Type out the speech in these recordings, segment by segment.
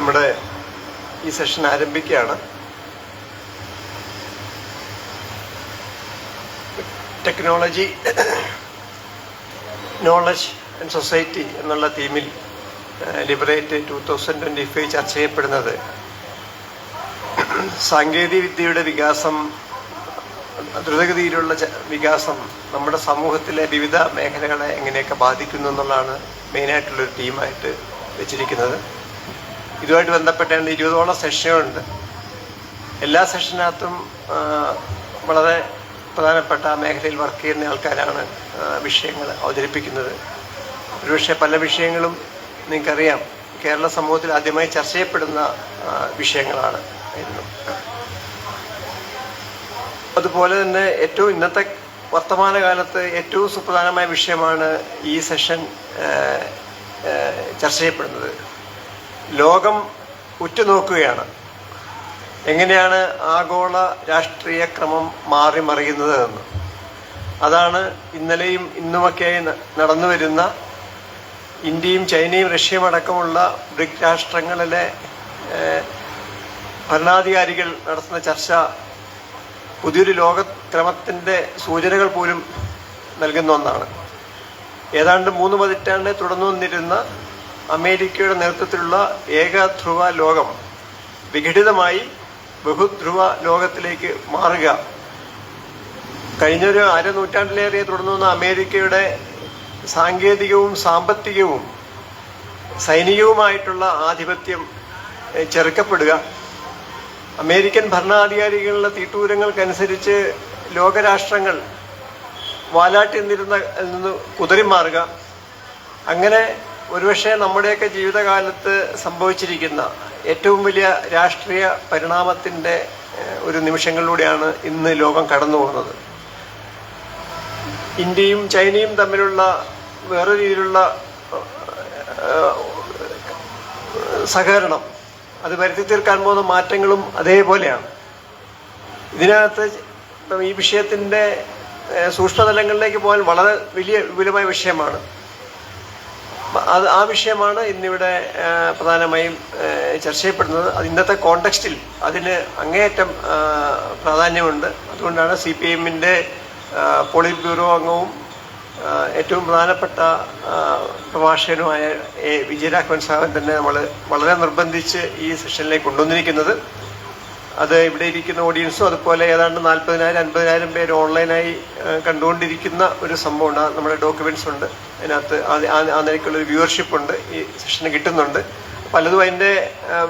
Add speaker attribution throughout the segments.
Speaker 1: നമ്മുടെ ഈ സെഷൻ ആരംഭിക്കുകയാണ്. ടെക്നോളജി, നോളജ് ആൻഡ് സൊസൈറ്റി എന്നുള്ള തീമിൽ ലിബറേറ്റ് 2025 ചർച്ച ചെയ്യപ്പെടുന്നത് സാങ്കേതിക വിദ്യയുടെ വികാസം, ദ്രുതഗതിയിലുള്ള വികാസം നമ്മുടെ സമൂഹത്തിലെ വിവിധ മേഖലകളെ എങ്ങനെയൊക്കെ ബാധിക്കുന്നു എന്നുള്ളതാണ് മെയിനായിട്ടുള്ളൊരു തീമായിട്ട് വെച്ചിരിക്കുന്നത്. ഇതുമായിട്ട് ബന്ധപ്പെട്ട 20ഓളം സെഷനുകളുണ്ട്. എല്ലാ സെഷനകത്തും വളരെ പ്രധാനപ്പെട്ട മേഖലയിൽ വർക്ക് ചെയ്യുന്ന ആൾക്കാരാണ് വിഷയങ്ങൾ അവതരിപ്പിക്കുന്നത്. ഒരുപക്ഷെ പല വിഷയങ്ങളും നിങ്ങൾക്കറിയാം, കേരള സമൂഹത്തിൽ ആദ്യമായി ചർച്ച ചെയ്യപ്പെടുന്ന വിഷയങ്ങളാണ്. അതുപോലെ തന്നെ ഏറ്റവും ഇന്നത്തെ വർത്തമാനകാലത്ത് ഏറ്റവും സുപ്രധാനമായ വിഷയമാണ് ഈ സെഷൻ ചർച്ച ചെയ്യപ്പെടുന്നത്. ലോകം ഉറ്റുനോക്കുകയാണ്, എങ്ങനെയാണ് ആഗോള രാഷ്ട്രീയ ക്രമം മാറി മറിയുന്നത് എന്ന്. അതാണ് ഇന്നലെയും ഇന്നുമൊക്കെയായി നടന്നു വരുന്ന ഇന്ത്യയും ചൈനയും റഷ്യയും അടക്കമുള്ള ബ്രിക് രാഷ്ട്രങ്ങളിലെ ഭരണാധികാരികൾ നടത്തുന്ന ചർച്ച പുതിയൊരു ലോകക്രമത്തിൻ്റെ സൂചനകൾ പോലും നൽകുന്ന ഒന്നാണ്. ഏതാണ്ട് 3 പതിറ്റാണ്ട് തുടർന്നു വന്നിരുന്ന അമേരിക്കയുടെ നേതൃത്വത്തിലുള്ള ഏകധ്രുവ ലോകം വിഘടിതമായി ബഹുധ്രുവ ലോകത്തിലേക്ക് മാറുക, കഴിഞ്ഞൊരു അരനൂറ്റാണ്ടിലേറെ തുടർന്നു വന്ന അമേരിക്കയുടെ സാങ്കേതികവും സാമ്പത്തികവും സൈനികവുമായിട്ടുള്ള ആധിപത്യം ചെറുക്കപ്പെടുക, അമേരിക്കൻ ഭരണാധികാരികളുടെ തീട്ടൂരങ്ങൾക്കനുസരിച്ച് ലോകരാഷ്ട്രങ്ങൾ വാലാട്ടി നിന്ന് കുതറിമാറുക, അങ്ങനെ ഒരുപക്ഷെ നമ്മുടെയൊക്കെ ജീവിതകാലത്ത് സംഭവിച്ചിരിക്കുന്ന ഏറ്റവും വലിയ രാഷ്ട്രീയ പരിണാമത്തിൻ്റെ ഒരു നിമിഷങ്ങളിലൂടെയാണ് ഇന്ന് ലോകം കടന്നു പോകുന്നത്. ഇന്ത്യയും ചൈനയും തമ്മിലുള്ള വേറെ രീതിയിലുള്ള സഹകരണം, അത് വരുത്തി തീർക്കാൻ പോകുന്ന മാറ്റങ്ങളും അതേപോലെയാണ്. ഇതിനകത്ത് ഈ വിഷയത്തിൻ്റെ സൂക്ഷ്മതലങ്ങളിലേക്ക് പോകാൻ വളരെ വലിയ വിപുലമായ വിഷയമാണ്. ആ വിഷയമാണ് ഇന്നിവിടെ പ്രധാനമായും ചർച്ച ചെയ്യപ്പെടുന്നത്. അത് ഇന്നത്തെ കോണ്ടെക്സ്റ്റിൽ അതിന് അങ്ങേയറ്റം പ്രാധാന്യമുണ്ട്. അതുകൊണ്ടാണ് CPIഎമ്മിൻ്റെ പോളിറ്റ് ബ്യൂറോ അംഗവും ഏറ്റവും പ്രധാനപ്പെട്ട പ്രഭാഷകനുമായ വിജയരാഘവൻ സാഹൻ തന്നെ നമ്മൾ വളരെ നിർബന്ധിച്ച് ഈ സെഷനിലേക്ക് കൊണ്ടുവന്നിരിക്കുന്നത്. അത് ഇവിടെ ഇരിക്കുന്ന ഓഡിയൻസും അതുപോലെ ഏതാണ്ട് 40,000-50,000 പേര് ഓൺലൈനായി കണ്ടുകൊണ്ടിരിക്കുന്ന ഒരു സംഭവമുണ്ട്. നമ്മുടെ ഡോക്യുമെൻറ്റ്സ് ഉണ്ട്, അതിനകത്ത് ആ നിലയ്ക്കുള്ളൊരു വ്യൂവർഷിപ്പ് ഉണ്ട്, ഈ സെഷന് കിട്ടുന്നുണ്ട്. പലതും അതിൻ്റെ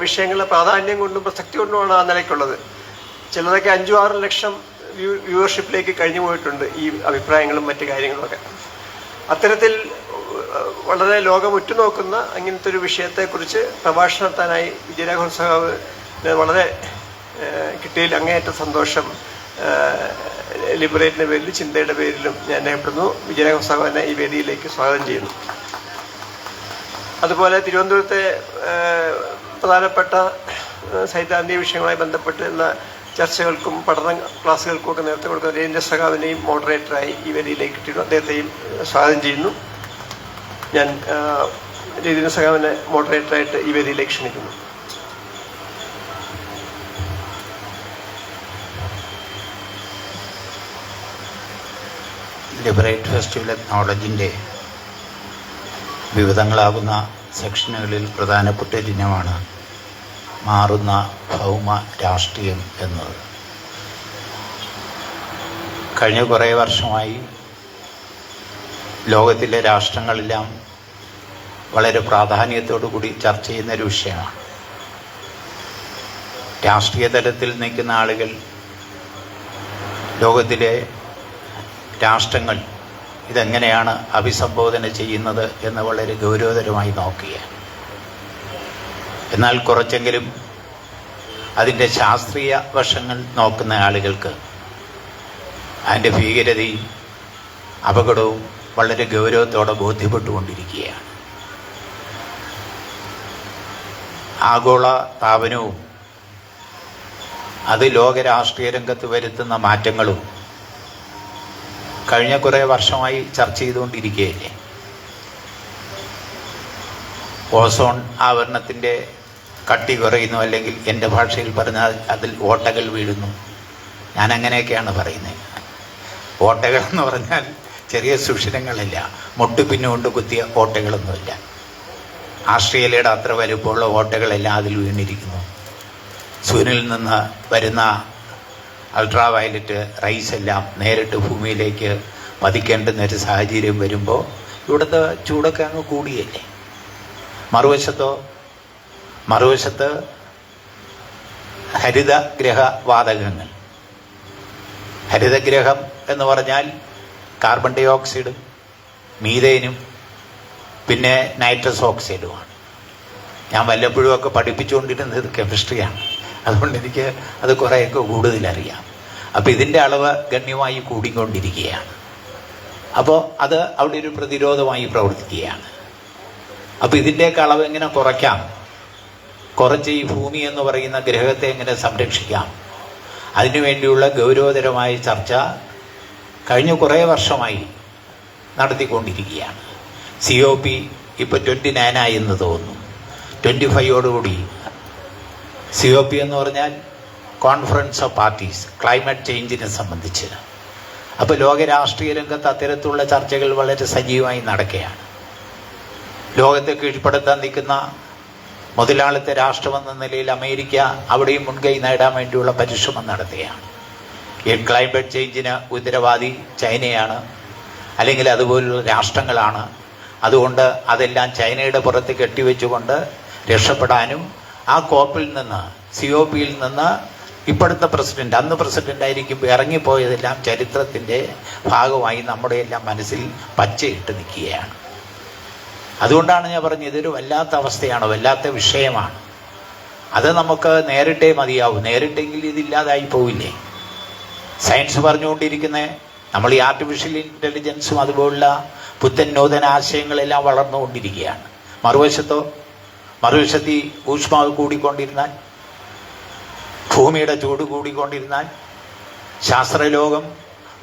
Speaker 1: വിഷയങ്ങളുടെ പ്രാധാന്യം കൊണ്ടും പ്രസക്തി കൊണ്ടുമാണ് ആ നിലയ്ക്കുള്ളത്. ചിലതൊക്കെ 5-6 ലക്ഷം വ്യൂവർഷിപ്പിലേക്ക് കഴിഞ്ഞു പോയിട്ടുണ്ട് ഈ അഭിപ്രായങ്ങളും മറ്റു കാര്യങ്ങളുമൊക്കെ. അത്തരത്തിൽ വളരെ ലോകം ഉറ്റുനോക്കുന്ന അങ്ങനത്തെ ഒരു വിഷയത്തെക്കുറിച്ച് പ്രഭാഷണം നടത്താനായി വിജയരാഘവൻ സഖാവ് വളരെ കിട്ടിയതിൽ അങ്ങേയറ്റ സന്തോഷം ലിബറേറ്റിൻ്റെ പേരിലും ചിന്തയുടെ പേരിലും ഞാൻ രേഖപ്പെടുന്നു. വിജയരാഘവൻ സഖാവിനെ ഈ വേദിയിലേക്ക് സ്വാഗതം ചെയ്യുന്നു. അതുപോലെ തിരുവനന്തപുരത്തെ പ്രധാനപ്പെട്ട സൈദ്ധാന്തിക വിഷയങ്ങളുമായി ബന്ധപ്പെട്ടുള്ള ചർച്ചകൾക്കും പഠന ക്ലാസ്സുകൾക്കും ഒക്കെ നേതൃത്വം കൊടുക്കുന്ന രവീന്ദ്ര സഖാവിനെയും മോഡറേറ്ററായി ഈ വേദിയിലേക്ക് കിട്ടിയിരുന്നു. അദ്ദേഹത്തെയും സ്വാഗതം ചെയ്യുന്നു. ഞാൻ രവീന്ദ്ര സഖാവിനെ മോഡറേറ്ററായിട്ട് ഈ വേദിയിലേക്ക് ക്ഷണിക്കുന്നു.
Speaker 2: ലിബറേറ്റ് ഫെസ്റ്റിവൽ ഓഫ് നോളജിൻ്റെ വിവിധങ്ങളാകുന്ന സെക്ഷനുകളിൽ പ്രധാനപ്പെട്ട ഒരു ഇനമാണ് മാറുന്ന ഭൗമ രാഷ്ട്രീയം എന്നത്. കഴിഞ്ഞ കുറേ വർഷമായി ലോകത്തിലെ രാഷ്ട്രങ്ങളെല്ലാം വളരെ പ്രാധാന്യത്തോടു കൂടി ചർച്ച ചെയ്യുന്നൊരു വിഷയമാണ്. രാഷ്ട്രീയ തലത്തിൽ നിൽക്കുന്ന ആളുകൾ ലോകത്തിലെ രാഷ്ട്രങ്ങൾ ഇതെങ്ങനെയാണ് അഭിസംബോധന ചെയ്യുന്നത് എന്ന് വളരെ ഗൗരവതരമായി നോക്കുകയാണ്. എന്നാൽ കുറച്ചെങ്കിലും അതിൻ്റെ ശാസ്ത്രീയ വശങ്ങൾ നോക്കുന്ന ആളുകൾക്ക് അതിൻ്റെ ഭീകരതയും അപകടവും വളരെ ഗൗരവത്തോടെ ബോധ്യപ്പെട്ടുകൊണ്ടിരിക്കുകയാണ്. ആഗോള താപനവും അത് ലോക രാഷ്ട്രീയ രംഗത്ത് വരുത്തുന്ന മാറ്റങ്ങളും കഴിഞ്ഞ കുറേ വർഷമായി ചർച്ച ചെയ്തുകൊണ്ടിരിക്കുകയല്ലേ. ഓസോൺ ആവരണത്തിൻ്റെ കട്ടി കുറയുന്നു, അല്ലെങ്കിൽ എൻ്റെ ഭാഷയിൽ പറഞ്ഞാൽ അതിൽ ഓട്ടകൾ വീഴുന്നു. ഞാൻ അങ്ങനെയൊക്കെയാണ് പറയുന്നത്. ഓട്ടകൾ എന്ന് പറഞ്ഞാൽ ചെറിയ സുഷിരങ്ങളില്ല, മുട്ടു പിന്നുകൊണ്ട് കുത്തിയ ഓട്ടകളൊന്നുമില്ല. ആസ്ട്രേലിയയുടെ അത്ര വലുപ്പമുള്ള ഓട്ടകളെല്ലാം അതിൽ വീണിരിക്കുന്നു. സൂര്യനിൽ നിന്ന് വരുന്ന അൾട്രാ വയലറ്റ് റൈസ് എല്ലാം നേരിട്ട് ഭൂമിയിലേക്ക് പതിക്കേണ്ടുന്ന ഒരു സാഹചര്യം വരുമ്പോൾ ഇവിടുത്തെ ചൂടൊക്കെ അങ്ങ് കൂടിയല്ലേ. മറുവശത്ത് ഹരിതഗ്രഹ വാതകങ്ങൾ. ഹരിതഗ്രഹം എന്ന് പറഞ്ഞാൽ കാർബൺ ഡൈ ഓക്സൈഡും മീഥേനും പിന്നെ നൈട്രസ് ഓക്സൈഡുമാണ്. ഞാൻ വല്ലപ്പോഴും ഒക്കെ പഠിപ്പിച്ചുകൊണ്ടിരുന്നത് കെമിസ്ട്രിയാണ്, അതുകൊണ്ട് എനിക്ക് അത് കുറേയൊക്കെ കൂടുതലറിയാം. അപ്പോൾ ഇതിൻ്റെ അളവ് ഗണ്യമായി കൂടിക്കൊണ്ടിരിക്കുകയാണ്. അപ്പോൾ അത് അവിടെ ഒരു പ്രതിരോധമായി പ്രവർത്തിക്കുകയാണ്. അപ്പോൾ ഇതിൻ്റെയൊക്കെ അളവ് എങ്ങനെ കുറയ്ക്കാം, കുറച്ച് ഈ ഭൂമി എന്ന് പറയുന്ന ഗ്രഹത്തെ എങ്ങനെ സംരക്ഷിക്കാം, അതിനുവേണ്ടിയുള്ള ഗൗരവതരമായ ചർച്ച കഴിഞ്ഞ കുറേ വർഷമായി നടത്തിക്കൊണ്ടിരിക്കുകയാണ്. COP ഇപ്പോൾ 29 ആയി എന്ന് തോന്നുന്നു. 25ഓടുകൂടി COP എന്ന് പറഞ്ഞാൽ കോൺഫറൻസ് ഓഫ് പാർട്ടീസ് ക്ലൈമറ്റ് ചേഞ്ചിനെ സംബന്ധിച്ച്. അപ്പോൾ ലോക രാഷ്ട്രീയ രംഗത്ത് അത്തരത്തിലുള്ള ചർച്ചകൾ വളരെ സജീവമായി നടക്കുകയാണ്. ലോകത്തെ കീഴ്പ്പെടുത്താൻ നിൽക്കുന്ന മുതലാളിത്ത രാഷ്ട്രമെന്ന നിലയിൽ അമേരിക്ക അവിടെയും മുൻകൈ നേടാൻ വേണ്ടിയുള്ള പരിശ്രമം നടത്തുകയാണ്. ഈ ക്ലൈമറ്റ് ചേഞ്ചിന് ഉത്തരവാദി ചൈനയാണ്, അല്ലെങ്കിൽ അതുപോലുള്ള രാഷ്ട്രങ്ങളാണ്. അതുകൊണ്ട് അതെല്ലാം ചൈനയുടെ പുറത്ത് കെട്ടിവെച്ചുകൊണ്ട് രക്ഷപ്പെടാനും ആ കോപ്പിൽ നിന്ന് COPയിൽ നിന്ന് ഇപ്പോഴത്തെ പ്രസിഡന്റ്, അന്ന് പ്രസിഡന്റായിരിക്കുമ്പോൾ ഇറങ്ങിപ്പോയതെല്ലാം ചരിത്രത്തിൻ്റെ ഭാഗമായി നമ്മുടെ എല്ലാം മനസ്സിൽ പച്ചയിട്ട് നിൽക്കുകയാണ്. അതുകൊണ്ടാണ് ഞാൻ പറഞ്ഞത് ഇതൊരു വല്ലാത്ത അവസ്ഥയാണ്, വല്ലാത്ത വിഷയമാണ്. അത് നമുക്ക് നേരിട്ടേ മതിയാവും. നേരിട്ടെങ്കിൽ ഇതില്ലാതായി പോവില്ലേ. സയൻസ് പറഞ്ഞുകൊണ്ടിരിക്കുന്ന നമ്മൾ ഈ ആർട്ടിഫിഷ്യൽ ഇൻ്റലിജൻസും അതുപോലുള്ള പുത്തൻ നൂതന ആശയങ്ങളെല്ലാം വളർന്നുകൊണ്ടിരിക്കുകയാണ്. മറുവശത്ത് ഈ ഊഷ്മാവ് കൂടിക്കൊണ്ടിരുന്നാൽ, ഭൂമിയുടെ ചൂട് കൂടിക്കൊണ്ടിരുന്നാൽ, ശാസ്ത്രലോകം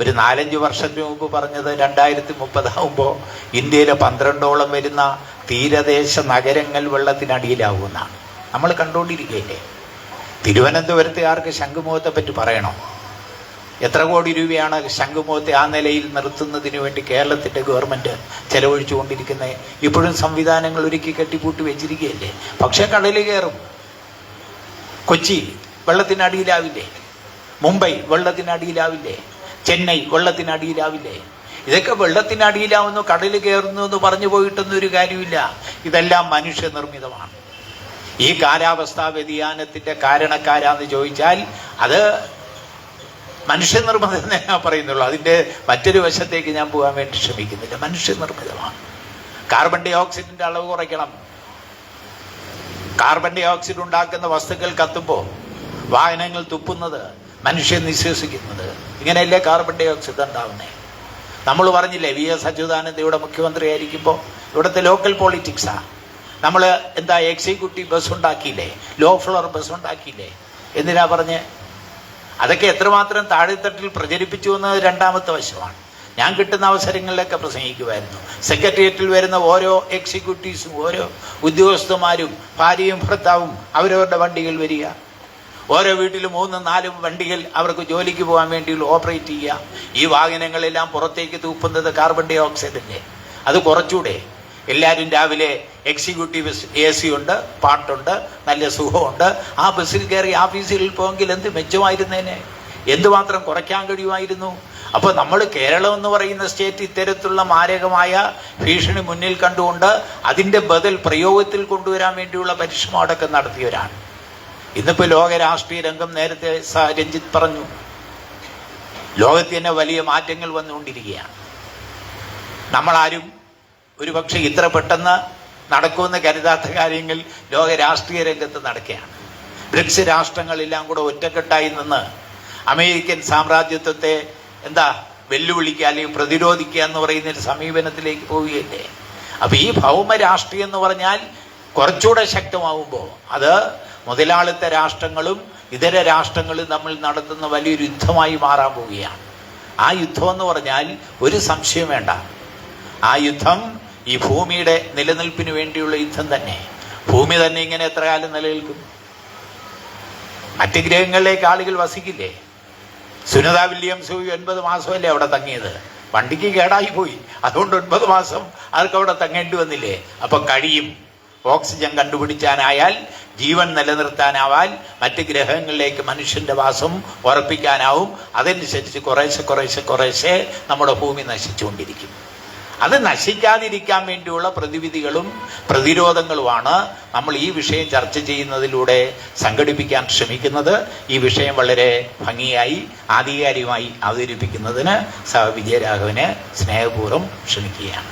Speaker 2: ഒരു 4-5 വർഷത്തിന് മുമ്പ് പറഞ്ഞത് 2030 ആകുമ്പോൾ ഇന്ത്യയിലെ 12ഓളം വരുന്ന തീരദേശ നഗരങ്ങൾ വെള്ളത്തിനടിയിലാവുമെന്നാണ്. നമ്മൾ കണ്ടുകൊണ്ടിരിക്കുകയില്ലേ. തിരുവനന്തപുരത്തുകാർക്ക് ശംഖുമുഖത്തെ പറ്റി പറയണോ? എത്ര കോടി രൂപയാണ് ശംഖുമുഖത്തെ ആ നിലയിൽ നിർത്തുന്നതിന് വേണ്ടി കേരളത്തിൻ്റെ ഗവൺമെൻറ് ചെലവഴിച്ചുകൊണ്ടിരിക്കുന്നത്? ഇപ്പോഴും സംവിധാനങ്ങൾ ഒരുക്കി കെട്ടിപ്പൂട്ടി വെച്ചിരിക്കുകയല്ലേ. പക്ഷേ കടലിൽ കയറും. കൊച്ചി വെള്ളത്തിനടിയിലാവില്ലേ? മുംബൈ വെള്ളത്തിനടിയിലാവില്ലേ? ചെന്നൈ വെള്ളത്തിനടിയിലാവില്ലേ? ഇതൊക്കെ വെള്ളത്തിനടിയിലാവുന്നു, കടലിൽ കയറുന്നു എന്ന് പറഞ്ഞു പോയിട്ടൊന്നും ഒരു കാര്യമില്ല. ഇതെല്ലാം മനുഷ്യനിർമ്മിതമാണ്. ഈ കാലാവസ്ഥാ വ്യതിയാനത്തിൻ്റെ കാരണക്കാരാന്ന് ചോദിച്ചാൽ അത് മനുഷ്യനിർമ്മിതം ഞാൻ പറയുന്നുള്ളൂ. അതിൻ്റെ മറ്റൊരു വശത്തേക്ക് ഞാൻ പോകാൻ വേണ്ടി ശ്രമിക്കുന്നില്ല. മനുഷ്യനിർമ്മിതമാണ്. കാർബൺ ഡൈ ഓക്സൈഡിൻ്റെ അളവ് കുറയ്ക്കണം. കാർബൺ ഡൈ ഓക്സൈഡ് ഉണ്ടാക്കുന്ന വസ്തുക്കൾ കത്തുമ്പോൾ വാഹനങ്ങൾ തുപ്പുന്നത്, മനുഷ്യൻ നിശ്വസിക്കുന്നത്, ഇങ്ങനെയല്ലേ കാർബൺ ഡൈ ഓക്സൈഡ് ഉണ്ടാവുന്നേ. നമ്മൾ പറഞ്ഞില്ലേ VS അച്യുതാനന്ദ ഇവിടെ മുഖ്യമന്ത്രി ആയിരിക്കുമ്പോൾ ഇവിടുത്തെ ലോക്കൽ പൊളിറ്റിക്സാണ്. നമ്മൾ എന്താ എക്സിക്യൂട്ടീവ് ബസ് ഉണ്ടാക്കിയില്ലേ, ലോ ഫ്ലോർ ബസ് ഉണ്ടാക്കിയില്ലേ? എന്തിനാ പറഞ്ഞ്? അതൊക്കെ എത്രമാത്രം താഴെത്തട്ടിൽ പ്രചരിപ്പിച്ചു എന്നത് രണ്ടാമത്തെ വശമാണ്. ഞാൻ കിട്ടുന്ന അവസരങ്ങളിലൊക്കെ പ്രസംഗിക്കുമായിരുന്നു. സെക്രട്ടേറിയറ്റിൽ വരുന്ന ഓരോ എക്സിക്യൂട്ടീവ്സും ഓരോ ഉദ്യോഗസ്ഥന്മാരും ഭാര്യയും ഭർത്താവും അവരവരുടെ വണ്ടികൾ വരിക, ഓരോ വീട്ടിൽ 3-4 വണ്ടികൾ അവർക്ക് ജോലിക്ക് പോകാൻ വേണ്ടി ഓപ്പറേറ്റ് ചെയ്യുക. ഈ വാഹനങ്ങളെല്ലാം പുറത്തേക്ക് തൂപ്പുന്നത് കാർബൺ ഡൈ ഓക്സൈഡല്ലേ. അത് കുറച്ചുകൂടെ. എല്ലാവരും രാവിലെ എക്സിക്യൂട്ടീവ് AC ഉണ്ട്, പാട്ടുണ്ട്, നല്ല സുഖമുണ്ട്. ആ ബസ്സിൽ കയറി ഓഫീസുകളിൽ പോയെങ്കിൽ എന്ത് മെച്ചമായിരുന്നേനെ, എന്തുമാത്രം കുറയ്ക്കാൻ കഴിയുമായിരുന്നു. അപ്പോൾ നമ്മൾ കേരളം എന്ന് പറയുന്ന സ്റ്റേറ്റ് ഇത്തരത്തിലുള്ള മാരകമായ ഭീഷണി മുന്നിൽ കണ്ടുകൊണ്ട് അതിൻ്റെ ബദൽ പ്രയോഗത്തിൽ കൊണ്ടുവരാൻ വേണ്ടിയുള്ള പരിശ്രമം അടക്കം നടത്തിയവരാണ്. ഇന്നിപ്പോൾ ലോക രാഷ്ട്രീയ രംഗം, നേരത്തെ രഞ്ജിത്ത് പറഞ്ഞു, ലോകത്ത് തന്നെ വലിയ മാറ്റങ്ങൾ വന്നുകൊണ്ടിരിക്കുകയാണ്. നമ്മളാരും ഒരുപക്ഷെ ഇത്ര പെട്ടെന്ന് നടക്കുമെന്ന് കരുതാത്ത കാര്യങ്ങൾ ലോക രാഷ്ട്രീയ രംഗത്ത് നടക്കുകയാണ്. ബ്രിക്സ് രാഷ്ട്രങ്ങളെല്ലാം കൂടെ ഒറ്റക്കെട്ടായി നിന്ന് അമേരിക്കൻ സാമ്രാജ്യത്വത്തെ വെല്ലുവിളിക്കുക അല്ലെങ്കിൽ പ്രതിരോധിക്കുക എന്ന് പറയുന്ന ഒരു സമീപനത്തിലേക്ക് പോവുകയല്ലേ. അപ്പം ഈ ഭൗമ രാഷ്ട്രീയം എന്ന് പറഞ്ഞാൽ കുറച്ചുകൂടെ ശക്തമാവുമ്പോൾ അത് മുതലാളിത്ത രാഷ്ട്രങ്ങളും ഇതര രാഷ്ട്രങ്ങളും തമ്മിൽ നടത്തുന്ന വലിയൊരു യുദ്ധമായി മാറാൻ പോവുകയാണ്. ആ യുദ്ധം എന്ന് പറഞ്ഞാൽ ഒരു സംശയം വേണ്ട, ആ യുദ്ധം ഈ ഭൂമിയുടെ നിലനിൽപ്പിന് വേണ്ടിയുള്ള യുദ്ധം തന്നെ. ഭൂമി തന്നെ ഇങ്ങനെ എത്ര കാലം നിലനിൽക്കും? മറ്റ് ഗ്രഹങ്ങളിലേക്ക് ആളുകൾ വസിക്കില്ലേ? സുനിത വില്യംസ് 9 മാസമല്ലേ അവിടെ തങ്ങിയത്? വണ്ടിക്ക് കേടായി പോയി, അതുകൊണ്ട് 9 മാസം അവർക്ക് അവിടെ തങ്ങേണ്ടി വന്നില്ലേ? അപ്പൊ കഴിയും. ഓക്സിജൻ കണ്ടുപിടിക്കാനായാൽ, ജീവൻ നിലനിർത്താനാവാൽ, മറ്റ് ഗ്രഹങ്ങളിലേക്ക് മനുഷ്യന്റെ വാസം ഉറപ്പിക്കാനാവും. അതനുസരിച്ച് കുറേശ്ശെ നമ്മുടെ ഭൂമി നശിച്ചുകൊണ്ടിരിക്കും. അത് നശിക്കാതിരിക്കാൻ വേണ്ടിയുള്ള പ്രതിവിധികളും പ്രതിരോധങ്ങളുമാണ് നമ്മൾ ഈ വിഷയം ചർച്ച ചെയ്യുന്നതിലൂടെ സംഘടിപ്പിക്കാൻ ശ്രമിക്കുന്നത്. ഈ വിഷയം വളരെ ഭംഗിയായി ആധികാരികമായി അവതരിപ്പിക്കുന്നതിന് വിജയരാഘവനെ സ്നേഹപൂർവ്വം ക്ഷണിക്കുകയാണ്.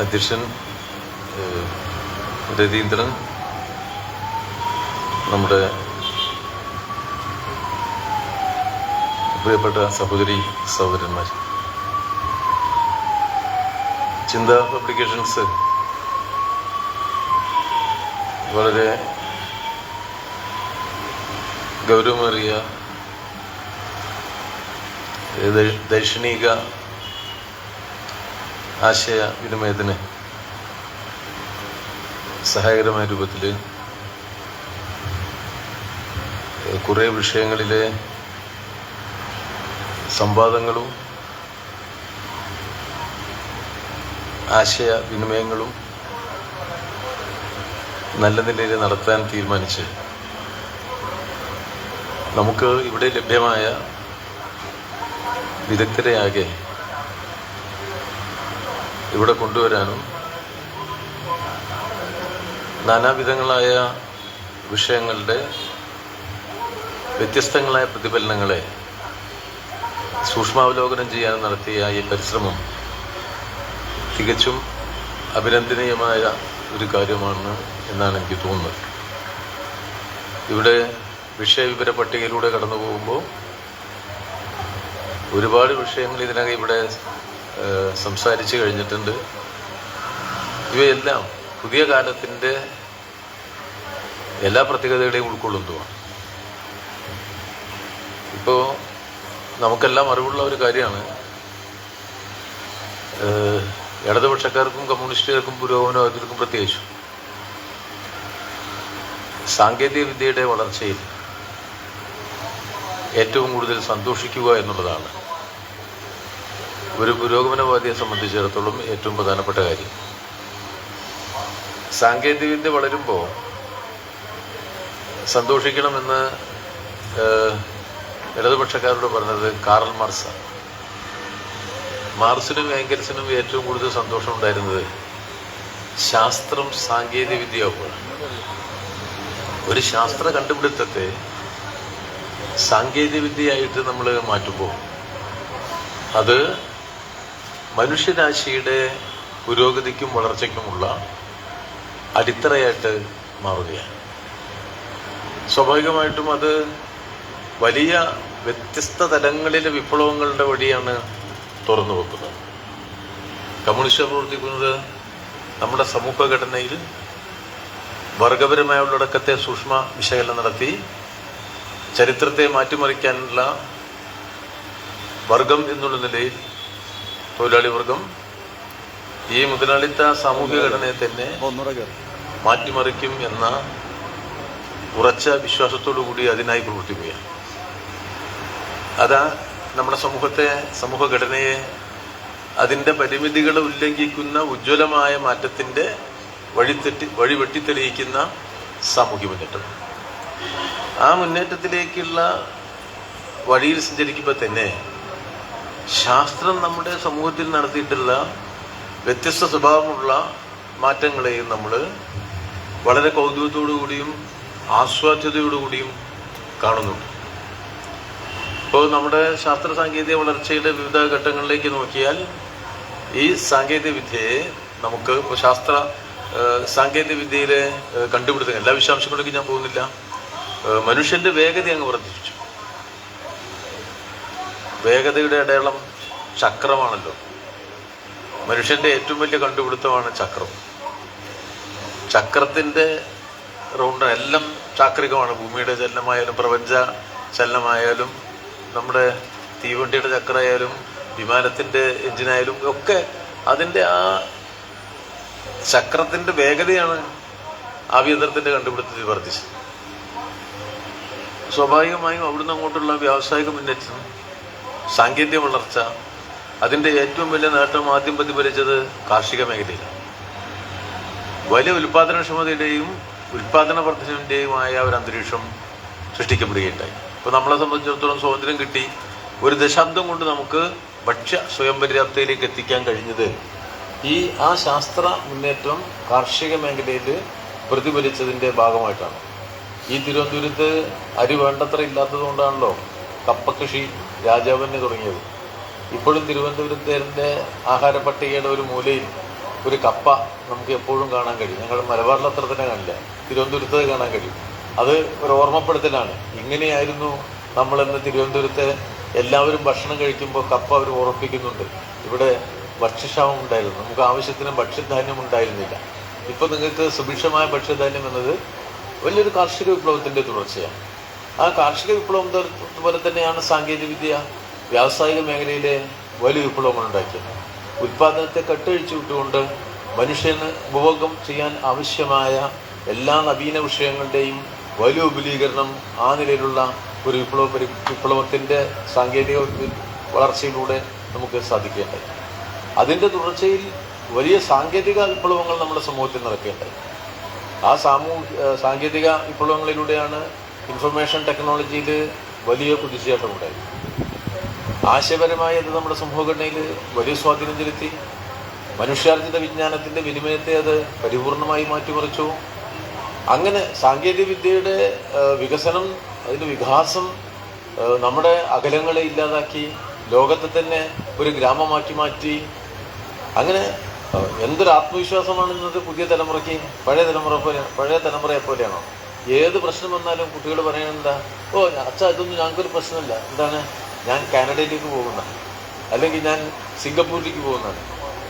Speaker 3: അധ്യക്ഷൻ രതീന്ദ്രൻ, നമ്മുടെ പ്രിയപ്പെട്ട സഹോദരി സഹോദരന്മാർ, ചിന്ത പബ്ലിക്കേഷൻസ് വളരെ ഗൗരവമേറിയ ദൈക്ഷണിക ആശയവിനിമയത്തിന് സഹായകരമായ രൂപത്തിൽ കുറേ വിഷയങ്ങളിലെ സംവാദങ്ങളും ആശയവിനിമയങ്ങളും നല്ല നിലയിൽ നടത്താൻ തീരുമാനിച്ച് നമുക്ക് ഇവിടെ ലഭ്യമായ വിദഗ്ധരെയാകെ ഇവിടെ കൊണ്ടുവരാനും നാനാവിധങ്ങളായ വിഷയങ്ങളുടെ വ്യത്യസ്തങ്ങളായ പ്രതിഫലനങ്ങളെ സൂക്ഷ്മാവലോകനം ചെയ്യാൻ നടത്തിയ ഈ പരിശ്രമം തികച്ചും അഭിനന്ദനീയമായ ഒരു കാര്യമാണ് എന്നാണ് എനിക്ക് തോന്നുന്നത്. ഇവിടെ വിഷയവിവര പട്ടികയിലൂടെ കടന്നു പോകുമ്പോൾ ഒരുപാട് വിഷയങ്ങൾ ഇതിനകം ഇവിടെ സംസാരിച്ചു കഴിഞ്ഞിട്ടുണ്ട്. ഇവയെല്ലാം പുതിയ കാലത്തിൻ്റെ എല്ലാ പ്രത്യേകതകളെയും ഉൾക്കൊള്ളുന്നതുമാണ്. ഇപ്പോൾ നമുക്കെല്ലാം അറിവുള്ള ഒരു കാര്യമാണ്, ഇടതുപക്ഷക്കാർക്കും കമ്മ്യൂണിസ്റ്റുകാർക്കും പുരോഗമനവാദികൾക്കും പ്രത്യേകിച്ചു സാങ്കേതിക വിദ്യയുടെ വളർച്ചയിൽ ഏറ്റവും കൂടുതൽ സന്തോഷിക്കുക എന്നുള്ളതാണ് ഒരു പുരോഗമനവാദിയെ സംബന്ധിച്ചിടത്തോളം ഏറ്റവും പ്രധാനപ്പെട്ട കാര്യം. സാങ്കേതികവിദ്യ വളരുമ്പോൾ സന്തോഷിക്കണമെന്ന് ഇടതുപക്ഷക്കാരോട് പറഞ്ഞത് കാറൽ മാർക്സാണ്. മാർക്സിനും ഏംഗൽസിനും ഏറ്റവും കൂടുതൽ സന്തോഷം ഉണ്ടായിരുന്നത് ശാസ്ത്രം സാങ്കേതിക വിദ്യയാകുമ്പോഴാണ്. ഒരു ശാസ്ത്ര കണ്ടുപിടുത്തത്തെ സാങ്കേതിക വിദ്യയായിട്ട് നമ്മൾ മാറ്റുമ്പോൾ അത് മനുഷ്യരാശിയുടെ പുരോഗതിക്കും വളർച്ചയ്ക്കുമുള്ള അടിത്തറയായിട്ട് മാറുകയാണ്. സ്വാഭാവികമായിട്ടും അത് വലിയ വ്യത്യസ്ത തലങ്ങളിലെ വിപ്ലവങ്ങളുടെ വഴിയാണ് തുറന്നു വെക്കുന്നത്. കമ്മ്യൂണിസ്റ്റ് പ്രവർത്തിക്കുന്നത് നമ്മുടെ സമൂഹഘടനയിൽ വർഗപരമായ ഉള്ളടക്കത്തെ സൂക്ഷ്മ വിശകലനം നടത്തി ചരിത്രത്തെ മാറ്റിമറിക്കാനുള്ള വർഗം എന്നുള്ള നിലയിൽ തൊഴിലാളി വർഗം ഈ മുതലാളിത്ത സാമൂഹിക ഘടനയെ തന്നെ മാറ്റിമറിക്കും എന്ന ഉറച്ച വിശ്വാസത്തോടു കൂടി അതിനായി പ്രവർത്തിക്കുകയാണ്. അതാ നമ്മുടെ സമൂഹഘടനയെ അതിൻ്റെ പരിമിതികളെ ഉല്ലംഘിക്കുന്ന ഉജ്ജ്വലമായ മാറ്റത്തിൻ്റെ വഴി വെട്ടിത്തെളിയിക്കുന്ന സാമൂഹ്യ മുന്നേറ്റം. ആ മുന്നേറ്റത്തിലേക്കുള്ള വഴിയിൽ സഞ്ചരിക്കുമ്പോൾ തന്നെ ശാസ്ത്രം നമ്മുടെ സമൂഹത്തിൽ നടത്തിയിട്ടുള്ള വ്യത്യസ്ത സ്വഭാവമുള്ള മാറ്റങ്ങളെയും നമ്മൾ വളരെ കൗതുകത്തോടു കൂടിയും ആസ്വാദ്യതയോടുകൂടിയും കാണുന്നുണ്ട്. ഇപ്പോൾ നമ്മുടെ ശാസ്ത്ര സാങ്കേതിക വളർച്ചയുടെ വിവിധ ഘട്ടങ്ങളിലേക്ക് നോക്കിയാൽ ഈ സാങ്കേതിക വിദ്യയെ നമുക്ക് ഇപ്പോൾ സാങ്കേതിക വിദ്യയിലെ കണ്ടുപിടുത്തങ്ങൾ എല്ലാ വിശദാംശങ്ങളിലേക്ക് ഞാൻ പോകുന്നില്ല. മനുഷ്യന്റെ വേഗത അങ്ങ് വർദ്ധിച്ചു. വേഗതയുടെ അടയാളം ചക്രമാണല്ലോ. മനുഷ്യന്റെ ഏറ്റവും വലിയ കണ്ടുപിടുത്തമാണ് ചക്രം. ചക്രത്തിൻ്റെ റൗണ്ട് എല്ലാം ചാക്രികമാണ്. ഭൂമിയുടെ ചലനമായാലും പ്രപഞ്ച ചലനമായാലും നമ്മുടെ തീവണ്ടിയുടെ ചക്രമായാലും വിമാനത്തിൻ്റെ എഞ്ചിനായാലും ഒക്കെ അതിൻ്റെ ആ ചക്രത്തിൻ്റെ വേഗതയാണ് ആഭ്യന്തരത്തിൻ്റെ കണ്ടുപിടുത്തത്തിൽ വർദ്ധിച്ചത്. സ്വാഭാവികമായും അവിടുന്ന് അങ്ങോട്ടുള്ള വ്യാവസായിക മുന്നേറ്റം, സാങ്കേതിക വളർച്ച, അതിൻ്റെ ഏറ്റവും വലിയ നേട്ടം ആദ്യം പ്രതിഫലിച്ചത് കാർഷിക മേഖലയിലാണ്. വലിയ ഉൽപ്പാദനക്ഷമതയുടെയും ഉൽപ്പാദന വർധനവിൻ്റെയുമായ ഒരു അന്തരീക്ഷം സൃഷ്ടിക്കപ്പെടുകയുണ്ടായി. ഇപ്പോൾ നമ്മളെ സംബന്ധിച്ചിടത്തോളം സ്വാതന്ത്ര്യം കിട്ടി 1 ദശാബ്ദം കൊണ്ട് നമുക്ക് ഭക്ഷ്യ സ്വയം പര്യാപ്തതയിലേക്ക് എത്തിക്കാൻ കഴിഞ്ഞത് ആ ശാസ്ത്ര മുന്നേറ്റം കാർഷിക മേഖലയിൽ പ്രതിഫലിച്ചതിൻ്റെ ഭാഗമായിട്ടാണ്. ഈ തിരുവനന്തപുരത്ത് അരി വേണ്ടത്ര ഇല്ലാത്തത് കൊണ്ടാണല്ലോ കപ്പ കൃഷി രാജാവിന് തുടങ്ങിയത്. ഇപ്പോഴും തിരുവനന്തപുരത്തിൻ്റെ ആഹാര പട്ടികയുടെ ഒരു മൂലയിൽ ഒരു കപ്പ നമുക്ക് എപ്പോഴും കാണാൻ കഴിയും. ഞങ്ങൾ മലബാറിൽ അത്ര തന്നെ കാണില്ല, തിരുവനന്തപുരത്ത് കാണാൻ കഴിയും. അത് ഒരു ഓർമ്മപ്പെടുത്തലാണ്. ഇങ്ങനെയായിരുന്നു നമ്മളെന്ന് തിരുവനന്തപുരത്തെ എല്ലാവരും ഭക്ഷണം കഴിക്കുമ്പോൾ കപ്പ അവർ ഓർമ്മിപ്പിക്കുന്നുണ്ട്. ഇവിടെ ഭക്ഷ്യക്ഷാമം ഉണ്ടായിരുന്നു, നമുക്ക് ആവശ്യത്തിന് ഭക്ഷ്യധാന്യം ഉണ്ടായിരുന്നില്ല. ഇപ്പോൾ നിങ്ങൾക്ക് സുഭിക്ഷമായ ഭക്ഷ്യധാന്യം എന്നത് വലിയൊരു കാർഷിക വിപ്ലവത്തിൻ്റെ തുടർച്ചയാണ്. ആ കാർഷിക വിപ്ലവം പോലെ തന്നെയാണ് സാങ്കേതികവിദ്യ വ്യാവസായിക മേഖലയിലെ വലിയ വിപ്ലവങ്ങൾ ഉണ്ടാക്കിയത്. ഉൽപ്പാദനത്തെ കെട്ടഴിച്ചു വിട്ടുകൊണ്ട് മനുഷ്യന് ഉപഭോഗം ചെയ്യാൻ ആവശ്യമായ എല്ലാ നവീന വിഷയങ്ങളുടെയും വലിയ വിപുലീകരണം ആ നിലയിലുള്ള ഒരു വിപ്ലവത്തിൻ്റെ സാങ്കേതിക വളർച്ചയിലൂടെ നമുക്ക് സാധിക്കേണ്ടത്. അതിൻ്റെ തുടർച്ചയിൽ വലിയ സാങ്കേതിക വിപ്ലവങ്ങൾ നമ്മുടെ സമൂഹത്തിൽ നടക്കേണ്ടത്. ആ സാങ്കേതിക വിപ്ലവങ്ങളിലൂടെയാണ് ഇൻഫർമേഷൻ ടെക്നോളജിയിൽ വലിയ കുതിച്ചുചാട്ടമുണ്ടായി. ആശയപരമായി അത് നമ്മുടെ സമൂഹഘടനയിൽ വലിയ സ്വാധീനം ചെലുത്തി. മനുഷ്യാർജിത വിജ്ഞാനത്തിൻ്റെ വിനിമയത്തെ അത് പരിപൂർണമായി മാറ്റിമറിച്ചു. അങ്ങനെ സാങ്കേതിക വിദ്യയുടെ വികസനം, അതിൻ്റെ വികാസം നമ്മുടെ അകലങ്ങളെ ഇല്ലാതാക്കി, ലോകത്തെ തന്നെ ഒരു ഗ്രാമമാക്കി മാറ്റി. അങ്ങനെ എന്തൊരു ആത്മവിശ്വാസമാണ് ഇന്നത്തെ പുതിയ തലമുറയ്ക്ക്. പഴയ തലമുറയെ പോലെയാണോ? ഏത് പ്രശ്നം വന്നാലും കുട്ടികൾ പറയുന്നത്, ഓ അച്ഛാ ഇതൊന്നും ഞങ്ങൾക്കൊരു പ്രശ്നമില്ല, എന്താണ് ഞാൻ കാനഡയിലേക്ക് പോകുന്ന, അല്ലെങ്കിൽ ഞാൻ സിംഗപ്പൂരിലേക്ക് പോകുന്നതാണ്,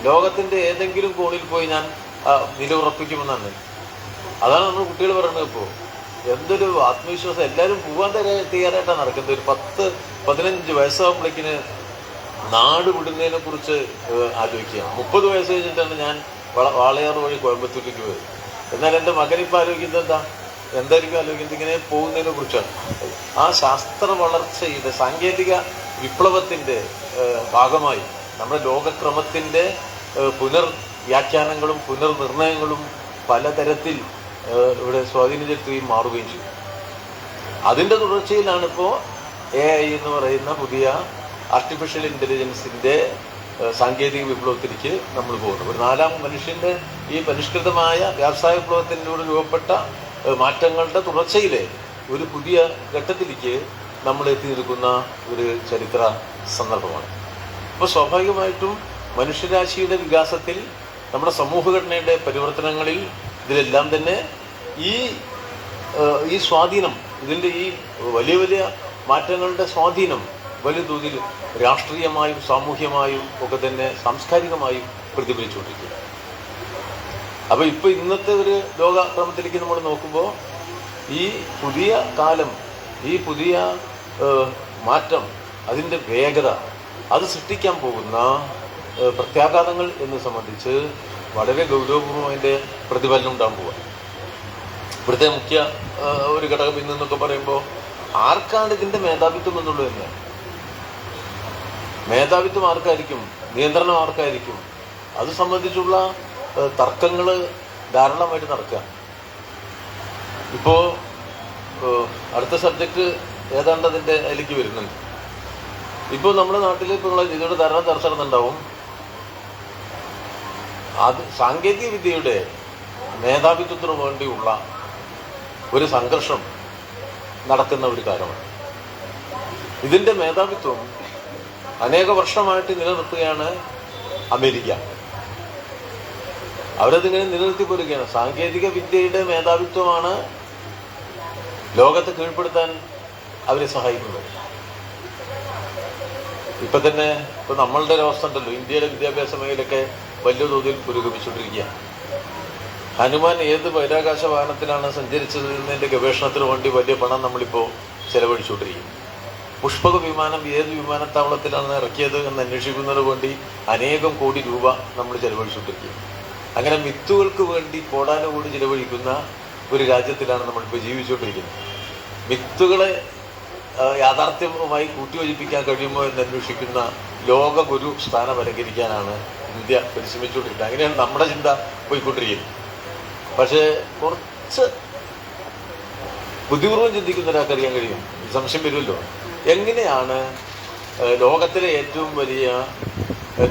Speaker 3: ലോകത്തിൻ്റെ ഏതെങ്കിലും കോണിൽ പോയി ഞാൻ നിലയുറപ്പിക്കുമെന്നാണ്. അതാണ് നമ്മൾ കുട്ടികൾ പറയുന്നത്. ഇപ്പോൾ എന്തൊരു ആത്മവിശ്വാസം, എല്ലാവരും പോകാൻ തയ്യാറായിട്ടാണ് നടക്കുന്നത്. ഒരു 10-15 വയസ്സാകുമ്പോഴേക്കിന് നാട് വിടുന്നതിനെ കുറിച്ച് ആലോചിക്കുകയാണ്. 30 വയസ്സ് കഴിഞ്ഞിട്ടാണ് ഞാൻ വാളയാർ വഴി കോയമ്പത്തൂരിലേക്ക് പോയത്. എന്നാൽ എൻ്റെ മകനിപ്പോൾ ആലോചിക്കുന്നത് എന്തായിരിക്കും ആലോചിക്കുന്നത്? ഇങ്ങനെ പോകുന്നതിനെ കുറിച്ചാണ്. ആ ശാസ്ത്ര വളർച്ചയുടെ സാങ്കേതിക വിപ്ലവത്തിൻ്റെ ഭാഗമായി നമ്മുടെ ലോകക്രമത്തിൻ്റെ പുനർവ്യാഖ്യാനങ്ങളും പുനർനിർണയങ്ങളും പലതരത്തിൽ ഇവിടെ സ്വാധീനം ചെലുത്തുകയും മാറുകയും ചെയ്യും. അതിൻ്റെ തുടർച്ചയിലാണിപ്പോൾ AI എന്ന് പറയുന്ന പുതിയ ആർട്ടിഫിഷ്യൽ ഇൻ്റലിജൻസിൻ്റെ സാങ്കേതിക വിപ്ലവത്തിലേക്ക് നമ്മൾ പോകുന്നത്. ഒരു 4ാം മനുഷ്യൻ്റെ ഈ പരിഷ്കൃതമായ വ്യാവസായ വിപ്ലവത്തിലൂടെ രൂപപ്പെട്ട മാറ്റങ്ങളുടെ തുടർച്ചയിലെ ഒരു പുതിയ ഘട്ടത്തിലേക്ക് നമ്മൾ എത്തി നിൽക്കുന്ന ഒരു ചരിത്ര സന്ദർഭമാണ്. അപ്പോൾ സ്വാഭാവികമായിട്ടും മനുഷ്യരാശിയുടെ വികാസത്തിൽ, നമ്മുടെ സമൂഹഘടനയുടെ പരിവർത്തനങ്ങളിൽ, ഇതിലെല്ലാം തന്നെ ഈ സ്വാധീനം, ഇതിൻ്റെ ഈ വലിയ വലിയ മാറ്റങ്ങളുടെ സ്വാധീനം വലിയ തോതിൽ രാഷ്ട്രീയമായും സാമൂഹ്യമായും ഒക്കെ തന്നെ സാംസ്കാരികമായും പ്രതിഫലിച്ചുകൊണ്ടിരിക്കുക. അപ്പോൾ ഇപ്പോൾ ഇന്നത്തെ ഒരു ലോകക്രമത്തിലേക്ക് നമ്മൾ നോക്കുമ്പോൾ ഈ പുതിയ കാലം, ഈ പുതിയ മാറ്റം, അതിൻ്റെ വേഗത, അത് സൃഷ്ടിക്കാൻ പോകുന്ന പ്രത്യാഘാതങ്ങൾ എന്ന് സംബന്ധിച്ച് വളരെ ഗൗരവപൂർവ്വം അതിൻ്റെ പ്രതിഫലനം ഉണ്ടാകാൻ പോവുക. ഇവിടുത്തെ മുഖ്യ ഒരു ഘടകം ഇന്നെന്നൊക്കെ പറയുമ്പോൾ ആർക്കാണ് ഇതിൻ്റെ മേധാവിത്വം എന്നുള്ളത് തന്നെയാണ്. മേധാവിത്വം ആർക്കായിരിക്കും, നിയന്ത്രണം ആർക്കായിരിക്കും, അത് സംബന്ധിച്ചുള്ള തർക്കങ്ങൾ ധാരാളമായിട്ട് നടക്കുക. ഇപ്പോൾ അടുത്ത സബ്ജക്റ്റ് ഏതാണ്ട് അതിൻ്റെ അതിലേക്ക് വരുന്നുണ്ട്. ഇപ്പോൾ നമ്മുടെ നാട്ടിൽ ഇപ്പോൾ ഇതിലൂടെ ധാരാളം ചർച്ച നടന്നുണ്ടാവും. അത് സാങ്കേതിക വിദ്യയുടെ മേധാവിത്വത്തിന് വേണ്ടിയുള്ള ഒരു സംഘർഷം നടക്കുന്ന ഒരു കാര്യമാണ്. ഇതിൻ്റെ മേധാവിത്വം അനേക വർഷമായിട്ട് നിലനിർത്തുകയാണ് അമേരിക്ക. അവരതിങ്ങനെ നിലനിർത്തി പോരുകയാണ്. സാങ്കേതിക വിദ്യയുടെ മേധാവിത്വമാണ് ലോകത്തെ കീഴ്പ്പെടുത്താൻ അവരെ സഹായിക്കുന്നത്. ഇപ്പം തന്നെ ഇപ്പം നമ്മളുടെ ഒരു അവസ്ഥ ഉണ്ടല്ലോ, ഇന്ത്യയിലെ വിദ്യാഭ്യാസ മേഖലയൊക്കെ വലിയ തോതിൽ പുരോഗമിച്ചുകൊണ്ടിരിക്കുകയാണ്. ഹനുമാൻ ഏത് ബഹിരാകാശ വാഹനത്തിലാണ് സഞ്ചരിച്ചത് എന്നതിൻ്റെ ഗവേഷണത്തിന് വേണ്ടി വലിയ പണം നമ്മളിപ്പോൾ ചെലവഴിച്ചുകൊണ്ടിരിക്കും. പുഷ്പക വിമാനം ഏത് വിമാനത്താവളത്തിലാണ് ഇറക്കിയത് എന്ന് അന്വേഷിക്കുന്നതിന് വേണ്ടി അനേകം കോടി രൂപ നമ്മൾ ചെലവഴിച്ചുകൊണ്ടിരിക്കും. അങ്ങനെ മിത്തുകൾക്ക് വേണ്ടി കോടാനുകൂടി ചെലവഴിക്കുന്ന ഒരു രാജ്യത്തിലാണ് നമ്മളിപ്പോൾ ജീവിച്ചുകൊണ്ടിരിക്കുന്നത്. മിത്തുകളെ യാഥാർത്ഥ്യവുമായി കൂട്ടിയോജിപ്പിക്കാൻ കഴിയുമോ എന്ന് അന്വേഷിക്കുന്ന ലോക ഗുരു സ്ഥാനം അലങ്കരിക്കാനാണ് ഇന്ത്യ പരിശ്രമിച്ചുകൊണ്ടിരിക്കുന്നത്. അങ്ങനെയാണ് നമ്മുടെ ചിന്ത പോയിക്കൊണ്ടിരിക്കുന്നത്. പക്ഷേ കുറച്ച് ബുദ്ധിപൂർവ്വം ചിന്തിക്കുന്ന ഒരാൾക്ക് അറിയാൻ കഴിയും, സംശയം വരുമല്ലോ, എങ്ങനെയാണ് ലോകത്തിലെ ഏറ്റവും വലിയ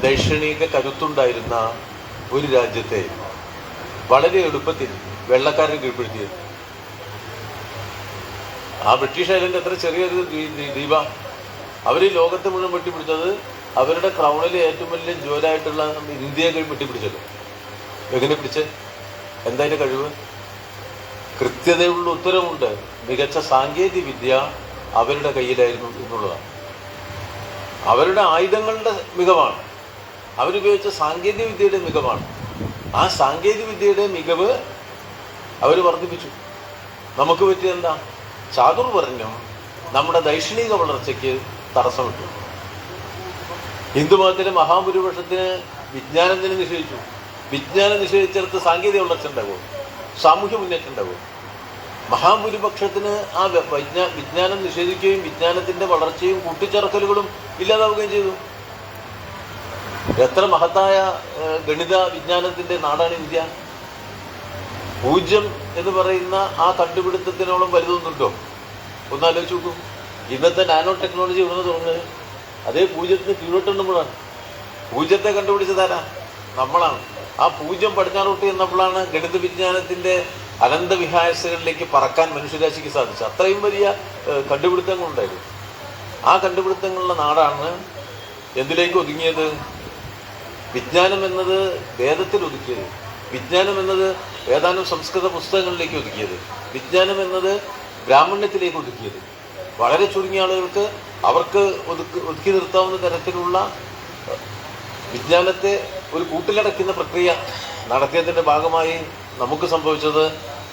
Speaker 3: ദൈക്ഷണിക കരുത്തുണ്ടായിരുന്ന ഒരു രാജ്യത്തെ വളരെ എളുപ്പത്തിൽ വെള്ളക്കാരൻ കീഴ്പ്പെടുത്തിയത്. ആ ബ്രിട്ടീഷ് ഐലൻഡ് എത്ര ചെറിയൊരു ദ്വീപ. അവർ ഈ ലോകത്തെ മുഴുവൻ വെട്ടിപ്പിടിച്ചത് അവരുടെ ക്രൗണിലെ ഏറ്റവും വലിയ ജോലായിട്ടുള്ള ഇന്ത്യയെ വെട്ടിപ്പിടിച്ചത്. എങ്ങനെ പിടിച്ച്? എന്തായാലും കഴിവ്? കൃത്യതയുള്ള ഉത്തരവുണ്ട്. മികച്ച സാങ്കേതിക വിദ്യ അവരുടെ കയ്യിലായിരുന്നു എന്നുള്ളതാണ്. അവരുടെ ആയുധങ്ങളുടെ മികവാണ്, അവരുപയോഗിച്ച സാങ്കേതിക വിദ്യയുടെ മികവാണ്. ആ സാങ്കേതിക വിദ്യയുടെ മികവ് അവർ വർദ്ധിപ്പിച്ചു. നമുക്ക് പറ്റിയെന്താ? ചാതുർവർണ്ണ്യം നമ്മുടെ ദൈക്ഷണിക വളർച്ചയ്ക്ക് തടസ്സമിട്ടു. ഹിന്ദുമതത്തിലെ മഹാഭൂരിപക്ഷത്തിന് വിജ്ഞാനത്തിന് നിഷേധിച്ചു. വിജ്ഞാനം നിഷേധിച്ചിടത്ത് സാങ്കേതിക വളർച്ച ഉണ്ടാകും, സാമൂഹ്യ മുന്നേറ്റം ഉണ്ടാകും. മഹാഭൂരിപക്ഷത്തിന് ആ വിജ്ഞാനം നിഷേധിക്കുകയും വിജ്ഞാനത്തിന്റെ വളർച്ചയും കൂട്ടിച്ചേർക്കലുകളും ഇല്ലാതാവുകയും ചെയ്തു. എത്ര മഹത്തായ ഗണിത വിജ്ഞാനത്തിന്റെ നാടാണ് ഇന്ത്യ. പൂജ്യം എന്ന് പറയുന്ന ആ കണ്ടുപിടുത്തത്തിനോളം വലുതൊന്നുണ്ടോ? ഒന്നാലോചിച്ച് നോക്കൂ. ഇന്നത്തെ നാനോ ടെക്നോളജി ഉണ്ടെന്ന് തോന്നുന്നത് അതേ പൂജ്യത്തിന് കീഴോട്ടുമ്പോഴാണ്. പൂജ്യത്തെ കണ്ടുപിടിച്ചതാരാ? നമ്മളാണ്. ആ പൂജ്യം പടിഞ്ഞാറോട്ട് എന്നപ്പോഴാണ് ഗണിത വിജ്ഞാനത്തിന്റെ അനന്തവിഹായസകളിലേക്ക് പറക്കാൻ മനുഷ്യരാശിക്ക് സാധിച്ചത്. അത്രയും വലിയ കണ്ടുപിടുത്തങ്ങളുണ്ടായിരുന്നു. ആ കണ്ടുപിടുത്തങ്ങളുടെ നാടാണ് എന്തിലേക്ക് ഒതുങ്ങിയത്? വിജ്ഞാനം എന്നത് വേദത്തിൽ ഒതുക്കിയത്, വിജ്ഞാനം എന്നത് ഏതാനും സംസ്കൃത പുസ്തകങ്ങളിലേക്ക് ഒതുക്കിയത്, വിജ്ഞാനം എന്നത് ബ്രാഹ്മണ്യത്തിലേക്ക് ഒതുക്കിയത്. വളരെ ചുരുങ്ങിയ ആളുകൾക്ക് അവർക്ക് ഒതുക്കി നിർത്താവുന്ന തരത്തിലുള്ള വിജ്ഞാനത്തെ ഒരു കൂട്ടിലടയ്ക്കുന്ന പ്രക്രിയ നടത്തിയതിൻ്റെ ഭാഗമായി നമുക്ക് സംഭവിച്ചത്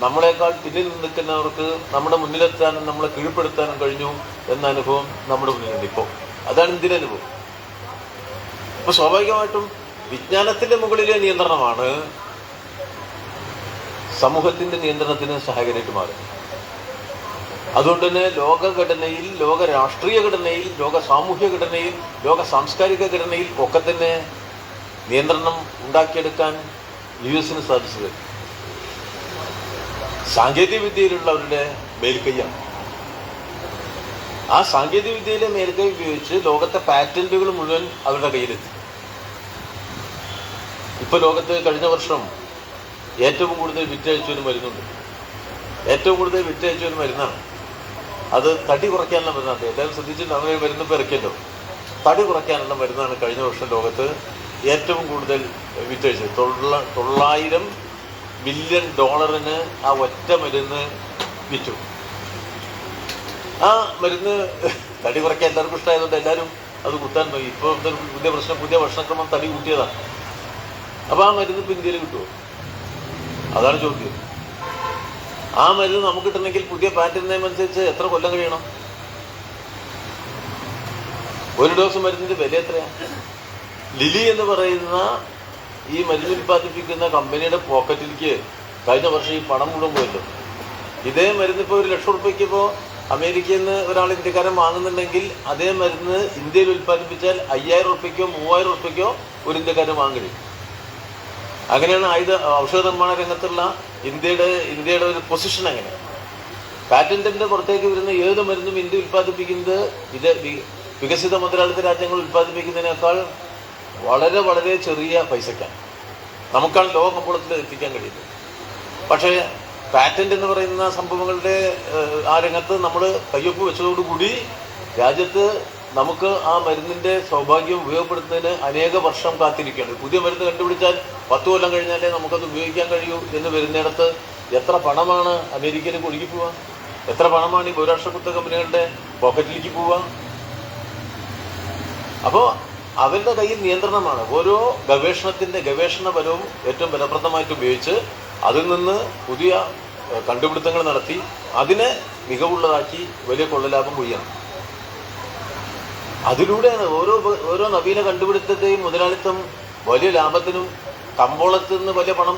Speaker 3: നമ്മളെക്കാൾ പിന്നിൽ നിൽക്കുന്നവർക്ക് നമ്മുടെ മുന്നിലെത്താനും നമ്മളെ കീഴ്പ്പെടുത്താനും കഴിഞ്ഞു എന്ന അനുഭവം നമ്മുടെ മുന്നിലുണ്ട് ഇപ്പോൾ. അതാണ് ഇന്ത്യയിലെ അനുഭവം. അപ്പോൾ സ്വാഭാവികമായിട്ടും വിജ്ഞാനത്തിൻ്റെ മുകളിലെ നിയന്ത്രണമാണ് സമൂഹത്തിൻ്റെ നിയന്ത്രണത്തിന് സഹായകരമായിട്ട് മാറുന്നത്. അതുകൊണ്ട് തന്നെ ലോകഘടനയിൽ, ലോക രാഷ്ട്രീയ ഘടനയിൽ, ലോക സാമൂഹ്യ ഘടനയിൽ, ലോക സാംസ്കാരിക ഘടനയിൽ ഒക്കെ തന്നെ നിയന്ത്രണം ഉണ്ടാക്കിയെടുക്കാൻ US സാധിച്ചത് സാങ്കേതിക വിദ്യയിലുള്ളവരുടെ മേൽക്കൈയാണ്. ആ സാങ്കേതിക വിദ്യയിലെ മേൽക്കൈ ഉപയോഗിച്ച് ലോകത്തെ പാറ്റന്റുകൾ മുഴുവൻ അവരുടെ കയ്യിലെത്തി. ഇപ്പൊ ലോകത്ത് കഴിഞ്ഞ വർഷം ഏറ്റവും കൂടുതൽ വിറ്റഴിച്ചൊരു മരുന്നുണ്ട്. ഏറ്റവും കൂടുതൽ വിറ്റഴിച്ചൊരു മരുന്നാണ്. അത് തടി കുറയ്ക്കാനുള്ള മരുന്നാണ്. എല്ലാവരും ശ്രദ്ധിച്ചിട്ട് അങ്ങനെ മരുന്ന് ഇപ്പോൾ ഇറക്കിയല്ലോ. തടി കുറയ്ക്കാനുള്ള മരുന്നാണ് കഴിഞ്ഞ വർഷം ലോകത്ത് ഏറ്റവും കൂടുതൽ വിറ്റഴിച്ചത്. $900 ബില്യൺ ആ ഒറ്റ മരുന്ന് വിറ്റു. ആ മരുന്ന് തടി കുറയ്ക്കാൻ എല്ലാവർക്കും ഇഷ്ടമായതുകൊണ്ട് എല്ലാവരും അത് കുത്താൻ പോയി. ഇപ്പോൾ പുതിയ ഭക്ഷണക്രമം തടി കൂട്ടിയതാണ്. അപ്പോൾ ആ മരുന്ന് ഇപ്പോൾ ഇന്ത്യയിൽ കിട്ടുമോ? അതാണ് ചോദ്യം. ആ മരുന്ന് നമുക്ക് കിട്ടണമെങ്കിൽ പുതിയ പാറ്റന്റ് നിയമം അനുസരിച്ച് എത്ര കൊല്ലം കഴിയണം? ഒരു ഡോസ് മരുന്നിന്റെ വില എത്രയാണ്? ലിലി എന്ന് പറയുന്ന ഈ മരുന്ന് ഉൽപ്പാദിപ്പിക്കുന്ന കമ്പനിയുടെ പോക്കറ്റിലേക്ക് കഴിഞ്ഞ വർഷം ഈ പണം മുഴുവൻ പോയല്ലോ. ഇതേ മരുന്ന് ഇപ്പോൾ $1,00,000 ഇപ്പോൾ അമേരിക്കയിൽ നിന്ന് ഒരാൾ ഇന്ത്യക്കാരൻ വാങ്ങുന്നുണ്ടെങ്കിൽ അതേ മരുന്ന് ഇന്ത്യയിൽ ഉൽപ്പാദിപ്പിച്ചാൽ $5,000 $3,000 ഒരു ഇന്ത്യക്കാരൻ വാങ്ങി. അങ്ങനെയാണ് ഔഷധ നിർമ്മാണ രംഗത്തുള്ള ഇന്ത്യയുടെ ഒരു പൊസിഷൻ. അങ്ങനെ പാറ്റന്റിന്റെ പുറത്തേക്ക് വരുന്ന ഏത് മരുന്നും ഇന്ത്യ ഉൽപ്പാദിപ്പിക്കുന്നത് ഇത് വികസിത മുതലാളിത്ത രാജ്യങ്ങൾ ഉൽപ്പാദിപ്പിക്കുന്നതിനേക്കാൾ വളരെ വളരെ ചെറിയ പൈസക്കാണ്. നമുക്കാണ് ലോക കമ്പോളത്തിൽ എത്തിക്കാൻ കഴിയുന്നത്. പക്ഷേ പാറ്റന്റ് എന്ന് പറയുന്ന സംഭവങ്ങളുടെ ആ രംഗത്ത് നമ്മൾ കയ്യൊപ്പ് വെച്ചതോടുകൂടി രാജ്യത്ത് നമുക്ക് ആ മരുന്നിന്റെ സൗഭാഗ്യം ഉപയോഗപ്പെടുത്തുന്നതിന് അനേക വർഷം കാത്തിരിക്കുകയാണ്. പുതിയ മരുന്ന് കണ്ടുപിടിച്ചാൽ 10 കൊല്ലം കഴിഞ്ഞാലേ നമുക്കത് ഉപയോഗിക്കാൻ കഴിയൂ എന്ന് വരുന്നിടത്ത് എത്ര പണമാണ് അമേരിക്കയിലേക്ക് ഒഴുകി പോവുക? എത്ര പണമാണ് ഈ ബഹുരാഷ്ട്ര കുത്തക കമ്പനികളുടെ പോക്കറ്റിലേക്ക് പോവുക? അപ്പോൾ അവരുടെ കയ്യിൽ നിയന്ത്രണമാണ്. ഓരോ ഗവേഷണത്തിന്റെ ഗവേഷണ ബലവും ഏറ്റവും ഫലപ്രദമായിട്ട് ഉപയോഗിച്ച് അതിൽ നിന്ന് പുതിയ കണ്ടുപിടുത്തങ്ങൾ നടത്തി അതിനെ മികവുള്ളതാക്കി വലിയ കൊള്ളലാഭം കൊയ്യണം. അതിലൂടെയാണ് ഓരോ നവീന കണ്ടുപിടുത്തത്തെയും മുതലാളിത്തം വലിയ ലാഭത്തിനും കമ്പോളത്തിൽ നിന്ന് വലിയ പണം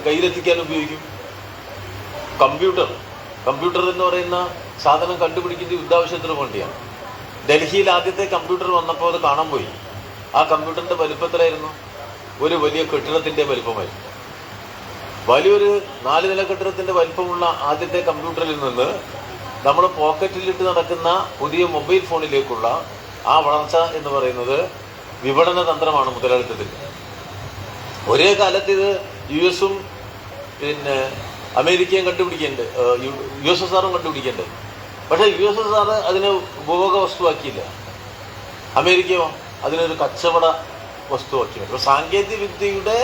Speaker 3: കയ്യിലെത്തിക്കാൻ ഉപയോഗിക്കും. കമ്പ്യൂട്ടർ എന്ന് പറയുന്ന സാധനം കണ്ടുപിടിക്കുന്നത് യുദ്ധാവശ്യത്തിന് വേണ്ടിയാണ്. ഡൽഹിയിൽ ആദ്യത്തെ കമ്പ്യൂട്ടർ വന്നപ്പോൾ അത് കാണാൻ പോയി. ആ കമ്പ്യൂട്ടറിന്റെ വലിപ്പത്തിലായിരുന്നു ഒരു വലിയ കെട്ടിടത്തിന്റെ വലിപ്പമായിരുന്നു. വലിയൊരു 4 നില കെട്ടിടത്തിന്റെ വലിപ്പമുള്ള ആദ്യത്തെ കമ്പ്യൂട്ടറിൽ നിന്ന് നമ്മൾ പോക്കറ്റിലിട്ട് നടക്കുന്ന പുതിയ മൊബൈൽ ഫോണിലേക്കുള്ള ആ വളർച്ച എന്ന് പറയുന്നത് വിപണന തന്ത്രമാണ് മുതലാളിത്തത്തിന്. ഒരേ കാലത്ത് ഇത് US-ഉം പിന്നെ അമേരിക്കയും കണ്ടുപിടിക്കേണ്ടത്, USSR കണ്ടുപിടിക്കേണ്ടത്. പക്ഷേ USSR അതിനെ ഉപഭോഗ വസ്തുവാക്കിയില്ല, അമേരിക്കയോ അതിനൊരു കച്ചവട വസ്തുവാക്കിയില്ല. അപ്പോൾ സാങ്കേതിക വിദ്യയുടെ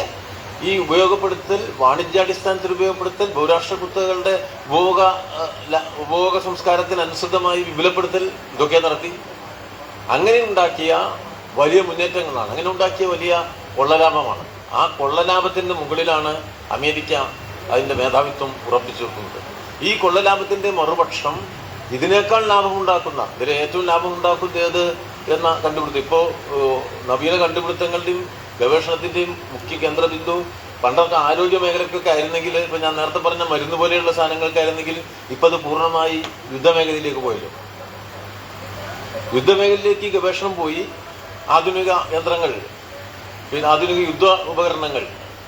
Speaker 3: ഈ ഉപയോഗപ്പെടുത്തൽ, വാണിജ്യാടിസ്ഥാനത്തിൽ ഉപയോഗപ്പെടുത്തൽ, ബഹുരാഷ്ട്ര കുത്തകളുടെ ഉപഭോഗ സംസ്കാരത്തിനനുസൃതമായി വിപുലപ്പെടുത്തൽ ഇതൊക്കെ നടത്തി. അങ്ങനെ ഉണ്ടാക്കിയ വലിയ മുന്നേറ്റങ്ങളാണ്, അങ്ങനെ ഉണ്ടാക്കിയ വലിയ കൊള്ളലാഭമാണ്. ആ കൊള്ളലാഭത്തിൻ്റെ മുകളിലാണ് അമേരിക്ക അതിൻ്റെ മേധാവിത്വം ഉറപ്പിച്ചു വെക്കുന്നത്. ഈ കൊള്ളലാഭത്തിൻ്റെ മറുപക്ഷം ഇതിനേക്കാൾ ലാഭമുണ്ടാക്കുന്ന, ഇതിൽ ഏറ്റവും ലാഭമുണ്ടാക്കുന്നത് ഏത് എന്ന കണ്ടുപിടുത്തം. ഇപ്പോൾ നവീന കണ്ടുപിടുത്തങ്ങളുടെയും ഗവേഷണത്തിൻ്റെയും മുഖ്യ കേന്ദ്രബിന്ദു പണ്ടൊക്കെ ആരോഗ്യ മേഖലക്കൊക്കെ ആയിരുന്നെങ്കിൽ, ഇപ്പം ഞാൻ നേരത്തെ പറഞ്ഞ മരുന്ന് പോലെയുള്ള സാധനങ്ങൾക്കായിരുന്നെങ്കിൽ ഇപ്പം അത് പൂർണ്ണമായി യുദ്ധമേഖലയിലേക്ക് പോയല്ലോ. യുദ്ധമേഖലയിലേക്ക് ഗവേഷണം പോയി. ആധുനിക യന്ത്രങ്ങൾ, പിന്നെ ആധുനിക യുദ്ധ ഉപകരണങ്ങൾ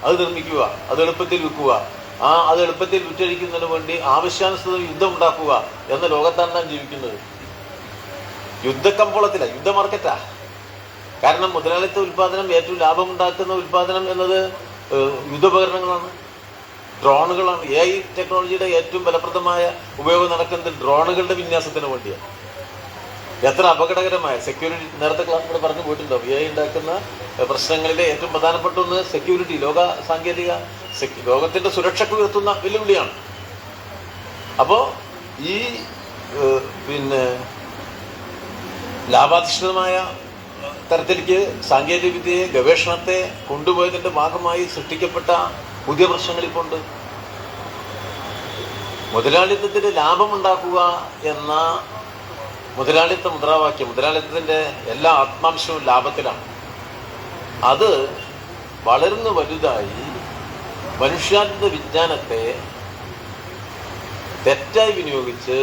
Speaker 3: അത് നിർമ്മിക്കുക, അത് എളുപ്പത്തിൽ വിൽക്കുക, അത് എളുപ്പത്തിൽ വിറ്റഴിക്കുന്നതിന് വേണ്ടി ആവശ്യാനുസൃത യുദ്ധം ഉണ്ടാക്കുക എന്ന ലോകത്താണ് നാം ജീവിക്കുന്നത്. യുദ്ധക്കമ്പോളത്തിലാണ്, യുദ്ധ മാർക്കറ്റാ. കാരണം മുതലാളിത്ത ഉൽപ്പാദനം, ഏറ്റവും ലാഭമുണ്ടാക്കുന്ന ഉൽപ്പാദനം എന്നത് യുദ്ധോപകരണങ്ങളാണ്, ഡ്രോണുകളാണ്. AI ടെക്നോളജിയുടെ ഏറ്റവും ഫലപ്രദമായ ഉപയോഗം നടക്കുന്നത് ഡ്രോണുകളുടെ വിന്യാസത്തിന് വേണ്ടിയാണ്. എത്ര അപകടകരമായ സെക്യൂരിറ്റി, നേരത്തെ ക്ലാസ്സിലൂടെ പറഞ്ഞു പോയിട്ടുണ്ടാവും. AI ഉണ്ടാക്കുന്ന പ്രശ്നങ്ങളിലെ ഏറ്റവും പ്രധാനപ്പെട്ട ഒന്ന് സെക്യൂരിറ്റി, ലോകത്തിന്റെ സുരക്ഷയ്ക്ക് ഉയർത്തുന്ന വെല്ലുവിളിയാണ്. അപ്പോൾ ഈ പിന്നെ ലാഭാധിഷ്ഠിതമായ തരത്തിലേക്ക് സാങ്കേതിക വിദ്യയെ, ഗവേഷണത്തെ കൊണ്ടുപോയതിന്റെ ഭാഗമായി സൃഷ്ടിക്കപ്പെട്ട പുതിയ പ്രശ്നങ്ങളിപ്പോൾ ഉണ്ട്. മുതലാളിത്തത്തിന്റെ ലാഭമുണ്ടാക്കുക എന്ന മുതലാളിത്ത മുദ്രാവാക്യം, മുതലാളിത്തത്തിന്റെ എല്ലാ ആത്മാംശവും ലാഭത്തിലാണ്. അത് വളർന്നു വലുതായി മനുഷ്യാത്മക വിജ്ഞാനത്തെ തെറ്റായി വിനിയോഗിച്ച്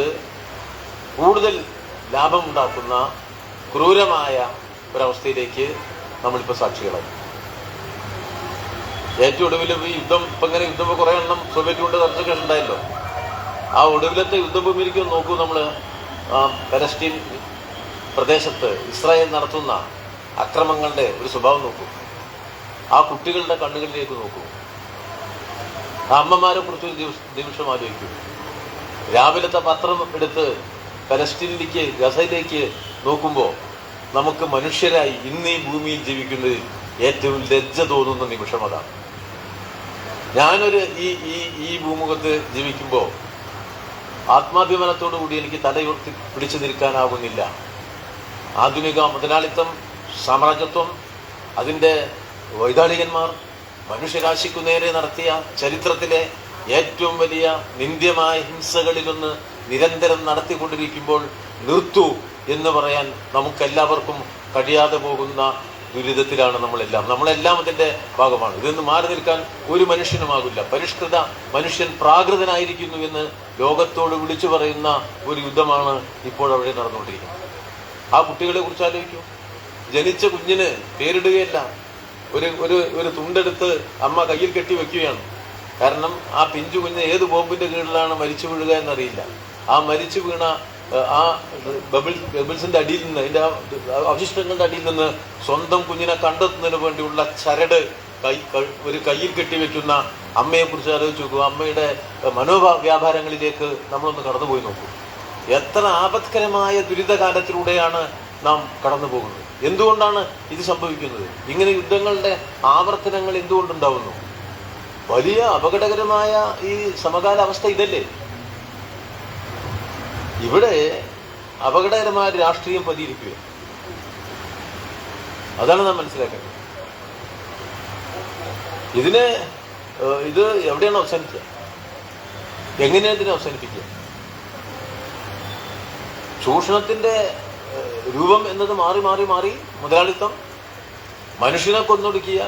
Speaker 3: കൂടുതൽ ലാഭമുണ്ടാക്കുന്ന ക്രൂരമായ ഒരവസ്ഥയിലേക്ക് നമ്മളിപ്പോൾ സാക്ഷികളായി. ഏറ്റവും ഒടുവിൽ ഈ യുദ്ധം, ഇപ്പം ഇങ്ങനെ യുദ്ധം കുറേ എണ്ണം സോവിയറ്റ് കൊണ്ട് തർച്ചൊക്കെ ഉണ്ടായല്ലോ. ആ ഒടുവിലത്തെ യുദ്ധഭൂമിയിലേക്ക് നോക്കൂ. നമ്മൾ പലസ്തീൻ പ്രദേശത്ത് ഇസ്രായേൽ നടത്തുന്ന അക്രമങ്ങളുടെ ഒരു സ്വഭാവം നോക്കൂ. ആ കുട്ടികളുടെ കണ്ണുകളിലേക്ക് നോക്കൂ. ആ അമ്മമാരെ കുറിച്ചൊരു നിമിഷം ആലോചിക്കൂ. രാവിലത്തെ പത്രം എടുത്ത് പലസ്തീനിലേക്ക്, ഗസയിലേക്ക് നോക്കുമ്പോൾ നമുക്ക് മനുഷ്യരായി ഇന്ന് ഈ ഭൂമിയിൽ ജീവിക്കുന്നതിൽ ഏറ്റവും ലജ്ജ തോന്നുന്ന നിമിഷം അതാണ്. ഞാനൊരു ഈ ഭൂമുഖത്ത് ജീവിക്കുമ്പോൾ ആത്മാഭിമാനത്തോടു കൂടി എനിക്ക് തലയുയർത്തി പിടിച്ചു നിൽക്കാനാവുന്നില്ല. ആധുനിക മുതലാളിത്തം, സാമ്രാജ്യത്വം, അതിൻ്റെ വൈതാളികന്മാർ മനുഷ്യരാശിക്കു നേരെ നടത്തിയ ചരിത്രത്തിലെ ഏറ്റവും വലിയ നിന്ദ്യമായ ഹിംസകളിലൊന്ന് നിരന്തരം നടത്തിക്കൊണ്ടിരിക്കുമ്പോൾ നിർത്തൂ എന്ന് പറയാൻ നമുക്കെല്ലാവർക്കും കഴിയാതെ പോകുന്ന ദുരിതത്തിലാണ് നമ്മളെല്ലാം അതിൻ്റെ ഭാഗമാണ്. ഇതിന്ന് മാറി നിൽക്കാൻ ഒരു മനുഷ്യനുമാകില്ല. പരിഷ്കൃത മനുഷ്യൻ പ്രാകൃതനായിരിക്കുന്നു എന്ന് ലോകത്തോട് വിളിച്ചു പറയുന്ന ഒരു യുദ്ധമാണ് ഇപ്പോൾ അവിടെ നടന്നുകൊണ്ടിരിക്കുന്നത്. ആ കുട്ടികളെ കുറിച്ച് ആലോചിക്കൂ. ജനിച്ച കുഞ്ഞിന് പേരിടുകയല്ല, ഒരു തുണ്ടെടുത്ത് അമ്മ കയ്യിൽ കെട്ടി വെക്കുകയാണ്. കാരണം ആ പിഞ്ചു കുഞ്ഞ് ഏത് ബോംബിന്റെ കീഴിലാണ് മരിച്ചു വീഴുക എന്നറിയില്ല. ആ മരിച്ചു വീണ ആ ബബിൾസിന്റെ അടിയിൽ നിന്ന്, അതിന്റെ അവശിഷ്ടങ്ങളുടെ അടിയിൽ നിന്ന് സ്വന്തം കുഞ്ഞിനെ കണ്ടെത്തുന്നതിന് വേണ്ടിയുള്ള ചരട് ഒരു കയ്യിൽ കെട്ടിവെക്കുന്ന അമ്മയെ കുറിച്ച് ആലോചിച്ച് നോക്കൂ. അമ്മയുടെ മനോവ്യാപാരങ്ങളിലേക്ക് നമ്മളൊന്ന് കടന്നുപോയി നോക്കൂ. എത്ര ആപത്കരമായ ദുരിതകാലത്തിലൂടെയാണ് നാം കടന്നു പോകുന്നത്. എന്തുകൊണ്ടാണ് ഇത് സംഭവിക്കുന്നത്? ഇങ്ങനെ യുദ്ധങ്ങളുടെ ആവർത്തനങ്ങൾ എന്തുകൊണ്ടുണ്ടാവുന്നു? വലിയ അപകടകരമായ ഈ സമകാല അവസ്ഥ ഇതല്ലേ? ഇവിടെ അപകടകരമായ രാഷ്ട്രീയം പതിയിരിക്കുക. അതാണ് നാം മനസ്സിലാക്കേണ്ടത്. ഇതിനെ ഇത് എവിടെയാണ് അവസാനിക്കുക? എങ്ങനെയാണ് ഇതിനെ അവസാനിപ്പിക്കുക? ചൂഷണത്തിന്റെ രൂപം എന്നത് മാറി മാറി മാറി മുതലാളിത്തം മനുഷ്യനെ കൊന്നൊടുക്കിയ,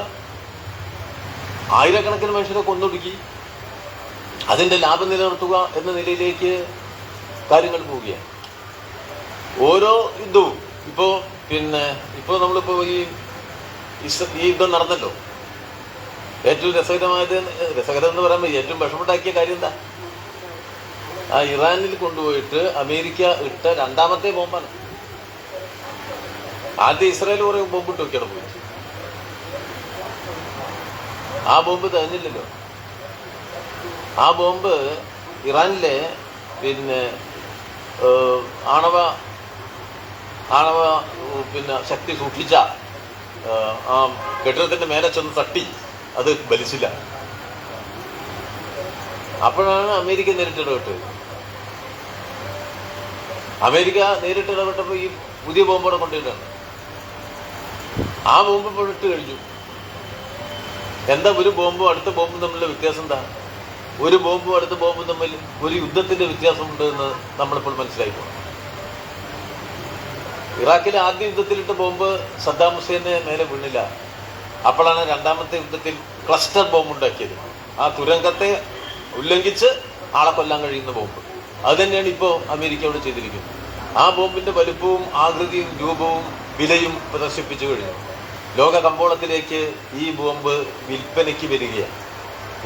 Speaker 3: ആയിരക്കണക്കിന് മനുഷ്യരെ കൊന്നൊടുക്കി അതിന്റെ ലാഭം നിലനിർത്തുക എന്ന നിലയിലേക്ക് കാര്യങ്ങൾ പോവുകയാണ്. ഓരോ യുദ്ധവും ഇപ്പോ നമ്മളിപ്പോ ഈ യുദ്ധം നടന്നല്ലോ. ഏറ്റവും രസകരം എന്ന് പറയുമ്പോൾ ഏറ്റവും വിഷമുണ്ടാക്കിയ കാര്യം എന്താ? ആ ഇറാനിൽ കൊണ്ടുപോയിട്ട് അമേരിക്ക ഇട്ട രണ്ടാമത്തെ ബോംബാണ്. ആദ്യം ഇസ്രായേൽ കുറെ ബോംബിട്ട് വെക്കണം പോയി. ആ ബോംബ് തികഞ്ഞില്ലല്ലോ. ആ ബോംബ് ഇറാനിലെ ആണവ ശക്തി സൂക്ഷിച്ച ആ കെട്ടിടത്തിന്റെ മേലെ ചെന്ന് തട്ടി അത് ബലിച്ചില്ല. അപ്പോഴാണ് അമേരിക്ക നേരിട്ട് ഇടപെട്ടത്. അമേരിക്ക നേരിട്ട് ഇടപെട്ടപ്പോൾ ഈ പുതിയ ബോംബോടെ കൊണ്ടിട്ടാണ്. ആ ബോംബ് ഇപ്പോൾ ഇട്ട് കഴിഞ്ഞു. എന്താ ഒരു ബോംബും അടുത്ത ബോംബും തമ്മിലുള്ള വ്യത്യാസം എന്താ? ഒരു ബോംബും അടുത്ത ബോംബും തമ്മിൽ ഒരു യുദ്ധത്തിന്റെ വ്യത്യാസമുണ്ട് എന്ന് നമ്മളിപ്പോൾ മനസ്സിലായിപ്പോ. ഇറാഖിലെ ആദ്യ യുദ്ധത്തിലിട്ട ബോംബ് സദ്ദാം ഹുസൈന് മേലെ വീണില്ല. അപ്പോഴാണ് രണ്ടാമത്തെ യുദ്ധത്തിൽ ക്ലസ്റ്റർ ബോംബ് ഉണ്ടാക്കിയത്. ആ തുരങ്കത്തെ ഉല്ലംഘിച്ച് ആളെ കൊല്ലാൻ കഴിയുന്ന ബോംബ്. അത് തന്നെയാണ് ഇപ്പോൾ അമേരിക്കയോട് ചെയ്തിരിക്കുന്നത്. ആ ബോംബിന്റെ വലുപ്പവും ആകൃതിയും രൂപവും വിലയും പ്രദർശിപ്പിച്ചു കഴിഞ്ഞു. ലോക കമ്പോളത്തിലേക്ക് ഈ ബോംബ് വിൽപ്പനയ്ക്ക് വരികയാണ്.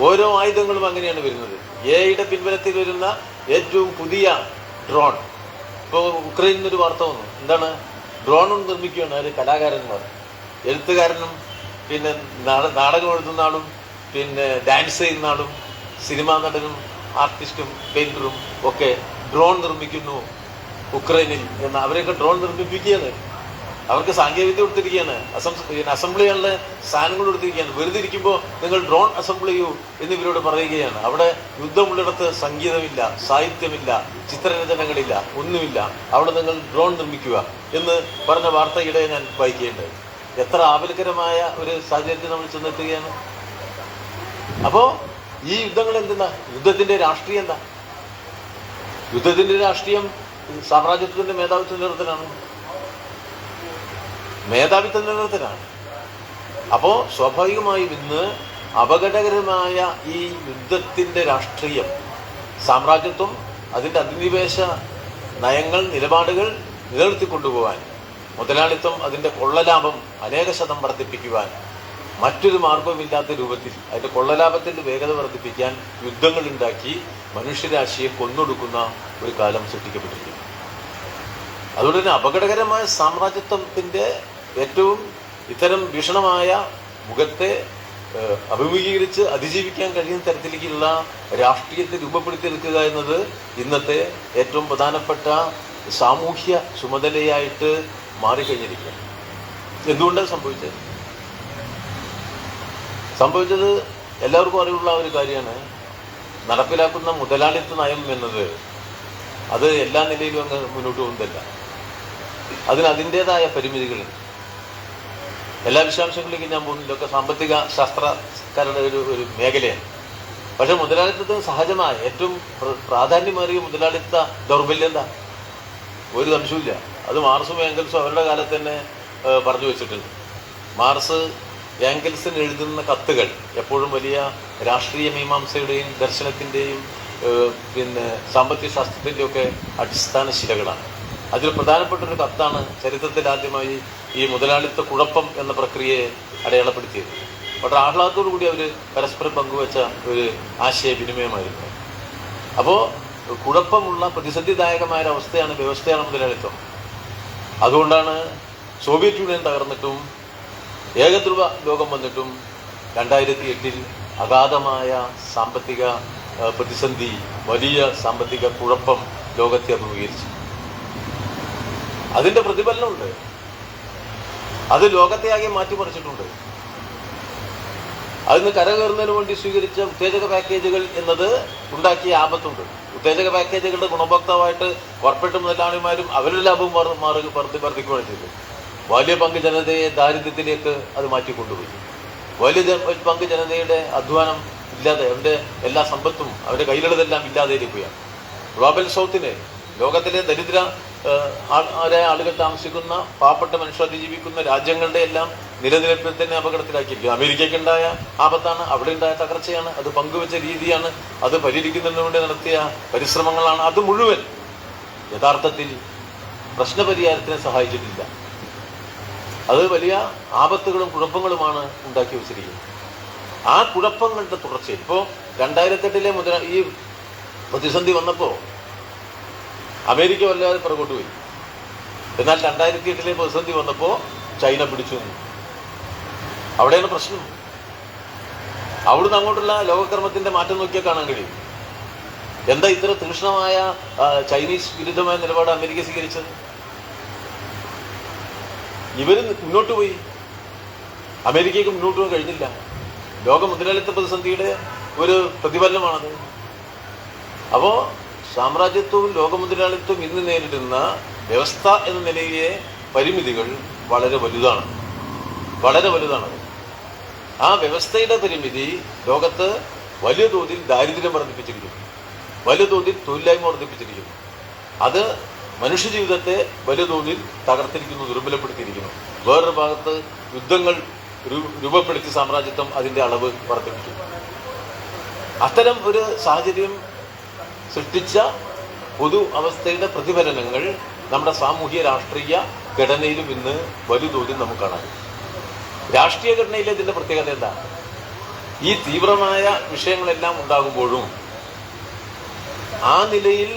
Speaker 3: ഓരോ ആയുധങ്ങളും അങ്ങനെയാണ് വരുന്നത്. എയുടെ പിൻബലത്തിൽ വരുന്ന ഏറ്റവും പുതിയ ഡ്രോൺ. ഇപ്പോൾ ഉക്രൈനിൽ നിന്നൊരു വാർത്ത വന്നു. എന്താണ്? ഡ്രോണും നിർമ്മിക്കുകയാണ് ഒരു കലാകാരന്മാർ. എഴുത്തുകാരനും നാടകം എഴുതുന്ന ആളും ഡാൻസ് ചെയ്യുന്ന ആളും സിനിമാ നടനും ആർട്ടിസ്റ്റും പെയിന്ററും ഒക്കെ ഡ്രോൺ നിർമ്മിക്കുന്നു ഉക്രൈനിൽ എന്ന്. അവരെയൊക്കെ ഡ്രോൺ നിർമ്മിപ്പിക്കുകയാണ്. അവർക്ക് സാങ്കേതികത കൊടുത്തിരിക്കുകയാണ്. അസംബിൾ ചെയ്യാനുള്ള സാധനങ്ങൾ കൊടുത്തിരിക്കുകയാണ്. വെറുതെ ഇരിക്കുമ്പോൾ നിങ്ങൾ ഡ്രോൺ അസംബിൾ ചെയ്യൂ എന്നിവരോട് പറയുകയാണ്. അവിടെ യുദ്ധമുള്ളിടത്ത് സംഗീതമില്ല, സാഹിത്യമില്ല, ചിത്രരചനകളില്ല, ഒന്നുമില്ല. അവിടെ നിങ്ങൾ ഡ്രോൺ നിർമ്മിക്കുക എന്ന് പറഞ്ഞ വാർത്തയിടെ ഞാൻ വായിക്കുകയുണ്ടായി. എത്ര ആപൽക്കരമായ ഒരു സാഹചര്യത്തിൽ നമ്മൾ ചെന്നെത്തുകയാണ്. അപ്പോ ഈ യുദ്ധങ്ങൾ എന്തെന്നാ? യുദ്ധത്തിന്റെ രാഷ്ട്രീയം എന്താ? യുദ്ധത്തിന്റെ രാഷ്ട്രീയം സാമ്രാജ്യത്വത്തിന്റെ മേധാവിത്വ നിലനിർത്തലാണ്. അപ്പോ സ്വാഭാവികമായും ഇന്ന് അപകടകരമായ ഈ യുദ്ധത്തിന്റെ രാഷ്ട്രീയം, സാമ്രാജ്യത്വം, അതിന്റെ അധിനിവേശ നയങ്ങൾ, നിലപാടുകൾ നിലനിർത്തിക്കൊണ്ടുപോകാൻ, മുതലാളിത്തം അതിന്റെ കൊള്ളലാഭം അനേക ശതം വർദ്ധിപ്പിക്കുവാൻ, മറ്റൊരു മാർഗവുമില്ലാത്ത രൂപത്തിൽ അതിന്റെ കൊള്ളലാഭത്തിന്റെ വേഗത വർദ്ധിപ്പിക്കാൻ യുദ്ധങ്ങൾ ഉണ്ടാക്കി മനുഷ്യരാശിയെ കൊന്നൊടുക്കുന്ന ഒരു കാലം സൃഷ്ടിക്കപ്പെട്ടിരിക്കുന്നു. അതുകൊണ്ട് തന്നെ അപകടകരമായ സാമ്രാജ്യത്വത്തിന്റെ ഏറ്റവും ഇത്തരം ഭീഷണമായ മുഖത്തെ അഭിമുഖീകരിച്ച് അതിജീവിക്കാൻ കഴിയുന്ന തരത്തിലേക്കുള്ള രാഷ്ട്രീയത്തെ രൂപപ്പെടുത്തിയെടുക്കുക എന്നത് ഇന്നത്തെ ഏറ്റവും പ്രധാനപ്പെട്ട സാമൂഹ്യ ചുമതലയായിട്ട് മാറിക്കഴിഞ്ഞിരിക്കുകയാണ്. എന്തുകൊണ്ടാണ് സംഭവിച്ചത് എല്ലാവർക്കും അറിവുള്ള ഒരു കാര്യമാണ്. നടപ്പിലാക്കുന്ന മുതലാളിത്ത നയം എന്നത് അത് എല്ലാ നിലയിലും അങ്ങ് മുന്നോട്ട് പോകുന്നില്ല. അതിന് അതിൻ്റെതായ പരിമിതികളുണ്ട്. എല്ലാ വിശദാംശങ്ങളിലേക്കും ഞാൻ പോകുന്നില്ല. ഒക്കെ സാമ്പത്തിക ശാസ്ത്രക്കാരുടെ ഒരു മേഖലയാണ്. പക്ഷെ മുതലാളിത്തത്തിന് സഹജമായ ഏറ്റവും പ്രാധാന്യമേറിയ മുതലാളിത്ത ദൗർബല്യം എന്താ? ഒരു സംശയമില്ല. അത് മാർസും ഏംഗൽസും അവരുടെ കാലത്ത് തന്നെ പറഞ്ഞു വെച്ചിട്ടുണ്ട്. മാർസ് ഏംഗൽസിന് എഴുതുന്ന കത്തുകൾ എപ്പോഴും വലിയ രാഷ്ട്രീയ മീമാംസയുടെയും ദർശനത്തിൻ്റെയും സാമ്പത്തിക ശാസ്ത്രത്തിൻ്റെയും ഒക്കെ അടിസ്ഥാന ശിലകളാണ്. അതിൽ പ്രധാനപ്പെട്ട ഒരു കത്താണ് ചരിത്രത്തിൽ ആദ്യമായി ഈ മുതലാളിത്ത കുഴപ്പം എന്ന പ്രക്രിയയെ അടയാളപ്പെടുത്തിയത്. വളരെ ആഹ്ലാദത്തോടു കൂടി അവർ പരസ്പരം പങ്കുവെച്ച ഒരു ആശയവിനിമയമായിരുന്നു. അപ്പോൾ കുഴപ്പമുള്ള പ്രതിസന്ധിദായകമായ വ്യവസ്ഥയാണ് മുതലാളിത്തം. അതുകൊണ്ടാണ് സോവിയറ്റ് യൂണിയൻ തകർന്നിട്ടും ഏകധ്രുവ ലോകം വന്നിട്ടും 2008 അഗാധമായ സാമ്പത്തിക പ്രതിസന്ധി, വലിയ സാമ്പത്തിക കുഴപ്പം ലോകത്തെ അഭിമുഖീകരിച്ചു. അതിന്റെ പ്രതിഫലനമുണ്ട്. അത് ലോകത്തെ ആകെ മാറ്റിമറിച്ചിട്ടുണ്ട്. അതിന് കരകയറുന്നതിന് വേണ്ടി സ്വീകരിച്ച ഉത്തേജക പാക്കേജുകൾ എന്നത് ഉണ്ടാക്കിയ ആപത്തുണ്ട്. ഉത്തേജക പാക്കേജുകളുടെ ഗുണഭോക്താവായിട്ട് കോർപ്പറേറ്റ് മുതലാളിമാരും അവരുടെ ലാഭവും വർദ്ധിക്കുകയാണ് ചെയ്തത്. വലിയ പങ്ക് ജനതയെ ദാരിദ്ര്യത്തിലേക്ക് അത് മാറ്റിക്കൊണ്ടുപോയി. വലിയ പങ്ക് ജനതയുടെ അധ്വാനം ഇല്ലാതെ, അവരുടെ എല്ലാ സമ്പത്തും അവരുടെ കയ്യിലുള്ളതെല്ലാം ഇല്ലാതെയിരിക്കുകയാണ്. ഗ്ലോബൽ സൗത്തിന്, ലോകത്തിലെ ദരിദ്ര ആളുകൾ താമസിക്കുന്ന പാവപ്പെട്ട മനുഷ്യർ അതിജീവിക്കുന്ന രാജ്യങ്ങളുടെ എല്ലാം നിലനിൽപ്പിൽ തന്നെ അപകടത്തിലാക്കിയിരിക്കും. അമേരിക്കയ്ക്കുണ്ടായ ആപത്താണ്, അവിടെ ഉണ്ടായ തകർച്ചയാണ്, അത് പങ്കുവെച്ച രീതിയാണ്, അത് പരിഹരിക്കുന്നതിന് വേണ്ടി നടത്തിയ പരിശ്രമങ്ങളാണ്. അത് മുഴുവൻ യഥാർത്ഥത്തിൽ പ്രശ്നപരിഹാരത്തിനെ സഹായിച്ചിട്ടില്ല. അത് വലിയ ആപത്തുകളും കുഴപ്പങ്ങളുമാണ് ഉണ്ടാക്കി വെച്ചിരിക്കുന്നത്. ആ കുഴപ്പങ്ങളുടെ തുടർച്ചയിൽ ഇപ്പോൾ 2008 ഈ പ്രതിസന്ധി വന്നപ്പോൾ അമേരിക്ക വല്ലാതെ പുറകോട്ട് പോയി. എന്നാൽ 2008 പ്രതിസന്ധി വന്നപ്പോൾ ചൈന പിടിച്ചു നിന്നു. അവിടെയാണ് പ്രശ്നം. അവിടുന്ന് അങ്ങോട്ടുള്ള ലോകക്രമത്തിന്റെ മാറ്റം നോക്കിയാൽ കാണാൻ കഴിയും. എന്താ ഇത്ര തീക്ഷ്ണമായ ചൈനീസ് വിരുദ്ധമായ നിലപാട് അമേരിക്ക സ്വീകരിച്ചത്? ഇവര് മുന്നോട്ട് പോയി, അമേരിക്കയ്ക്ക് മുന്നോട്ട് പോകാൻ കഴിഞ്ഞില്ല. ലോക മുതലാളിത്ത പ്രതിസന്ധിയുടെ ഒരു പ്രതിഫലനമാണത്. അപ്പോ സാമ്രാജ്യത്വവും ലോക മുതലാളിത്വവും ഇന്ന് നേരിടുന്ന വ്യവസ്ഥ എന്ന നിലയിലെ പരിമിതികൾ വളരെ വലുതാണ്, വളരെ വലുതാണത്. ആ വ്യവസ്ഥയുടെ പരിമിതി ലോകത്ത് വലിയ തോതിൽ ദാരിദ്ര്യം വർദ്ധിപ്പിച്ചിരിക്കുന്നു, വലിയ തോതിൽ തൊഴിലില്ലായ്മ വർദ്ധിപ്പിച്ചിരിക്കുന്നു. അത് മനുഷ്യജീവിതത്തെ വലിയ തോതിൽ തകർത്തിരിക്കുന്നു, ദുർബലപ്പെടുത്തിയിരിക്കുന്നു. വേറൊരു ഭാഗത്ത് യുദ്ധങ്ങൾ രൂപപ്പെടുത്തി സാമ്രാജ്യത്വം അതിൻ്റെ അളവ് വർദ്ധിപ്പിക്കുന്നു. അത്തരം ഒരു സാഹചര്യം സൃഷ്ടിച്ച പൊതു അവസ്ഥയുടെ പ്രതിഫലനങ്ങൾ നമ്മുടെ സാമൂഹ്യ രാഷ്ട്രീയ ഘടനയിലും ഇന്ന് വലിയ തോതിൽ നമുക്ക് കാണാം. രാഷ്ട്രീയ ഘടനയിലെ ഇതിൻ്റെ പ്രത്യേകത എന്താണ്? ഈ തീവ്രമായ വിഷയങ്ങളെല്ലാം ഉണ്ടാകുമ്പോഴും ആ നിലയിൽ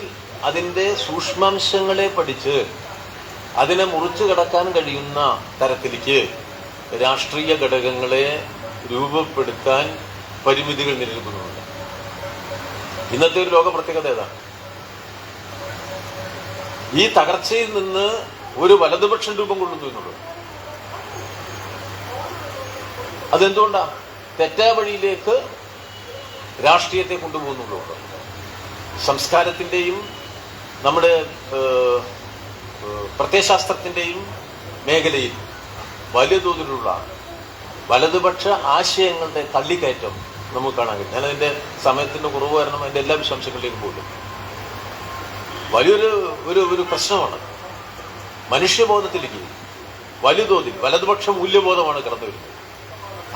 Speaker 3: അതിൻ്റെ സൂക്ഷ്മാംശങ്ങളെ പഠിച്ച് അതിനെ മുറിച്ചു കടക്കാൻ കഴിയുന്ന തരത്തിലേക്ക് രാഷ്ട്രീയ ഘടകങ്ങളെ രൂപപ്പെടുത്താൻ പരിമിതികൾ നിലനിൽക്കുന്നുണ്ട്. ഇന്നത്തെ ഒരു ലോക പ്രത്യേകത ഏതാണ്? ഈ തകർച്ചയിൽ നിന്ന് ഒരു വലതുപക്ഷം രൂപം കൊള്ളുന്നു എന്നുള്ളത്. അതെന്തുകൊണ്ടാ? തെറ്റായ വഴിയിലേക്ക് രാഷ്ട്രീയത്തെ കൊണ്ടുപോകുന്നുള്ളൂ. സംസ്കാരത്തിൻ്റെയും നമ്മുടെ പ്രത്യയശാസ്ത്രത്തിൻ്റെയും മേഖലയിൽ വലിയ തോതിലുള്ള വലതുപക്ഷ ആശയങ്ങളുടെ തള്ളിക്കയറ്റം നമുക്ക് കാണാൻ കഴിയും. ഞാനതിൻ്റെ സമയത്തിൻ്റെ കുറവ് കാരണം അതിൻ്റെ എല്ലാ വിശദാംശങ്ങളിലേക്കും പോലും വലിയൊരു ഒരു ഒരു പ്രശ്നമാണ്. മനുഷ്യബോധത്തിലേക്ക് വലിയ തോതിൽ വലതുപക്ഷ മൂല്യബോധമാണ് കടന്നു വരുന്നത്.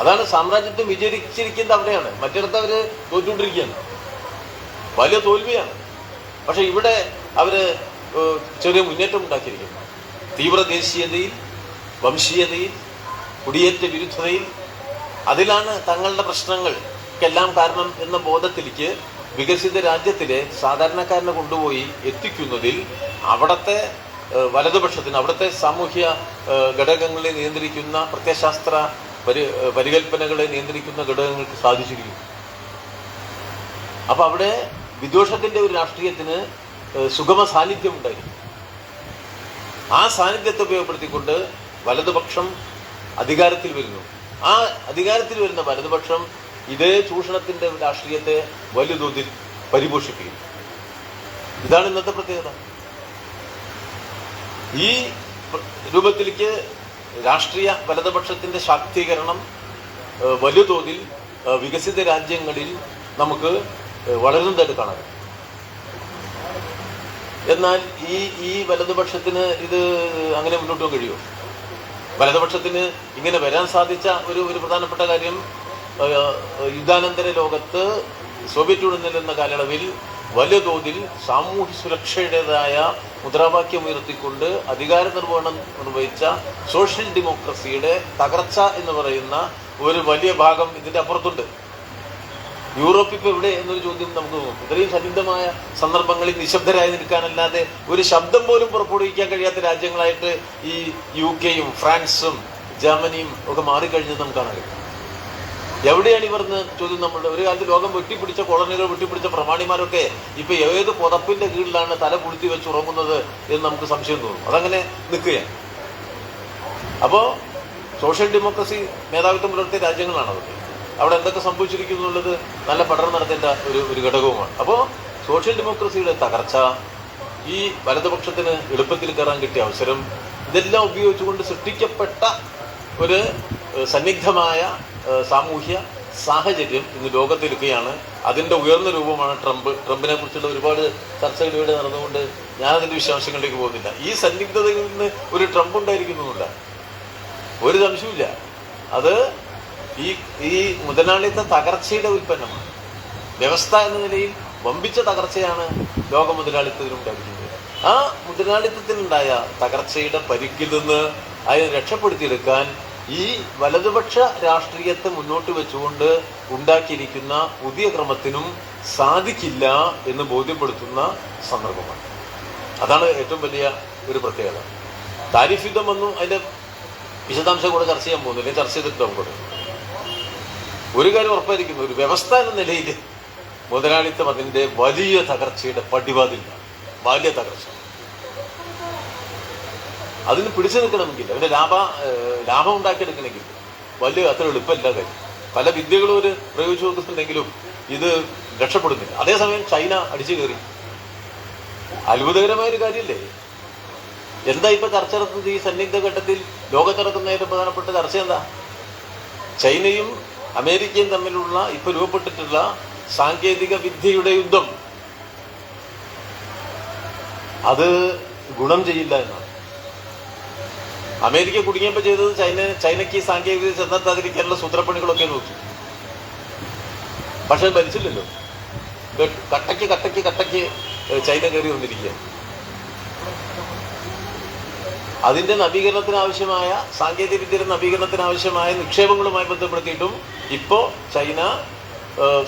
Speaker 3: അതാണ് സാമ്രാജ്യത്വം വിജയിച്ചിരിക്കുന്നത് അവിടെയാണ്. മറ്റിടത്ത് അവർ തോറ്റുകൊണ്ടിരിക്കുകയാണ്, വലിയ തോൽവിയാണ്. പക്ഷെ ഇവിടെ അവര് ചെറിയ മുന്നേറ്റം ഉണ്ടാക്കിയിരിക്കുന്നു. തീവ്ര ദേശീയതയിൽ, വംശീയതയിൽ, കുടിയേറ്റ വിരുദ്ധതയിൽ, അതിലാണ് തങ്ങളുടെ പ്രശ്നങ്ങൾക്കെല്ലാം കാരണം എന്ന ബോധത്തിലേക്ക് വികസിത രാജ്യത്തിലെ സാധാരണക്കാരനെ കൊണ്ടുപോയി എത്തിക്കുന്നതിൽ അവിടുത്തെ വലതുപക്ഷത്തിന്, അവിടുത്തെ സാമൂഹ്യ ഘടകങ്ങളെ നിയന്ത്രിക്കുന്ന പ്രത്യയശാസ്ത്ര പരികൽപ്പനകളെ നിയന്ത്രിക്കുന്ന ഘടകങ്ങൾക്ക് സാധിച്ചിരിക്കുന്നു. അപ്പൊ അവിടെ വിദ്വേഷത്തിന്റെ ഒരു രാഷ്ട്രീയത്തിന് സുഗമ സാന്നിധ്യം ഉണ്ടായിരിക്കും. ആ സാന്നിധ്യത്തെ ഉപയോഗപ്പെടുത്തിക്കൊണ്ട് വലതുപക്ഷം അധികാരത്തിൽ വരുന്നു. ആ അധികാരത്തിൽ വരുന്ന വലതുപക്ഷം ഇതേ ചൂഷണത്തിന്റെ രാഷ്ട്രീയത്തെ വലിയ തോതിൽ പരിപോഷിപ്പിക്കും. ഇതാണ് ഇന്നത്തെ പ്രത്യേകത. ഈ രൂപത്തിലേക്ക് രാഷ്ട്രീയ വലതുപക്ഷത്തിന്റെ ശാക്തീകരണം വലിയ തോതിൽ വികസിത രാജ്യങ്ങളിൽ നമുക്ക് വളരുന്നതായിട്ട് കാണാം. എന്നാൽ ഈ വലതുപക്ഷത്തിന് ഇത് അങ്ങനെ മുന്നോട്ട് പോകാൻ കഴിയുമോ? വലതുപക്ഷത്തിന് ഇങ്ങനെ വരാൻ സാധിച്ച ഒരു പ്രധാനപ്പെട്ട കാര്യം, യുദ്ധാനന്തര ലോകത്ത് സോവിയറ്റ് യൂണിയൻ നിലനിന്ന കാലയളവിൽ വലിയ തോതിൽ സാമൂഹ്യ സുരക്ഷയുടേതായ മുദ്രാവാക്യം ഉയർത്തിക്കൊണ്ട് അധികാര നിർവഹണം നിർവഹിച്ച സോഷ്യൽ ഡെമോക്രസിയുടെ തകർച്ച എന്ന് പറയുന്ന ഒരു വലിയ ഭാഗം ഇതിന്റെ അപ്പുറത്തുണ്ട്. യൂറോപ്പ് ഇപ്പൊ എവിടെ എന്നൊരു ചോദ്യം നമുക്ക് തോന്നും. ഇത്രയും സന്നിഗ്ധമായ സന്ദർഭങ്ങളിൽ നിശബ്ദരായി നിൽക്കാനല്ലാതെ ഒരു ശബ്ദം പോലും പുറപ്പെടുവിക്കാൻ കഴിയാത്ത രാജ്യങ്ങളായിട്ട് ഈ UK-യും ഫ്രാൻസും ജർമ്മനിയും ഒക്കെ മാറിക്കഴിഞ്ഞത് നമുക്ക് കാണാൻ കഴിയും. എവിടെയാണ് ഇവർന്ന് ചോദ്യം നമ്മളുടെ? ഒരു കാലത്ത് ലോകം വെട്ടിപ്പിടിച്ച കോളനികൾ, വെട്ടിപ്പിടിച്ച പ്രമാണിമാരൊക്കെ ഇപ്പൊ ഏത് പുതപ്പിന്റെ കീഴിലാണ് തല കുളുത്തി വെച്ച് ഉറങ്ങുന്നത് എന്ന് നമുക്ക് സംശയം തോന്നും. അതങ്ങനെ നിൽക്കുകയാണ്. അപ്പോ സോഷ്യൽ ഡെമോക്രസി മേധാവിത്വം പുലർത്തിയ രാജ്യങ്ങളാണതൊക്കെ. അവിടെ എന്തൊക്കെ സംഭവിച്ചിരിക്കുന്നു എന്നുള്ളത് നല്ല പഠനം നടത്തേണ്ട ഒരു ഘടകവുമാണ്. അപ്പോൾ സോഷ്യൽ ഡെമോക്രസിയുടെ തകർച്ച, ഈ വലതുപക്ഷത്തിന് എളുപ്പത്തിൽ കയറാൻ കിട്ടിയ അവസരം, ഇതെല്ലാം ഉപയോഗിച്ചുകൊണ്ട് സൃഷ്ടിക്കപ്പെട്ട ഒരു സന്നിഗ്ധമായ സാമൂഹ്യ സാഹചര്യം ഇന്ന് ലോകത്തിരിക്കുകയാണ്. അതിൻ്റെ ഉയർന്ന രൂപമാണ് ട്രംപിനെ കുറിച്ചുള്ള ഒരുപാട് ചർച്ചകൾ ഇവിടെ നടന്നുകൊണ്ട് ഞാനതിൻ്റെ വിശദാംശങ്ങളിലേക്ക് പോകുന്നില്ല. ഈ സന്നിഗ്ധതയിൽ നിന്ന് ഒരു ട്രംപ് ഉണ്ടായിരിക്കുന്നുമില്ല, ഒരു സംശയമില്ല. അത് ഈ മുതലാളിത്ത തകർച്ചയുടെ ഉൽപ്പന്നമാണ്. വ്യവസ്ഥ എന്ന നിലയിൽ വമ്പിച്ച തകർച്ചയാണ് ലോക മുതലാളിത്തത്തിനുണ്ടായിരിക്കുന്നത്. ആ മുതലാളിത്തത്തിനുണ്ടായ തകർച്ചയുടെ പരിക്കിൽ നിന്ന് അതിനെ രക്ഷപ്പെടുത്തിയെടുക്കാൻ ഈ വലതുപക്ഷ രാഷ്ട്രീയത്തെ മുന്നോട്ട് വെച്ചുകൊണ്ട് ഉണ്ടാക്കിയിരിക്കുന്ന പുതിയ ക്രമത്തിനും സാധിക്കില്ല എന്ന് ബോധ്യപ്പെടുത്തുന്ന സന്ദർഭമാണ്. അതാണ് ഏറ്റവും വലിയ ഒരു പ്രത്യേകത. താരിഫ് യുദ്ധം ഒന്നും അതിൻ്റെ വിശദാംശം കൂടെ ചർച്ച ചെയ്യാൻ പോകുന്നില്ല, ചർച്ച ചെയ്തിട്ടുണ്ടാവും കൂടെ. ഒരു കാര്യം ഉറപ്പായിരിക്കുന്നു, ഒരു വ്യവസ്ഥ എന്ന നിലയിൽ മുതലാളിത്തം അതിൻ്റെ വലിയ തകർച്ചയുടെ പടിവാതിലാണ്. വലിയ തകർച്ച. അതിന് പിടിച്ചു നിൽക്കണമെങ്കിൽ, അതിൻ്റെ ലാഭം ഉണ്ടാക്കിയെടുക്കണമെങ്കിൽ വലിയ അത്ര എളുപ്പമല്ല കാര്യം. പല വിദ്യകളും ഒരു പ്രയോഗിച്ചു നോക്കുന്നുണ്ടെങ്കിലും ഇത് രക്ഷപ്പെടുന്നില്ല. അതേസമയം ചൈന അടിച്ചു കയറി. അത്ഭുതകരമായൊരു കാര്യമല്ലേ? എന്താ ഇപ്പൊ ചർച്ച നടത്തുന്നത്? ഈ സന്നിഗ്ധ ഘട്ടത്തിൽ ലോകത്ത് നടക്കുന്ന ഏറ്റവും പ്രധാനപ്പെട്ട ചർച്ച എന്താ? ചൈനയും അമേരിക്കയും തമ്മിലുള്ള ഇപ്പൊ രൂപപ്പെട്ടിട്ടുള്ള സാങ്കേതിക വിദ്യയുടെ യുദ്ധം. അത് ഗുണം ചെയ്യില്ല എന്നാണ്. അമേരിക്ക കുടുങ്ങിയപ്പോൾ ചെയ്തത് ചൈനയ്ക്ക് ഈ സാങ്കേതിക വിദ്യ ചെന്നെത്താതിരിക്കാനുള്ള സൂത്രപ്പണികളൊക്കെ നോക്കി. പക്ഷെ ഭരിച്ചില്ലല്ലോ. കട്ടയ്ക്ക് ചൈന കയറി വന്നിരിക്കുക. അതിന്റെ നവീകരണത്തിനാവശ്യമായ, സാങ്കേതിക വിദ്യയുടെ നവീകരണത്തിനാവശ്യമായ നിക്ഷേപങ്ങളുമായി ബന്ധപ്പെടുത്തിയിട്ടും ഇപ്പോ ചൈന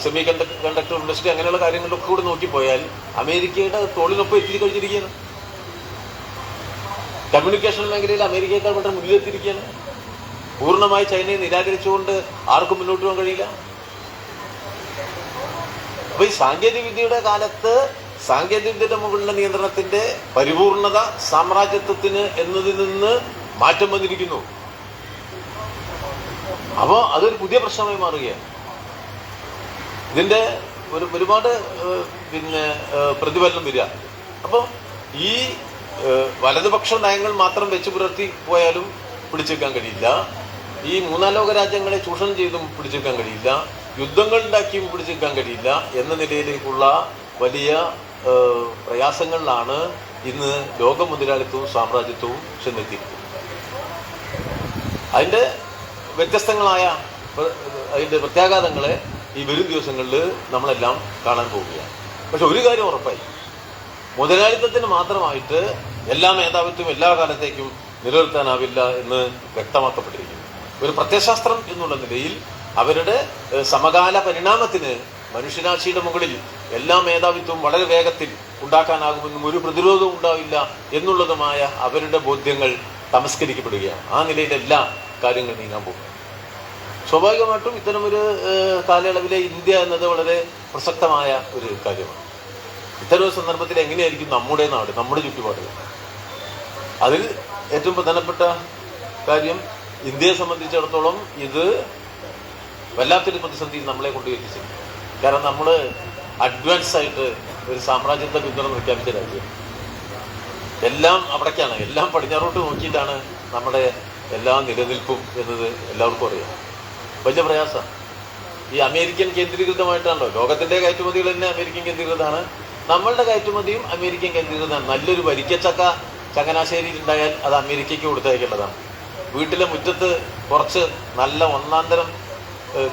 Speaker 3: സെമി കണ്ടക്ടർ ഇൻഡസ്ട്രി അങ്ങനെയുള്ള കാര്യങ്ങളിലൊക്കെ കൂടി നോക്കിപ്പോയാൽ അമേരിക്കയുടെ തോളിനൊപ്പം എത്തി കഴിഞ്ഞിരിക്കുകയാണ്. കമ്മ്യൂണിക്കേഷൻ മേഖലയിൽ അമേരിക്കയേക്കാൾ വളരെ മുന്നിലെത്തിയിരിക്കുകയാണ്. പൂർണ്ണമായി ചൈനയെ നിരാകരിച്ചുകൊണ്ട് ആർക്കും മുന്നോട്ട് പോകാൻ കഴിയില്ല. അപ്പൊ ഈ സാങ്കേതിക വിദ്യയുടെ കാലത്ത് സാങ്കേതിക വിദ്യയുടെ മുകളിലുള്ള നിയന്ത്രണത്തിന്റെ പരിപൂർണത സാമ്രാജ്യത്വത്തിന് എന്നതിൽ നിന്ന് മാറ്റം വന്നിരിക്കുന്നു. അപ്പോൾ അതൊരു പുതിയ പ്രശ്നമായി മാറുകയാണ്. ഇതിന്റെ ഒരുപാട് പ്രതിഫലനം വരിക. അപ്പോൾ ഈ വലതുപക്ഷ നയങ്ങൾ മാത്രം വെച്ച് പുലർത്തി പോയാലും പിടിച്ചെടുക്കാൻ കഴിയില്ല. ഈ മൂന്നാം ലോക രാജ്യങ്ങളെ ചൂഷണം ചെയ്തും പിടിച്ചെടുക്കാൻ കഴിയില്ല. യുദ്ധങ്ങൾ ഉണ്ടാക്കിയും പിടിച്ചെടുക്കാൻ കഴിയില്ല എന്ന നിലയിലേക്കുള്ള വലിയ പ്രയാസങ്ങളിലാണ് ഇന്ന് ലോക മുതലാളിത്തവും സാമ്രാജ്യത്വവും ചെന്നെത്തിയിരിക്കുന്നത്. അതിൻ്റെ വ്യത്യസ്തങ്ങളായ അതിൻ്റെ പ്രത്യാഘാതങ്ങളെ ഈ വരും ദിവസങ്ങളിൽ നമ്മളെല്ലാം കാണാൻ പോവുകയാണ്. പക്ഷെ ഒരു കാര്യം ഉറപ്പായി, മുതലാളിത്തത്തിന് മാത്രമായിട്ട് എല്ലാ മേധാവിത്വം എല്ലാ കാലത്തേക്കും നിലനിർത്താനാവില്ല എന്ന് വ്യക്തമാക്കപ്പെട്ടിരിക്കുന്നു. ഒരു പ്രത്യയശാസ്ത്രം എന്നുള്ള നിലയിൽ അവരുടെ സമകാല പരിണാമത്തിന് മനുഷ്യരാശിയുടെ മുകളിൽ എല്ലാ മേധാവിത്വവും വളരെ വേഗത്തിൽ ഉണ്ടാക്കാനാകുമെന്നും ഒരു പ്രതിരോധവും ഉണ്ടാവില്ല എന്നുള്ളതുമായ അവരുടെ ബോധ്യങ്ങൾ തമസ്കരിക്കപ്പെടുകയാണ്. ആ നിലയിൽ എല്ലാ കാര്യങ്ങളും നീങ്ങാൻ പോകും. സ്വാഭാവികമായിട്ടും ഇത്തരമൊരു കാലയളവിലെ ഇന്ത്യ എന്നത് വളരെ പ്രസക്തമായ ഒരു കാര്യമാണ്. ഇത്തരം ഒരു സന്ദർഭത്തിൽ എങ്ങനെയായിരിക്കും നമ്മുടെ നാട്, നമ്മുടെ ചുറ്റുപാടുകൾ? അതിൽ ഏറ്റവും പ്രധാനപ്പെട്ട കാര്യം, ഇന്ത്യയെ സംബന്ധിച്ചിടത്തോളം ഇത് വല്ലാത്തൊരു പ്രതിസന്ധിയിൽ നമ്മളെ കൊണ്ടുവരിച്ചിട്ടുണ്ട്. കാരണം നമ്മൾ അഡ്വാൻസ് ആയിട്ട് ഒരു സാമ്രാജ്യത്വ പിന്തുണ പ്രഖ്യാപിച്ച രാജ്യം. എല്ലാം അവിടേക്കാണ്, എല്ലാം പടിഞ്ഞാറോട്ട് നോക്കിയിട്ടാണ് നമ്മുടെ എല്ലാ നിലനിൽപ്പും എന്നത് എല്ലാവർക്കും അറിയാം. വലിയ പ്രയാസമാണ്. ഈ അമേരിക്കൻ കേന്ദ്രീകൃതമായിട്ടാണല്ലോ ലോകത്തിന്റെ കയറ്റുമതികൾ തന്നെ അമേരിക്കൻ കേന്ദ്രീകൃതമാണ്. നമ്മളുടെ കയറ്റുമതിയും അമേരിക്കൻ കേന്ദ്രീകൃതമാണ്. നല്ലൊരു വരിക്കച്ചക്ക ചങ്ങനാശ്ശേരിയിൽ ഉണ്ടായാൽ അത് അമേരിക്കയ്ക്ക് കൊടുത്തയക്കേണ്ടതാണ്. വീട്ടിലെ മുറ്റത്ത് കുറച്ച് നല്ല ഒന്നാന്തരം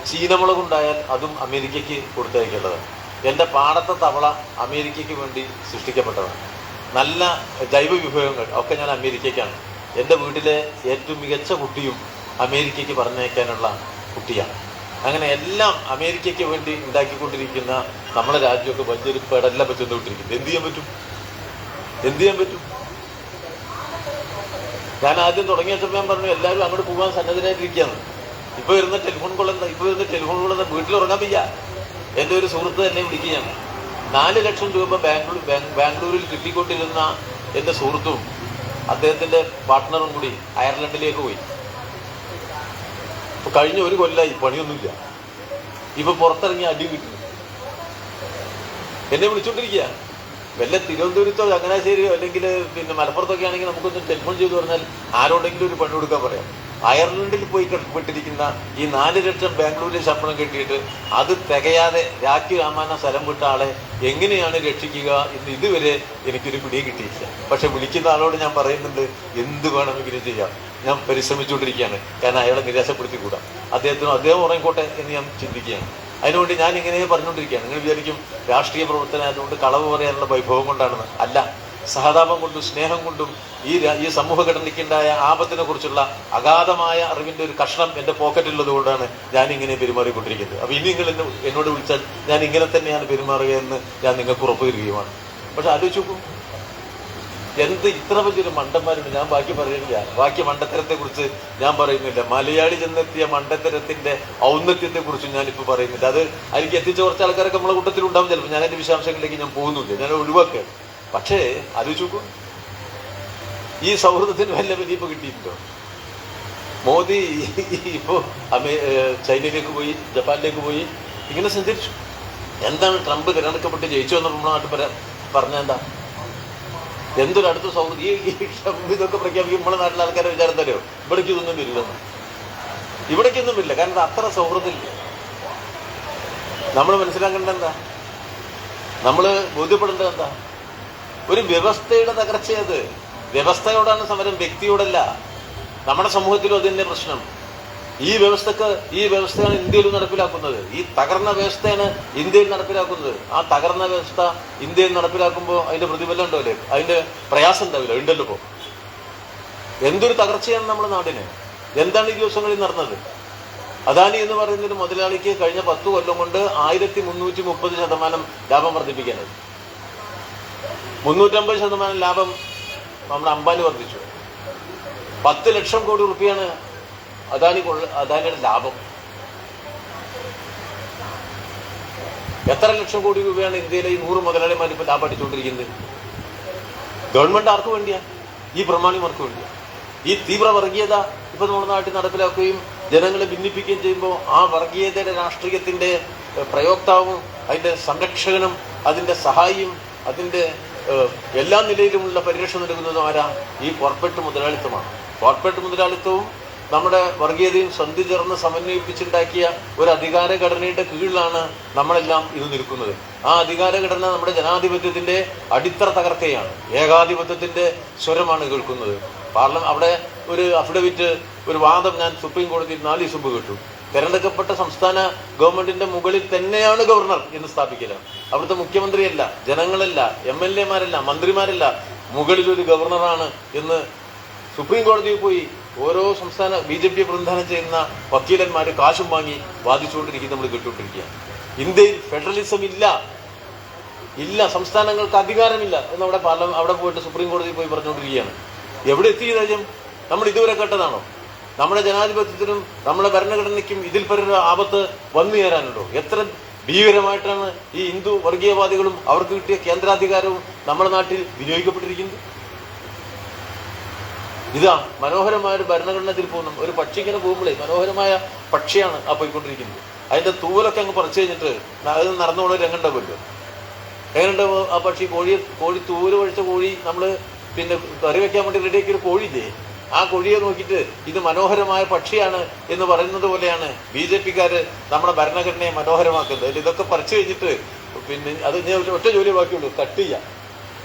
Speaker 3: ചീനമുളകുണ്ടായാൽ അതും അമേരിക്കയ്ക്ക് കൊടുത്തയക്കേണ്ടതാണ്. എൻ്റെ പാടത്തെ തവള അമേരിക്കയ്ക്ക് വേണ്ടി സൃഷ്ടിക്കപ്പെട്ടതാണ്. നല്ല ജൈവ വിഭവങ്ങൾ ഒക്കെ ഞാൻ അമേരിക്കയ്ക്കാണ്. എൻ്റെ വീട്ടിലെ ഏറ്റവും മികച്ച കുട്ടിയും അമേരിക്കയ്ക്ക് പറഞ്ഞയക്കാനുള്ള കുട്ടിയാണ്. അങ്ങനെ എല്ലാം അമേരിക്കയ്ക്ക് വേണ്ടി ഉണ്ടാക്കിക്കൊണ്ടിരിക്കുന്ന നമ്മുടെ രാജ്യമൊക്കെ വലിയൊരു പെടല്ല പറ്റുന്നോട്ടിരിക്കുന്നത്. എന്ത് ചെയ്യാൻ പറ്റും? ഞാൻ ആദ്യം തുടങ്ങിയ സമയം പറഞ്ഞു എല്ലാവരും അങ്ങോട്ട് പോകാൻ സന്നദ്ധരായിട്ടിരിക്കുകയാണ്. ഇപ്പൊ വരുന്ന ടെലിഫോൺ കോൾ എന്താ വീട്ടിൽ ഉറങ്ങാൻ വയ്യ. എൻ്റെ ഒരു സുഹൃത്ത് എന്നെ വിളിക്കുകയാണ്. 4 ലക്ഷം രൂപ ബാംഗ്ലൂരിൽ കിട്ടിക്കൊണ്ടിരുന്ന എൻ്റെ സുഹൃത്തും അദ്ദേഹത്തിന്റെ പാർട്ട്ണറും കൂടി അയർലൻഡിലേക്ക് പോയി. ഇപ്പൊ കഴിഞ്ഞ 1 കൊല്ലമായി പണിയൊന്നുമില്ല. ഇപ്പൊ പുറത്തിറങ്ങി അടി കിട്ടുന്നു. എന്നെ വിളിച്ചോണ്ടിരിക്കുക. വല്ല തിരുവനന്തപുരത്തോ ചങ്ങനാശ്ശേരിയോ അല്ലെങ്കിൽ മലപ്പുറത്തൊക്കെ ആണെങ്കിൽ നമുക്കൊന്ന് ടെലിഫോൺ ചെയ്ത് പറഞ്ഞാൽ ആരോടെങ്കിലും ഒരു പണി കൊടുക്കാൻ പറയാം. അയർലൻഡിൽ പോയി പെട്ടിരിക്കുന്ന ഈ 4 ലക്ഷം ബാംഗ്ലൂരിൽ ശമ്പളം കിട്ടിയിട്ട് അത് തികയാതെ രാഖി രാമാന സ്ഥലം വിട്ട ആളെ എങ്ങനെയാണ് രക്ഷിക്കുക എന്ന് ഇതുവരെ എനിക്കൊരു പിടിയെ കിട്ടിയില്ല. പക്ഷെ വിളിക്കുന്ന ആളോട് ഞാൻ പറയുന്നുണ്ട്, എന്ത് വേണമെങ്കിലും ചെയ്യാം, ഞാൻ പരിശ്രമിച്ചുകൊണ്ടിരിക്കുകയാണ്. കാരണം അയാളെ നിരാശപ്പെടുത്തിക്കൂടാ, അദ്ദേഹം ഉറങ്ങിക്കോട്ടെ എന്ന് ഞാൻ ചിന്തിക്കുകയാണ്. അതിനുവേണ്ടി ഞാൻ ഇങ്ങനെ പറഞ്ഞുകൊണ്ടിരിക്കുകയാണ്. നിങ്ങൾ വിചാരിക്കും രാഷ്ട്രീയ പ്രവർത്തനമായതുകൊണ്ട് കളവ് പറയാനുള്ള വൈഭവം കൊണ്ടാണെന്ന്. അല്ല, സഹതാപം കൊണ്ടും സ്നേഹം കൊണ്ടും ഈ സമൂഹഘടനയ്ക്കുണ്ടായ ആപത്തിനെ കുറിച്ചുള്ള അഗാധമായ അറിവിന്റെ ഒരു കഷ്ണം എൻ്റെ പോക്കറ്റിലുള്ളത് കൊണ്ടാണ് ഞാൻ ഇങ്ങനെ പെരുമാറിക്കൊണ്ടിരിക്കുന്നത്. അപ്പൊ ഇനി നിങ്ങൾ എന്നോട് വിളിച്ചാൽ ഞാൻ ഇങ്ങനെ തന്നെയാണ് പെരുമാറുക എന്ന് ഞാൻ നിങ്ങൾക്ക് ഉറപ്പ് തരികയുമാണ്. പക്ഷെ ആലോചിച്ച് നോക്കൂ, എന്ത് ഇത്ര വലിയൊരു മണ്ടന്മാരുണ്ട്. ഞാൻ ബാക്കി പറയുന്നില്ല, ബാക്കി മണ്ടത്തരത്തെ കുറിച്ച് ഞാൻ പറയുന്നില്ല. മലയാളി ചെന്നെത്തിയ മണ്ടത്തരത്തിന്റെ ഔന്നത്യത്തെ കുറിച്ചും ഞാനിപ്പോൾ പറയുന്നില്ല. അത് എനിക്ക് എത്തിച്ച കുറച്ച് ആൾക്കാരൊക്കെ നമ്മളെ കൂട്ടത്തിലുണ്ടാവും. ചിലപ്പോൾ ഞാൻ അതിന്റെ വിശദാംശങ്ങളിലേക്ക് ഞാൻ പോകുന്നില്ല, ഞാൻ ഒഴിവാക്കുകയാണ്. പക്ഷേ ആലോചിച്ച് നോക്കൂ, ഈ സൗഹൃദത്തിന് വല്ല വലിയപ്പോൾ കിട്ടിയിട്ടുണ്ടോ? മോദി ഇപ്പോൾ ചൈനയിലേക്ക് പോയി, ജപ്പാനിലേക്ക് പോയി, ഇങ്ങനെ സഞ്ചരിച്ചു. എന്താണ് ട്രംപ് തിരഞ്ഞെടുക്കപ്പെട്ട് ജയിച്ചു എന്ന് നമ്മുടെ നാട്ടിൽ പറഞ്ഞ എന്താ? എന്തൊരു അടുത്ത സൗഹൃദം. ഈ ട്രംപ് ഇതൊക്കെ പ്രഖ്യാപിക്കും നമ്മുടെ നാട്ടിലെ ആൾക്കാരെ വിചാരം തരുമോ? ഇവിടേക്ക് ഇതൊന്നും വരില്ലെന്ന്. ഇവിടേക്കൊന്നും വരില്ല, കാരണം അത്ര സൗഹൃദമില്ല. നമ്മൾ മനസ്സിലാക്കേണ്ടത് എന്താ? നമ്മൾ ബോധ്യപ്പെടേണ്ടത് എന്താ? ഒരു വ്യവസ്ഥയുടെ തകർച്ചയത്. വ്യവസ്ഥയോടാണ് സമരം, വ്യക്തിയോടല്ല. നമ്മുടെ സമൂഹത്തിലും അതിന്റെ പ്രശ്നം. ഈ വ്യവസ്ഥയാണ് ഇന്ത്യയിൽ നടപ്പിലാക്കുന്നത്. ഈ തകർന്ന വ്യവസ്ഥയാണ് ഇന്ത്യയിൽ നടപ്പിലാക്കുന്നത്. ആ തകർന്ന വ്യവസ്ഥ ഇന്ത്യയിൽ നടപ്പിലാക്കുമ്പോൾ അതിന്റെ പ്രതിഫലം ഉണ്ടാവില്ലേ? അതിന്റെ പ്രയാസം ഉണ്ടാവില്ല? ഉണ്ടല്ലോ. ഇപ്പോൾ എന്തൊരു തകർച്ചയാണ് നമ്മുടെ നാടിന്. എന്താണ് ഈ ദിവസങ്ങളിൽ നടന്നത്? അദാനി എന്ന് പറയുന്നൊരു മുതലാളിക്ക് കഴിഞ്ഞ 10 കൊല്ലം കൊണ്ട് 1330% ലാഭം വർദ്ധിപ്പിക്കാനായി. 350% ലാഭം നമ്മുടെ അംബാനി വർദ്ധിച്ചു. 10 ലക്ഷം കോടി റുപ്യാണ് അദാനിയുടെ ലാഭം. എത്ര ലക്ഷം കോടി രൂപയാണ് ഇന്ത്യയിലെ ഈ 100 മുതലാളിമാർ ഇപ്പൊ ലാഭം അടിച്ചുകൊണ്ടിരിക്കുന്നത്? ഗവൺമെന്റ് ആർക്ക് വേണ്ടിയാ? ഈ പ്രമാണിമാർക്ക് വേണ്ടിയാ? ഈ തീവ്ര വർഗീയത ഇപ്പൊ നമ്മുടെ നാട്ടിൽ നടപ്പിലാക്കുകയും ജനങ്ങളെ ഭിന്നിപ്പിക്കുകയും ചെയ്യുമ്പോൾ ആ വർഗീയതയുടെ രാഷ്ട്രീയത്തിന്റെ പ്രയോക്താവും അതിന്റെ സംരക്ഷകനും അതിന്റെ സഹായിയും അതിന്റെ എല്ലാ നിലയിലുമുള്ള പരിരക്ഷ നൽകുന്നതും ആരാ? ഈ കോർപ്പറേറ്റ് മുതലാളിത്തമാണ്. കോർപ്പറേറ്റ് മുതലാളിത്തവും നമ്മുടെ വർഗീയതയും സന്ധി ചേർന്ന് സമന്വയിപ്പിച്ചുണ്ടാക്കിയ ഒരു അധികാരഘടനയുടെ കീഴിലാണ് നമ്മളെല്ലാം ഇത് നിൽക്കുന്നത്. ആ അധികാരഘടന നമ്മുടെ ജനാധിപത്യത്തിന്റെ അടിത്തറ തകർക്കുകയാണ്. ഏകാധിപത്യത്തിന്റെ സ്വരമാണ് കേൾക്കുന്നത്. അവിടെ ഒരു അഫിഡവിറ്റ്, ഒരു വാദം ഞാൻ സുപ്രീം കോടതിയിൽ 4 ദിവസം മുമ്പ് കേട്ടു. തെരഞ്ഞെടുക്കപ്പെട്ട സംസ്ഥാന ഗവൺമെന്റിന്റെ മുകളിൽ തന്നെയാണ് ഗവർണർ എന്ന് സ്ഥാപിക്കലാണ്. അവിടുത്തെ മുഖ്യമന്ത്രിയല്ല, ജനങ്ങളല്ല, MLA മാരല്ല, മന്ത്രിമാരല്ല, മുകളിലൊരു ഗവർണറാണ് എന്ന് സുപ്രീം കോടതിയിൽ പോയി ഓരോ സംസ്ഥാന BJP പ്രതിനിധാനം ചെയ്യുന്ന വക്കീലന്മാര് കാശും വാങ്ങി വാദിച്ചുകൊണ്ടിരിക്കുന്നത് നമ്മൾ കേട്ടുകൊണ്ടിരിക്കുകയാണ്. ഇന്ത്യയിൽ ഫെഡറലിസം ഇല്ല, സംസ്ഥാനങ്ങൾക്ക് അധികാരമില്ല എന്ന് അവിടെ പോയിട്ട് സുപ്രീം കോടതിയിൽ പോയി പറഞ്ഞുകൊണ്ടിരിക്കുകയാണ്. എവിടെ എത്തി രാജ്യം? നമ്മൾ ഇതുവരെ കേട്ടതാണോ? നമ്മുടെ ജനാധിപത്യത്തിനും നമ്മുടെ ഭരണഘടനയ്ക്കും ഇതിൽ പരൊരു ആപത്ത് വന്നു ചേരാനുണ്ടോ? എത്ര ഭീകരമായിട്ടാണ് ഈ ഹിന്ദു വർഗീയവാദികളും അവർക്ക് കിട്ടിയ കേന്ദ്രാധികാരവും നമ്മുടെ നാട്ടിൽ വിനിയോഗിക്കപ്പെട്ടിരിക്കുന്നത്. ഇതാ മനോഹരമായ ഒരു ഭരണഘടനത്തിൽ പോകുന്നു. ഒരു പക്ഷി ഇങ്ങനെ പോകുമ്പോഴേ മനോഹരമായ പക്ഷിയാണ് ആ പോയിക്കൊണ്ടിരിക്കുന്നത്. അതിന്റെ തൂവലൊക്കെ അങ്ങ് പറിച്ചു കഴിഞ്ഞിട്ട് അത് നടന്നു പോകുന്ന രംഗം ഉണ്ടാവുമല്ലോ. എങ്ങനെയുണ്ടാവും ആ പക്ഷി? കോഴി തൂവല് കഴിച്ച കോഴി നമ്മൾ പിന്നെ കറി വെക്കാൻ വേണ്ടി റെഡിയാക്കിയ ഒരു കോഴിയില്ലേ, ആ കോഴിയെ നോക്കിയിട്ട് ഇത് മനോഹരമായ പക്ഷിയാണ് എന്ന് പറയുന്നത് പോലെയാണ് BJPക്കാര് നമ്മുടെ ഭരണഘടനയെ മനോഹരമാക്കുന്നത്. ഇതൊക്കെ പറിച്ചു കഴിഞ്ഞിട്ട് പിന്നെ അത് ഞാൻ ഒറ്റ ജോലി ബാക്കിയുള്ളൂ, കട്ട് ചെയ്യാം.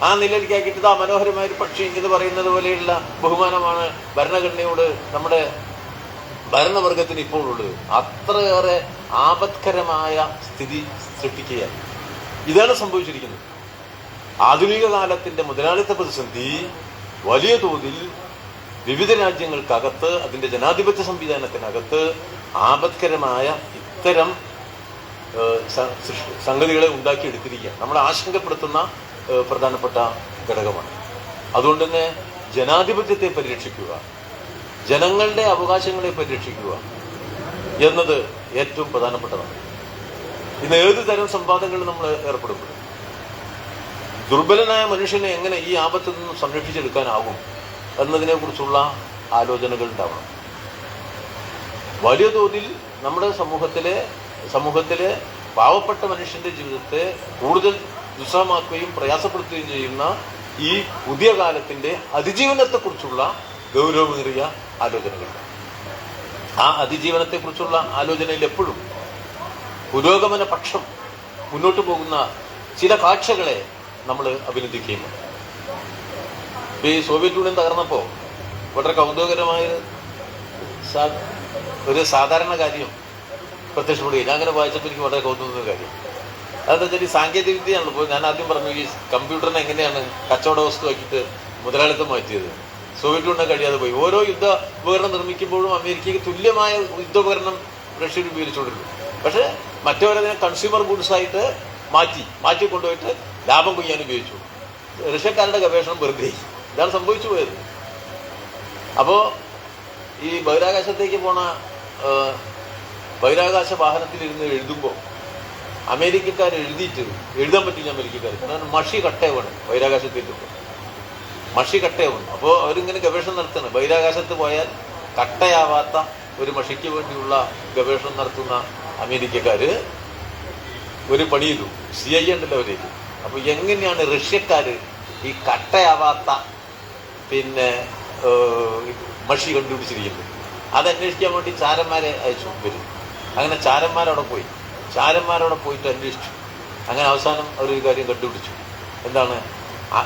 Speaker 3: ആ നിലയിലേക്കാക്കിയിട്ട് ആ മനോഹരമായ ഒരു പക്ഷി എന്ന് പറയുന്നത് പോലെയുള്ള ബഹുമാനമാണ് ഭരണഘടനയോട് നമ്മുടെ ഭരണവർഗത്തിന് ഇപ്പോഴുള്ളത്. അത്രയേറെ ആപത്കരമായ സ്ഥിതി സൃഷ്ടിക്കുകയാണ്. ഇതാണ് സംഭവിച്ചിരിക്കുന്നത്. ആധുനിക കാലത്തിന്റെ മുതലാളിത്ത പ്രതിസന്ധി വലിയ തോതിൽ വിവിധ രാജ്യങ്ങൾക്കകത്ത് അതിന്റെ ജനാധിപത്യ സംവിധാനത്തിനകത്ത് ആപത്കരമായ ഇത്തരം സംഗതികളെ ഉണ്ടാക്കിയെടുത്തിരിക്കുകയാണ്. നമ്മളെ ആശങ്കപ്പെടുത്തുന്ന പ്രധാനപ്പെട്ട ഘടകമാണ്. അതുകൊണ്ട് തന്നെ ജനാധിപത്യത്തെ പരിരക്ഷിക്കുക, ജനങ്ങളുടെ അവകാശങ്ങളെ പരിരക്ഷിക്കുക എന്നത് ഏറ്റവും പ്രധാനപ്പെട്ടതാണ്. ഇന്ന് ഏത് തരം സംവാദങ്ങളിൽ നമ്മൾ ഏർപ്പെടുമ്പോൾ ദുർബലനായ മനുഷ്യനെ എങ്ങനെ ഈ ആപത്തിൽ നിന്നും സംരക്ഷിച്ചെടുക്കാനാവും എന്നതിനെ കുറിച്ചുള്ള ആലോചനകൾ ഉണ്ടാവണം. വലിയ തോതിൽ നമ്മുടെ സമൂഹത്തിലെ പാവപ്പെട്ട മനുഷ്യന്റെ ജീവിതത്തെ കൂടുതൽ ദുസ്സഹമാക്കുകയും പ്രയാസപ്പെടുത്തുകയും ചെയ്യുന്ന ഈ പുതിയ കാലത്തിന്റെ അതിജീവനത്തെക്കുറിച്ചുള്ള ഗൗരവമേറിയ ആലോചനകൾ. ആ അതിജീവനത്തെക്കുറിച്ചുള്ള ആലോചനയിൽ എപ്പോഴും പുരോഗമന പക്ഷം മുന്നോട്ട് പോകുന്ന ചില കാഴ്ചകളെ നമ്മൾ അഭിനന്ദിക്കുകയും ഈ സോവിയറ്റ് യൂണിയൻ തകർന്നപ്പോൾ വളരെ കൗതുകകരമായ ഒരു സാധാരണ കാര്യം പ്രത്യക്ഷപ്പെടുകയും ഞാൻ അങ്ങനെ വായിച്ചപ്പോൾ എനിക്ക് വളരെ കൗതുക കാര്യം അതെന്താ വെച്ചാൽ ഈ സാങ്കേതിക വിദ്യയാണല്ലോ. ഇപ്പോൾ ഞാൻ ആദ്യം പറഞ്ഞു ഈ കമ്പ്യൂട്ടറിനെ എങ്ങനെയാണ് കച്ചവട വസ്തു ആക്കിയിട്ട് മുതലാളിത്തം മാറ്റിയത്. സോവിയറ്റ് യൂണിയൻ കഴിയാതെ പോയി. ഓരോ യുദ്ധ ഉപകരണം നിർമ്മിക്കുമ്പോഴും അമേരിക്കയ്ക്ക് തുല്യമായ യുദ്ധോപകരണം റഷ്യ ഉപയോഗിച്ചുകൊണ്ടിരുന്നു. പക്ഷേ മറ്റവരതിനെ കൺസ്യൂമർ ഗുഡ്സ് ആയിട്ട് മാറ്റി കൊണ്ടുപോയിട്ട് ലാഭം കൊയ്യാൻ ഉപയോഗിച്ചു. റഷ്യക്കാരുടെ ഗവേഷണം വെറുതെ. ഇതാണ് സംഭവിച്ചു പോയത്. അപ്പോൾ ഈ ബഹിരാകാശത്തേക്ക് പോണ ബഹിരാകാശ വാഹനത്തിലിരുന്ന് എഴുതുമ്പോൾ അമേരിക്കക്കാർ എഴുതാൻ പറ്റില്ല അമേരിക്കക്കാർ. കാരണം മഷി കട്ടയാവാണ് ബഹിരാകാശത്തേക്ക്. മഷി കട്ടയാവുന്നു. അപ്പോൾ അവരിങ്ങനെ ഗവേഷണം നടത്തുന്നത് ബഹിരാകാശത്ത് പോയാൽ കട്ടയാവാത്ത ഒരു മഷിക്ക് വേണ്ടിയുള്ള ഗവേഷണം നടത്തുന്ന അമേരിക്കക്കാർ ഒരു പണി ചെയ്തു. CIA ഉണ്ടല്ലോ അവരേക്ക്. അപ്പോൾ എങ്ങനെയാണ് റഷ്യക്കാർ ഈ കട്ടയാവാത്ത മഷി കണ്ടുപിടിച്ചിരിക്കുന്നത് അതന്വേഷിക്കാൻ വേണ്ടി ചാരന്മാരെ അയച്ചു വരും. അങ്ങനെ ചാരന്മാരവിടെ പോയിട്ട് അന്വേഷിച്ചു. അങ്ങനെ അവസാനം അവരൊരു കാര്യം കണ്ടുപിടിച്ചു. എന്താണ്?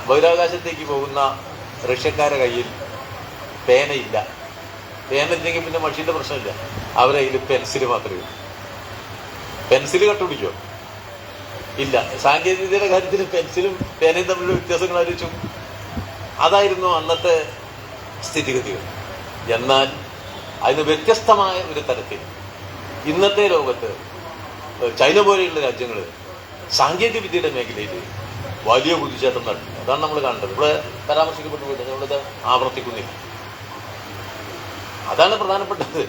Speaker 3: ബഹിരാകാശത്തേക്ക് പോകുന്ന റഷ്യക്കാരുടെ കയ്യിൽ പേനയില്ല. പേനയില്ലെങ്കിൽ പിന്നെ മഷീൻ്റെ പ്രശ്നമില്ല. അവരുടെ കയ്യിൽ പെൻസിൽ മാത്രമേ ഉള്ളൂ. പെൻസിൽ കണ്ടുപിടിക്കോ? ഇല്ല. സാങ്കേതികതയുടെ കാര്യത്തിൽ പെൻസിലും പേനയും തമ്മിലുള്ള വ്യത്യാസങ്ങൾ ആലോചിച്ചു. അതായിരുന്നു അന്നത്തെ സ്ഥിതിഗതികൾ. എന്നാൽ അതിന് വ്യത്യസ്തമായ ഒരു തരത്തിൽ ഇന്നത്തെ ലോകത്ത് ചൈന പോലെയുള്ള രാജ്യങ്ങൾ സാങ്കേതിക വിദ്യയുടെ മേഖലയിൽ വലിയ കുതിച്ചാട്ടം നടത്തി. അതാണ് നമ്മൾ കാണേണ്ടത്. ഇവിടെ പരാമർശിക്കപ്പെട്ടു പോയിട്ട് നമ്മളിത് ആവർത്തിക്കുന്നില്ല. അതാണ് പ്രധാനപ്പെട്ടത്.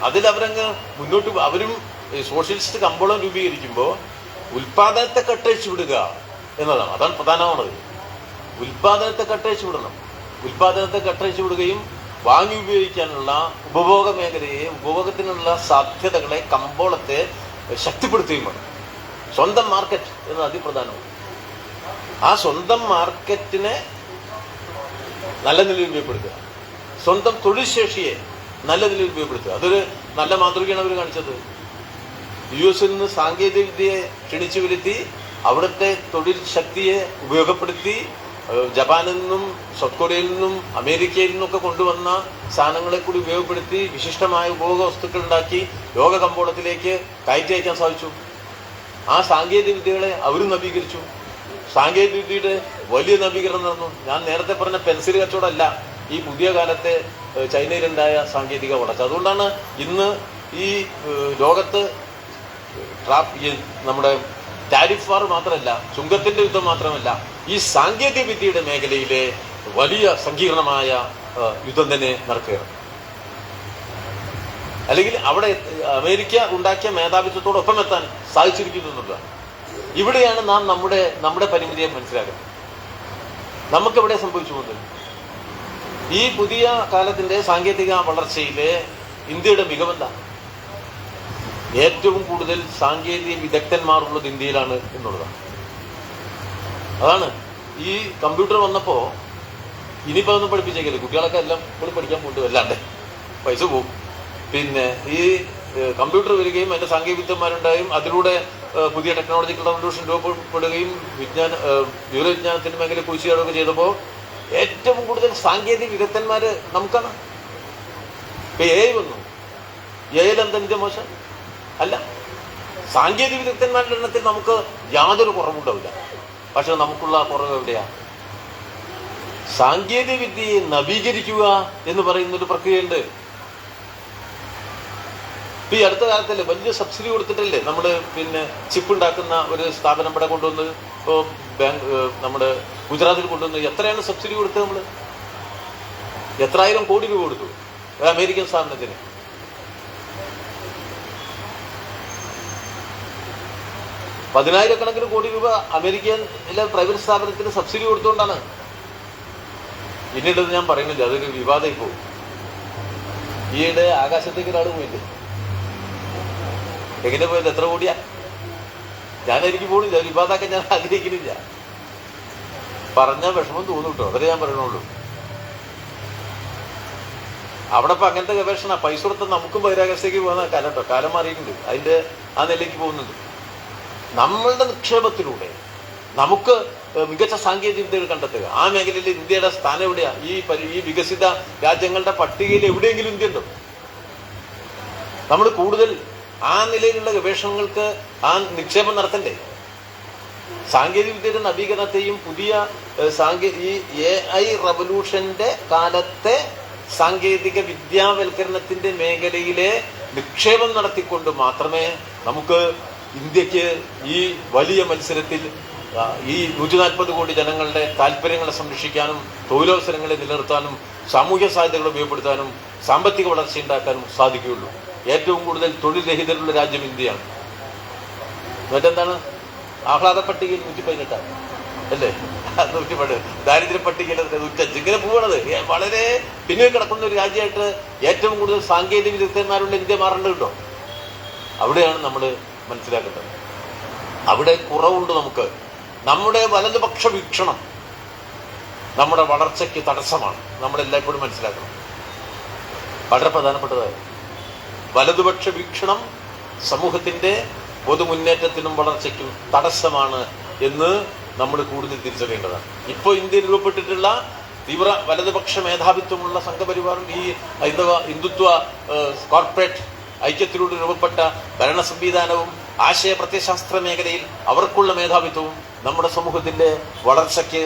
Speaker 3: അതിൽ അവരങ്ങ് മുന്നോട്ട് അവരും സോഷ്യലിസ്റ്റ് കമ്പോളം രൂപീകരിക്കുമ്പോൾ ഉൽപാദനത്തെ കട്ടഴിച്ചു വിടുക എന്നതാണ്. അതാണ് പ്രധാനമാണത്. ഉൽപാദനത്തെ കട്ടഴിച്ചു വിടണം. ഉൽപാദനത്തെ കട്ടഴിച്ചു വിടുകയും വാങ്ങി ഉപയോഗിക്കാനുള്ള ഉപഭോഗ മേഖലയെ ഉപഭോഗത്തിനുള്ള സാധ്യതകളെ കമ്പോളത്തെ ശക്തിപ്പെടുത്തുകയും വേണം. സ്വന്തം മാർക്കറ്റ് എന്നത് അതിപ്രധാനമാണ്. ആ സ്വന്തം മാർക്കറ്റിനെ നല്ല നിലയിൽ ഉപയോഗപ്പെടുത്തുക. സ്വന്തം തൊഴിൽ ശേഷിയെ നല്ല നിലയിൽ ഉപയോഗപ്പെടുത്തുക. അതൊരു നല്ല മാതൃകയാണ് അവർ കാണിച്ചത്. US നിന്ന് സാങ്കേതിക വിദ്യയെ ക്ഷണിച്ചു വരുത്തി അവിടുത്തെ തൊഴിൽ ശക്തിയെ ഉപയോഗപ്പെടുത്തി ജപ്പാനിൽ നിന്നും സൗത്ത് കൊറിയയിൽ നിന്നും അമേരിക്കയിൽ നിന്നൊക്കെ കൊണ്ടുവന്ന സാധനങ്ങളെ കൂടി ഉപയോഗപ്പെടുത്തി വിശിഷ്ടമായ ഉപഭോഗ വസ്തുക്കൾ ഉണ്ടാക്കി ലോക കമ്പോളത്തിലേക്ക് കയറ്റി അയക്കാൻ സാധിച്ചു. ആ സാങ്കേതിക വിദ്യകളെ അവരും നവീകരിച്ചു. സാങ്കേതിക വിദ്യയുടെ വലിയ നവീകരണം നടന്നു. ഞാൻ നേരത്തെ പറഞ്ഞ പെൻസിൽ കച്ചവടമല്ല ഈ പുതിയ കാലത്തെ ചൈനയിലുണ്ടായ സാങ്കേതിക വളർച്ച. അതുകൊണ്ടാണ് ഇന്ന് ഈ ലോകത്ത് നമ്മുടെ ടാരിഫ് വാർ മാത്രമല്ല, ചുങ്കത്തിന്റെ യുദ്ധം മാത്രമല്ല, ഈ സാങ്കേതിക വിദ്യയുടെ മേഖലയിലെ വലിയ സങ്കീർണമായ യുദ്ധം തന്നെ നടക്കുകയാണ്. അല്ലെങ്കിൽ അവിടെ അമേരിക്ക ഉണ്ടാക്കിയ മേധാവിത്വത്തോടൊപ്പം എത്താൻ സാധിച്ചിരിക്കുന്നു എന്നുള്ളതാണ്. ഇവിടെയാണ് നാം നമ്മുടെ പരിമിതിയെ മനസ്സിലാക്കുന്നത്. നമുക്കെവിടെ സംഭവിച്ചു പോകുന്നത്? ഈ പുതിയ കാലത്തിന്റെ സാങ്കേതിക വളർച്ചയിലെ ഇന്ത്യയുടെ മികവെന്താണ്? ഏറ്റവും കൂടുതൽ സാങ്കേതിക വിദഗ്ധന്മാരുള്ളത് ഇന്ത്യയിലാണ് എന്നുള്ളതാണ്. അതാണ് ഈ കമ്പ്യൂട്ടർ വന്നപ്പോൾ ഇനിയിപ്പോൾ ഒന്നും പഠിപ്പിച്ചേക്കില്ല. കുട്ടികളൊക്കെ എല്ലാം കൂടി പഠിക്കാൻ പോകുന്നുണ്ട്. അല്ലാണ്ട് പൈസ പോകും. പിന്നെ ഈ കമ്പ്യൂട്ടർ വരികയും അതിൻ്റെ സാങ്കേതിക വിദ്യന്മാരുണ്ടായും അതിലൂടെ പുതിയ ടെക്നോളജിക്കൽ റവല്യൂഷൻ രൂപപ്പെടുകയും വിവരവിജ്ഞാനത്തിൻ്റെ മേഖല കുഴിച്ചുചാടുകയൊക്കെ ചെയ്തപ്പോൾ ഏറ്റവും കൂടുതൽ സാങ്കേതിക വിദഗ്ധന്മാർ നമുക്കാണ്. ഇപ്പം AI വന്നു. AI എന്തെങ്കിലും മോശം അല്ല. സാങ്കേതിക വിദഗ്ധന്മാരുടെ എണ്ണത്തിൽ നമുക്ക് യാതൊരു കുറവുണ്ടാവില്ല. പക്ഷെ നമുക്കുള്ള കുറവ് എവിടെയാ? സാങ്കേതിക വിദ്യയെ നവീകരിക്കുക എന്ന് പറയുന്നൊരു പ്രക്രിയയുണ്ട്. ഇപ്പം ഈ അടുത്ത കാലത്തല്ലേ വലിയ സബ്സിഡി കൊടുത്തിട്ടല്ലേ നമ്മൾ ചിപ്പ് ഉണ്ടാക്കുന്ന ഒരു സ്ഥാപനം ഇവിടെ കൊണ്ടുവന്ന്, ഇപ്പോൾ നമ്മുടെ ഗുജറാത്തിൽ കൊണ്ടുവന്ന് എത്രയാണ് സബ്സിഡി കൊടുത്തത്? നമ്മൾ എത്ര ആയിരം കോടി രൂപ കൊടുത്തു ഒരു അമേരിക്കൻ സ്ഥാപനത്തിന്. പതിനായിരക്കണക്കിന് കോടി രൂപ അമേരിക്കയിലെ പ്രൈവറ്റ് സ്ഥാപനത്തിന് സബ്സിഡി കൊടുത്തുകൊണ്ടാണ്. പിന്നീട് ഞാൻ പറയുന്നില്ല, അതൊരു വിവാദമായി പോകും. ഈയിടെ ആകാശത്തേക്ക് ഒരാൾ പോയില്ലേ? എങ്ങനെ പോയത്? എത്ര കോടിയാ? ഞാനെനിക്ക് പോണില്ല, വിവാദമാക്കാൻ ഞാൻ ആഗ്രഹിക്കുന്നില്ല. പറഞ്ഞാൽ വിഷമം തോന്നും കേട്ടോ, അതേ ഞാൻ പറയണുള്ളൂ. അവിടെ ഇപ്പം അങ്ങനത്തെ ഗവേഷണം പൈസ കൊടുത്ത് നമുക്കും ബഹിരാകാശത്തേക്ക് പോകുന്ന കാലം കേട്ടോ, കാലം മാറിയിട്ടുണ്ട്, അതിൻ്റെ ആ നിലയ്ക്ക് പോകുന്നുണ്ട്. നമ്മളുടെ നിക്ഷേപത്തിലൂടെ നമുക്ക് മികച്ച സാങ്കേതിക വിദ്യകൾ കണ്ടെത്തുക. ആ മേഖലയിൽ ഇന്ത്യയുടെ സ്ഥാനം എവിടെയാണ്? ഈ വികസിത രാജ്യങ്ങളുടെ പട്ടികയിൽ എവിടെയെങ്കിലും ഇന്ത്യ ഉണ്ടോ? നമ്മൾ കൂടുതൽ ആ നിലയിലുള്ള ഗവേഷണങ്ങൾക്ക് ആ നിക്ഷേപം നടത്തണ്ടേ? സാങ്കേതിക വിദ്യയുടെ നവീകരണത്തെയും പുതിയ ഈ AI റവല്യൂഷന്റെ കാലത്തെ സാങ്കേതിക വിദ്യാവൽക്കരണത്തിന്റെ മേഖലയിലെ നിക്ഷേപം നടത്തിക്കൊണ്ട് മാത്രമേ നമുക്ക് ഇന്ത്യക്ക് ഈ വലിയ മത്സരത്തിൽ ഈ 140 കോടി ജനങ്ങളുടെ താല്പര്യങ്ങളെ സംരക്ഷിക്കാനും തൊഴിലവസരങ്ങളെ നിലനിർത്താനും സാമൂഹ്യ സാധ്യതകൾ ഉപയോഗപ്പെടുത്താനും സാമ്പത്തിക വളർച്ച ഉണ്ടാക്കാനും സാധിക്കുകയുള്ളൂ. ഏറ്റവും കൂടുതൽ തൊഴിൽ രഹിതരുള്ള രാജ്യം ഇന്ത്യയാണ്. മറ്റെന്താണ്? ആഹ്ലാദ പട്ടികയിൽ 118 അല്ലേ? 110. ദാരിദ്ര്യ പട്ടികയിൽ 105. ഇങ്ങനെ പോകണത് വളരെ പിന്നിൽ കിടക്കുന്ന ഒരു രാജ്യമായിട്ട് ഏറ്റവും കൂടുതൽ സാങ്കേതിക വിദഗ്ധന്മാരുള്ള ഇന്ത്യ മാറേണ്ടത് കേട്ടോ. അവിടെയാണ് നമ്മൾ മനസ്സിലാക്കേണ്ടത്. അവിടെ കുറവുണ്ട് നമുക്ക്. നമ്മുടെ വലതുപക്ഷ വീക്ഷണം നമ്മുടെ വളർച്ചയ്ക്ക് തടസ്സമാണ്. നമ്മളെല്ലായ്പ്പോഴും മനസ്സിലാക്കണം. വളരെ പ്രധാനപ്പെട്ടതായി വലതുപക്ഷ വീക്ഷണം സമൂഹത്തിന്റെ പൊതുമുന്നേറ്റത്തിനും വളർച്ചയ്ക്കും തടസ്സമാണ് എന്ന് നമ്മൾ കൂടുതൽ തിരിച്ചറിയേണ്ടതാണ്. ഇപ്പോൾ ഇന്ത്യയിൽ രൂപപ്പെട്ടിട്ടുള്ള തീവ്ര വലതുപക്ഷ മേധാവിത്വമുള്ള സംഘപരിവാറും ഈ ഹിന്ദുത്വ കോർപ്പറേറ്റ് ഐക്യത്തിലൂടെ രൂപപ്പെട്ട ഭരണ സംവിധാനവും ആശയ പ്രത്യയശാസ്ത്ര മേഖലയിൽ അവർക്കുള്ള മേധാവിത്വവും നമ്മുടെ സമൂഹത്തിന്റെ വളർച്ചയ്ക്ക്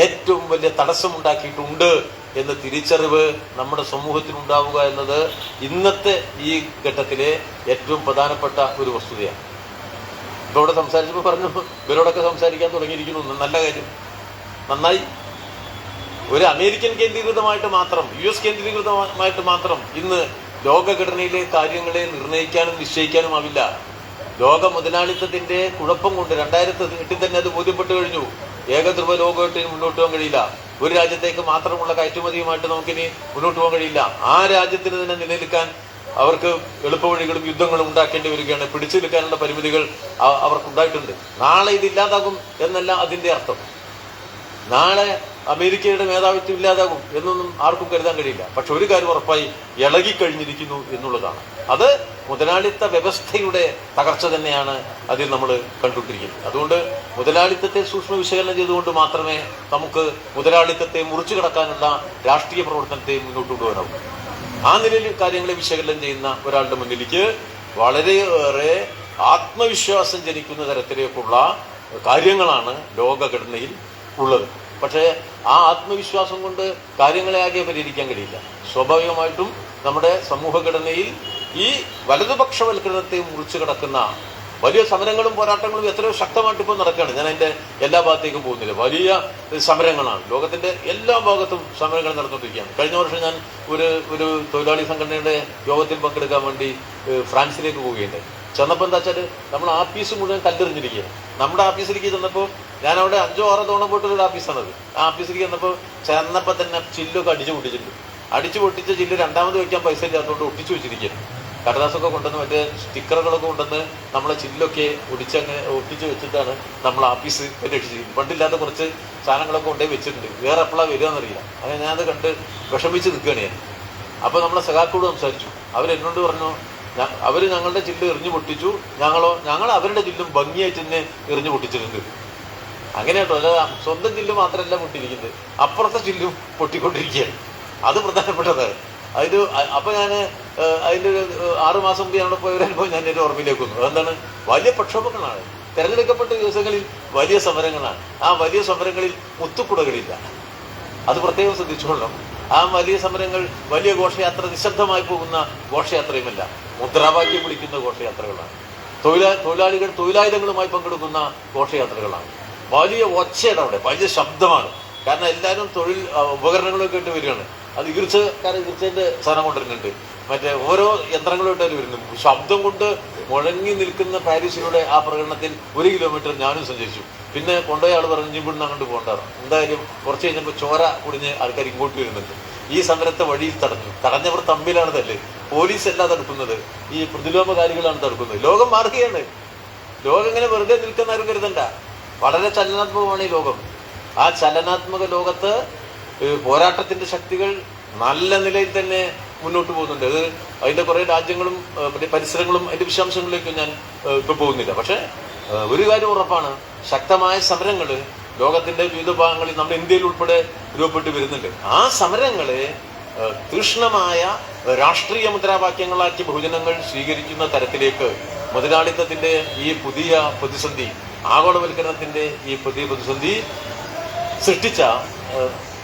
Speaker 3: ഏറ്റവും വലിയ തടസ്സമുണ്ടാക്കിയിട്ടുണ്ട് എന്ന തിരിച്ചറിവ് നമ്മുടെ സമൂഹത്തിനുണ്ടാവുക എന്നത് ഇന്നത്തെ ഈ ഘട്ടത്തിലെ ഏറ്റവും പ്രധാനപ്പെട്ട ഒരു വസ്തുതയാണ്. ഇപ്പൊ ഇവിടെ സംസാരിച്ചപ്പോൾ പറഞ്ഞു ഇവരോടൊക്കെ സംസാരിക്കാൻ തുടങ്ങിയിരിക്കുന്നു. നല്ല കാര്യം, നന്നായി. ഒരു അമേരിക്കൻ കേന്ദ്രീകൃതമായിട്ട് മാത്രം, US കേന്ദ്രീകൃതമായിട്ട് മാത്രം ഇന്ന് ലോകഘടനയിലെ കാര്യങ്ങളെ നിർണ്ണയിക്കാനും നിശ്ചയിക്കാനും ആവില്ല. ലോക മുതലാളിത്തത്തിന്റെ കുഴപ്പം കൊണ്ട് 2008 തന്നെ അത് ബോധ്യപ്പെട്ടു കഴിഞ്ഞു. ഏകധ്രുവ ലോകമായിട്ട് മുന്നോട്ട് പോകാൻ കഴിയില്ല. ഒരു രാജ്യത്തേക്ക് മാത്രമുള്ള കയറ്റുമതിയുമായിട്ട് നമുക്കിനി മുന്നോട്ട് പോകാൻ കഴിയില്ല. ആ രാജ്യത്തിന് തന്നെ നിലനിൽക്കാൻ അവർക്ക് എളുപ്പവഴികളും യുദ്ധങ്ങളും ഉണ്ടാക്കേണ്ടി വരികയാണ്. പിടിച്ചു നിൽക്കാനുള്ള പരിമിതികൾ അവർക്കുണ്ടായിട്ടുണ്ട്. നാളെ ഇതില്ലാതാകും എന്നല്ല അതിന്റെ അർത്ഥം. നാളെ അമേരിക്കയുടെ മേധാവിത്വം ഇല്ലാതാകും എന്നൊന്നും ആർക്കും കരുതാൻ കഴിയില്ല. പക്ഷെ ഒരു കാര്യം ഉറപ്പായി, ഇളകിക്കഴിഞ്ഞിരിക്കുന്നു എന്നുള്ളതാണ്. അത് മുതലാളിത്ത വ്യവസ്ഥയുടെ തകർച്ച തന്നെയാണ് അതിൽ നമ്മൾ കണ്ടുകൊണ്ടിരിക്കുന്നത്. അതുകൊണ്ട് മുതലാളിത്തത്തെ സൂക്ഷ്മ വിശകലനം ചെയ്തുകൊണ്ട് മാത്രമേ നമുക്ക് മുതലാളിത്തത്തെ മുറിച്ചു കടക്കാനുള്ള രാഷ്ട്രീയ പ്രവർത്തനത്തെ മുന്നോട്ട് കൊണ്ടുവരാവൂ. ആ നിലയിൽ കാര്യങ്ങളെ വിശകലനം ചെയ്യുന്ന ഒരാളുടെ മുന്നിലേക്ക് വളരെയേറെ ആത്മവിശ്വാസം ജനിക്കുന്ന തരത്തിലേക്കുള്ള കാര്യങ്ങളാണ് ലോകഘടനയിൽ ഉള്ളത്. പക്ഷേ ആ ആത്മവിശ്വാസം കൊണ്ട് കാര്യങ്ങളെ ആകെ പരിഹരിക്കാൻ കഴിയില്ല. സ്വാഭാവികമായിട്ടും നമ്മുടെ സമൂഹഘടനയിൽ ഈ വലതുപക്ഷവൽക്കരണത്തെ മുറിച്ചു കിടക്കുന്ന വലിയ സമരങ്ങളും പോരാട്ടങ്ങളും എത്രയോ ശക്തമായിട്ട് ഇപ്പോൾ നടക്കുകയാണ്. ഞാൻ അതിൻ്റെ എല്ലാ ഭാഗത്തേക്കും പോകുന്നില്ല. വലിയ സമരങ്ങളാണ്. ലോകത്തിന്റെ എല്ലാ ഭാഗത്തും സമരങ്ങൾ നടന്നുകൊണ്ടിരിക്കുകയാണ്. കഴിഞ്ഞ വർഷം ഞാൻ ഒരു തൊഴിലാളി സംഘടനയുടെ യോഗത്തിൽ പങ്കെടുക്കാൻ വേണ്ടി ഫ്രാൻസിലേക്ക് പോവുകയുണ്ടായി. ചെന്നപ്പോൾ എന്താ വെച്ചാൽ നമ്മൾ ആഫീസ് മുഴുവൻ കല്ലെറിഞ്ഞിരിക്കുകയാണ്. നമ്മുടെ ആഫീസിലേക്ക് ചെന്നപ്പോൾ ഞാൻ അവിടെ 5-6 തവണ പോയിട്ടൊരു ഓഫീസാണത്. ആ ഓഫീസിലേക്ക് ചെന്നപ്പോൾ തന്നെ ചില്ലൊക്കെ അടിച്ചു പൊട്ടിച്ചിട്ടുണ്ട്. അടിച്ചു പൊട്ടിച്ച ചില്ല് രണ്ടാമത് വയ്ക്കാൻ പൈസ ഇല്ലാത്തതുകൊണ്ട് ഒട്ടിച്ചു വെച്ചിരിക്കുകയാണ്. കടലാസൊക്കെ കൊണ്ടുവന്ന് മറ്റേ സ്റ്റിക്കറുകളൊക്കെ കൊണ്ടുവന്ന് നമ്മളെ ചില്ലൊക്കെ ഒട്ടിച്ച് വെച്ചിട്ടാണ് നമ്മൾ ഓഫീസ് രക്ഷിച്ചിരിക്കുന്നത്. പണ്ടില്ലാത്ത കുറച്ച് സാധനങ്ങളൊക്കെ കൊണ്ടുപോയി വെച്ചിട്ടുണ്ട്. വേറെ എപ്പോഴാണ് വരിക എന്നറിയില്ല. അങ്ങനെ ഞാനത് കണ്ട് വിഷമിച്ച് നിൽക്കുകയാണ് ഞാൻ. അപ്പോൾ നമ്മളെ സഖാക്കളോട് സംസാരിച്ചു. അവരെന്നോട് പറഞ്ഞു, അവർ ഞങ്ങളുടെ ചില്ല് എറിഞ്ഞു പൊട്ടിച്ചു, ഞങ്ങൾ അവരുടെ ചില്ലും ഭംഗിയായിട്ട് തന്നെ എറിഞ്ഞു പൊട്ടിച്ചിട്ടുണ്ട്. അങ്ങനെ കേട്ടോ, അല്ല സ്വന്തം ചില്ല് മാത്രമല്ല പൊട്ടിയിരിക്കുന്നത്, അപ്പുറത്തെ ചില്ലും പൊട്ടിക്കൊണ്ടിരിക്കുകയാണ്. അത് പ്രധാനപ്പെട്ടതാണ്. അപ്പോൾ ഞാൻ അതിൻ്റെ ഒരു 6 മാസം മുമ്പ് ഞങ്ങളുടെ പോയവരനുഭവം ഞാൻ എൻ്റെ ഓർമ്മയിലേക്ക് വന്നു. അതെന്താണ്? വലിയ പ്രക്ഷോഭങ്ങളാണ്. തിരഞ്ഞെടുക്കപ്പെട്ട ദിവസങ്ങളിൽ വലിയ സമരങ്ങളാണ്. ആ വലിയ സമരങ്ങളിൽ മുത്തുക്കുടകളില്ല. അത് പ്രത്യേകം ശ്രദ്ധിച്ചുകൊള്ളണം. ആ വലിയ സമരങ്ങൾ വലിയ ഘോഷയാത്ര, നിശബ്ദമായി പോകുന്ന ഘോഷയാത്രയുമല്ല, മുദ്രാവാക്യം വിളിക്കുന്ന ഘോഷയാത്രകളാണ്. തൊഴിലാളികൾ തൊഴിലായുധങ്ങളുമായി പങ്കെടുക്കുന്ന ഘോഷയാത്രകളാണ്. വലിയ ഒച്ചയുടെ അവിടെ വലിയ ശബ്ദമാണ്. കാരണം എല്ലാവരും തൊഴിൽ ഉപകരണങ്ങളൊക്കെ ഇട്ട് വരികയാണ്. അത് ഈർച്ചേൻ്റെ സാധനം കൊണ്ടുവരുന്നുണ്ട്. മറ്റേ ഓരോ യന്ത്രങ്ങളുമായിട്ട് അവർ വരുന്നു. ശബ്ദം കൊണ്ട് മുഴങ്ങി നിൽക്കുന്ന പാരീസിലൂടെ ആ പ്രകടനത്തിൽ 1 കിലോമീറ്റർ ഞാനും സഞ്ചരിച്ചു. പിന്നെ കൊണ്ടുപോയ ആൾ പറഞ്ഞു ഇവിടുന്ന് അങ്ങോട്ട് പോകണ്ടാറ്. എന്തായാലും കുറച്ച് കഴിഞ്ഞപ്പോൾ ചോര കുടിഞ്ഞ് ആൾക്കാർ ഇങ്ങോട്ട് വരുന്നുണ്ട്. ഈ സമരത്തെ വഴിയിൽ തടഞ്ഞവർ തമ്മിലാണ് തല്ല്. പോലീസ് അല്ല തടുക്കുന്നത്, ഈ പ്രതിലോമകാരികളാണ് തടുക്കുന്നത്. ലോകം മാറുകയാണ്. ലോകം ഇങ്ങനെ വെറുതെ നിൽക്കുന്നവരും കരുതണ്ട. വളരെ ചലനാത്മകമാണ് ഈ ലോകം. ആ ചലനാത്മക ലോകത്ത് പോരാട്ടത്തിന്റെ ശക്തികൾ നല്ല നിലയിൽ തന്നെ മുന്നോട്ട് പോകുന്നുണ്ട്. അത് അതിന്റെ കുറേ രാജ്യങ്ങളും പരിസരങ്ങളും അതിന്റെ വിശദാംശങ്ങളിലേക്കും ഞാൻ ഇപ്പൊ പോകുന്നില്ല. പക്ഷെ ഒരു കാര്യം ഉറപ്പാണ്, ശക്തമായ സമരങ്ങൾ ലോകത്തിന്റെ വിവിധ ഭാഗങ്ങളിൽ നമ്മുടെ ഇന്ത്യയിൽ ഉൾപ്പെടെ രൂപപ്പെട്ട് വരുന്നുണ്ട്. ആ സമരങ്ങളെ തീക്ഷ്ണമായ രാഷ്ട്രീയ മുദ്രാവാക്യങ്ങളാക്കി ബഹുജനങ്ങൾ സ്വീകരിക്കുന്ന തരത്തിലേക്ക് മുതലാളിത്തത്തിന്റെ ഈ പുതിയ പ്രതിസന്ധി, ആഗോളവൽക്കരണത്തിന്റെ ഈ പുതിയ പ്രതിസന്ധി സൃഷ്ടിച്ച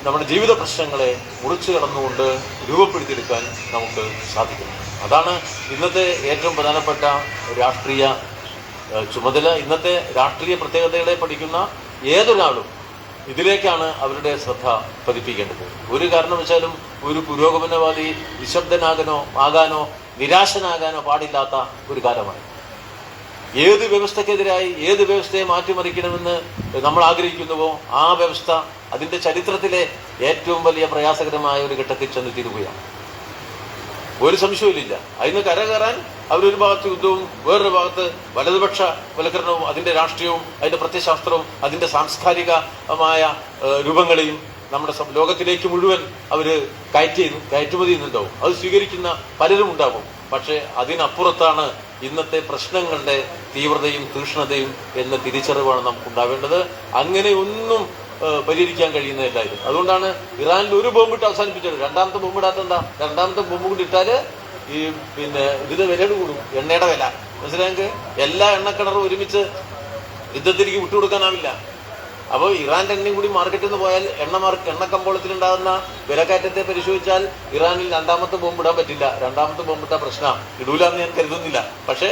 Speaker 3: നമ്മുടെ ജീവിത പ്രശ്നങ്ങളെ മുറിച്ചു കടന്നുകൊണ്ട് രൂപപ്പെടുത്തിയെടുക്കാൻ നമുക്ക് സാധിക്കുന്നു. അതാണ് ഇന്നത്തെ ഏറ്റവും പ്രധാനപ്പെട്ട രാഷ്ട്രീയ ചുമതല. ഇന്നത്തെ രാഷ്ട്രീയ പ്രത്യേകതകളെ പഠിക്കുന്ന ഏതൊരാളും ഇതിലേക്കാണ് അവരുടെ ശ്രദ്ധ പതിപ്പിക്കേണ്ടത്. ഒരു കാരണവശാലും ഒരു പുരോഗമനവാദി നിശബ്ദനാകാനോ നിരാശനാകാനോ പാടില്ലാത്ത ഒരു കാലമാണ്. ഏത് വ്യവസ്ഥക്കെതിരായി ഏത് വ്യവസ്ഥയെ മാറ്റിമറിക്കണമെന്ന് നമ്മൾ ആഗ്രഹിക്കുന്നുവോ ആ വ്യവസ്ഥ അതിന്റെ ചരിത്രത്തിലെ ഏറ്റവും വലിയ പ്രയാസകരമായ ഒരു ഘട്ടത്തിൽ ചെന്നെത്തിയിരിക്കുകയാണ്. ഒരു സംശയവുമില്ല. അതിന് കരകയറാൻ അവരൊരു ഭാഗത്ത് യുദ്ധവും വേറൊരു ഭാഗത്ത് വലതുപക്ഷ വൽക്കരണവും അതിന്റെ രാഷ്ട്രീയവും അതിന്റെ പ്രത്യയശാസ്ത്രവും അതിന്റെ സാംസ്കാരികമായ രൂപങ്ങളെയും നമ്മുടെ ലോകത്തിലേക്ക് മുഴുവൻ അവര് കയറ്റുമതി ചെയ്യുന്നുണ്ടാവും. അത് സ്വീകരിക്കുന്ന പലരും ഉണ്ടാവും. പക്ഷെ അതിനപ്പുറത്താണ് ഇന്നത്തെ പ്രശ്നങ്ങളുടെ തീവ്രതയും തീക്ഷ്ണതയും എന്ന തിരിച്ചറിവാണ് നമുക്കുണ്ടാവേണ്ടത്. അങ്ങനെ ഒന്നും പരിഹരിക്കാൻ കഴിയുന്നതല്ലായിരുന്നു. അതുകൊണ്ടാണ് ഇറാനിൽ ഒരു ബോംബിട്ട് അവസാനിപ്പിച്ചത്. രണ്ടാമത്തെ ബോംബിടാത്ത എന്താ? രണ്ടാമത്തെ ബോംബ് കൂടി ഇട്ടാല് ഈ ഇതിന്റെ വില കൂടും, എണ്ണയുടെ വില. മനസ്സിലായെങ്കിൽ എല്ലാ എണ്ണക്കിണറും ഒരുമിച്ച് യുദ്ധത്തിലേക്ക് വിട്ടുകൊടുക്കാനാവില്ല. അപ്പോൾ ഇറാന്റെ എണ്ണയും കൂടി മാർക്കറ്റിൽ നിന്ന് പോയാൽ എണ്ണക്കമ്പോളത്തിലുണ്ടാകുന്ന വിലക്കയറ്റത്തെ പരിശോധിച്ചാൽ ഇറാനിൽ രണ്ടാമത്തെ ബോംബ് ഇടാൻ പറ്റില്ല. രണ്ടാമത്തെ ബോംബിട്ട പ്രശ്നം ഇടൂലെന്ന് ഞാൻ കരുതുന്നില്ല. പക്ഷെ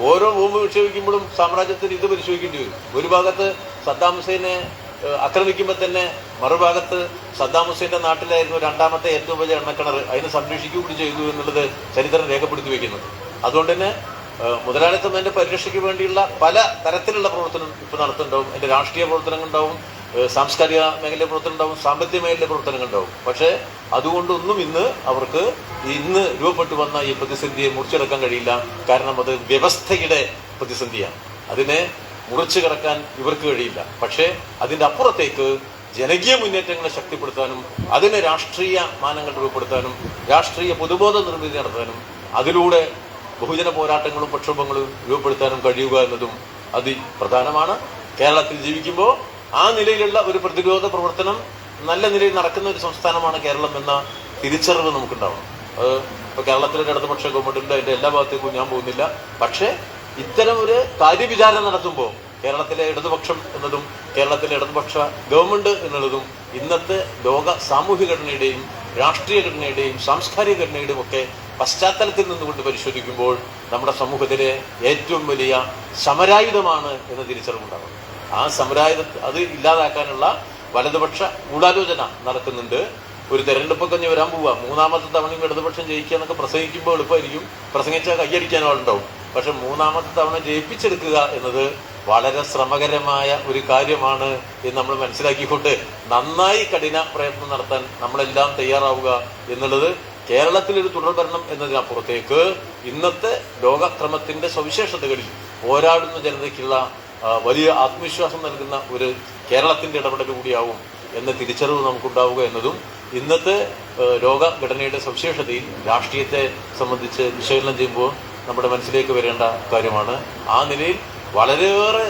Speaker 3: ഓരോ ബോംബ് വിക്ഷേപിക്കുമ്പോഴും സാമ്രാജ്യത്തിന് ഇത് പരിശോധിക്കേണ്ടി വരും. ഒരു ഭാഗത്ത് സദ്ദാം ഹുസൈനെ ആക്രമിക്കുമ്പോൾ തന്നെ മറുഭാഗത്ത് സദ്ദാം ഹുസൈന്റെ നാട്ടിലായിരുന്നു രണ്ടാമത്തെ ഏറ്റവും വലിയ എണ്ണക്കിണർ. അതിനെ സംരക്ഷിക്കുകയും ചെയ്തു എന്നുള്ളത് ചരിത്രം രേഖപ്പെടുത്തി വെക്കുന്നുണ്ട്. അതുകൊണ്ട് തന്നെ മുതലാളിത്തം അതിന്റെ പരിരക്ഷയ്ക്ക് വേണ്ടിയുള്ള പല തരത്തിലുള്ള പ്രവർത്തനം ഇപ്പൊ നടത്തുന്നുണ്ടാവും. അതിന്റെ രാഷ്ട്രീയ പ്രവർത്തനങ്ങൾ ഉണ്ടാവും, സാംസ്കാരിക മേഖലയിലെ പ്രവർത്തനം ഉണ്ടാവും, സാമ്പത്തിക മേഖലയിലെ പ്രവർത്തനങ്ങൾ ഉണ്ടാവും. പക്ഷെ അതുകൊണ്ടൊന്നും അവർക്ക് ഇന്ന് രൂപപ്പെട്ടു വന്ന ഈ പ്രതിസന്ധിയെ മുറിച്ചെടുക്കാൻ കഴിയില്ല. കാരണം അത് വ്യവസ്ഥയുടെ പ്രതിസന്ധിയാണ്. അതിനെ മുറിച്ചു കടക്കാൻ ഇവർക്ക് കഴിയില്ല. പക്ഷേ അതിന്റെ അപ്പുറത്തേക്ക് ജനകീയ മുന്നേറ്റങ്ങളെ ശക്തിപ്പെടുത്താനും അതിനെ രാഷ്ട്രീയ മാനങ്ങൾ രൂപപ്പെടുത്താനും രാഷ്ട്രീയ പൊതുബോധ നിർമ്മിതി നടത്താനും അതിലൂടെ ബഹുജന പോരാട്ടങ്ങളും പ്രക്ഷോഭങ്ങളും രൂപപ്പെടുത്താനും കഴിയുക എന്നതും അതിപ്രധാനമാണ്. കേരളത്തിൽ ജീവിക്കുമ്പോൾ ആ നിലയിലുള്ള ഒരു പ്രതിരോധ പ്രവർത്തനം നല്ല നിലയിൽ നടക്കുന്ന ഒരു സംസ്ഥാനമാണ് കേരളം എന്ന തിരിച്ചറിവ് നമുക്കുണ്ടാവണം. ഇപ്പൊ കേരളത്തിലൊരു ഇടതുപക്ഷ ഗവൺമെന്റുണ്ട്, അതിന്റെ എല്ലാ ഭാഗത്തേക്കും ഞാൻ പോകുന്നില്ല. പക്ഷേ ഇത്തരം ഒരു കാര്യവിചാരം നടത്തുമ്പോൾ കേരളത്തിലെ ഇടതുപക്ഷം എന്നതും കേരളത്തിലെ ഇടതുപക്ഷ ഗവൺമെന്റ് എന്നുള്ളതും ഇന്നത്തെ ലോക സാമൂഹ്യ ഘടനയുടെയും രാഷ്ട്രീയ ഘടനയുടെയും സാംസ്കാരിക ഘടനയുടെയും ഒക്കെ പശ്ചാത്തലത്തിൽ നിന്നുകൊണ്ട് പരിശോധിക്കുമ്പോൾ നമ്മുടെ സമൂഹത്തിലെ ഏറ്റവും വലിയ സമരായുധമാണ് എന്ന തിരിച്ചറിവുണ്ടാകും. ആ സമരായുധം അത് ഇല്ലാതാക്കാനുള്ള വലതുപക്ഷ ഗൂഢാലോചന നടക്കുന്നുണ്ട്. ഒരു തെരഞ്ഞെടുപ്പൊക്കെ കഴിഞ്ഞ് വരാൻ പോവുക, മൂന്നാമത്തെ തവണയും ഇടതുപക്ഷം ജയിക്കുക എന്നൊക്കെ പ്രസംഗിക്കുമ്പോൾ എളുപ്പമായിരിക്കും, പ്രസംഗിച്ചാൽ കയ്യടിക്കാനും ആളുണ്ടാവും. പക്ഷെ മൂന്നാമത്തെ തവണ ജയിപ്പിച്ചെടുക്കുക എന്നത് വളരെ ശ്രമകരമായ ഒരു കാര്യമാണ് എന്ന് നമ്മൾ മനസ്സിലാക്കിക്കൊണ്ട് നന്നായി കഠിന പ്രയത്നം നടത്താൻ നമ്മളെല്ലാം തയ്യാറാവുക എന്നുള്ളത് കേരളത്തിലൊരു തുടർഭരണം എന്നതിനപ്പുറത്തേക്ക് ഇന്നത്തെ ലോകക്രമത്തിന്റെ സവിശേഷതകളിൽ പോരാടുന്ന ജനതയ്ക്കുള്ള വലിയ ആത്മവിശ്വാസം നൽകുന്ന ഒരു കേരളത്തിന്റെ ഇടപെടൽ കൂടിയാവും എന്ന തിരിച്ചറിവ് നമുക്കുണ്ടാവുക എന്നതും ഇന്നത്തെ ലോകഘടനയുടെ സവിശേഷതയിൽ രാഷ്ട്രീയത്തെ സംബന്ധിച്ച് വിശകലനം ചെയ്യുമ്പോൾ നമ്മുടെ മനസ്സിലേക്ക് വരേണ്ട കാര്യമാണ്. ആ നിലയിൽ വളരെയേറെ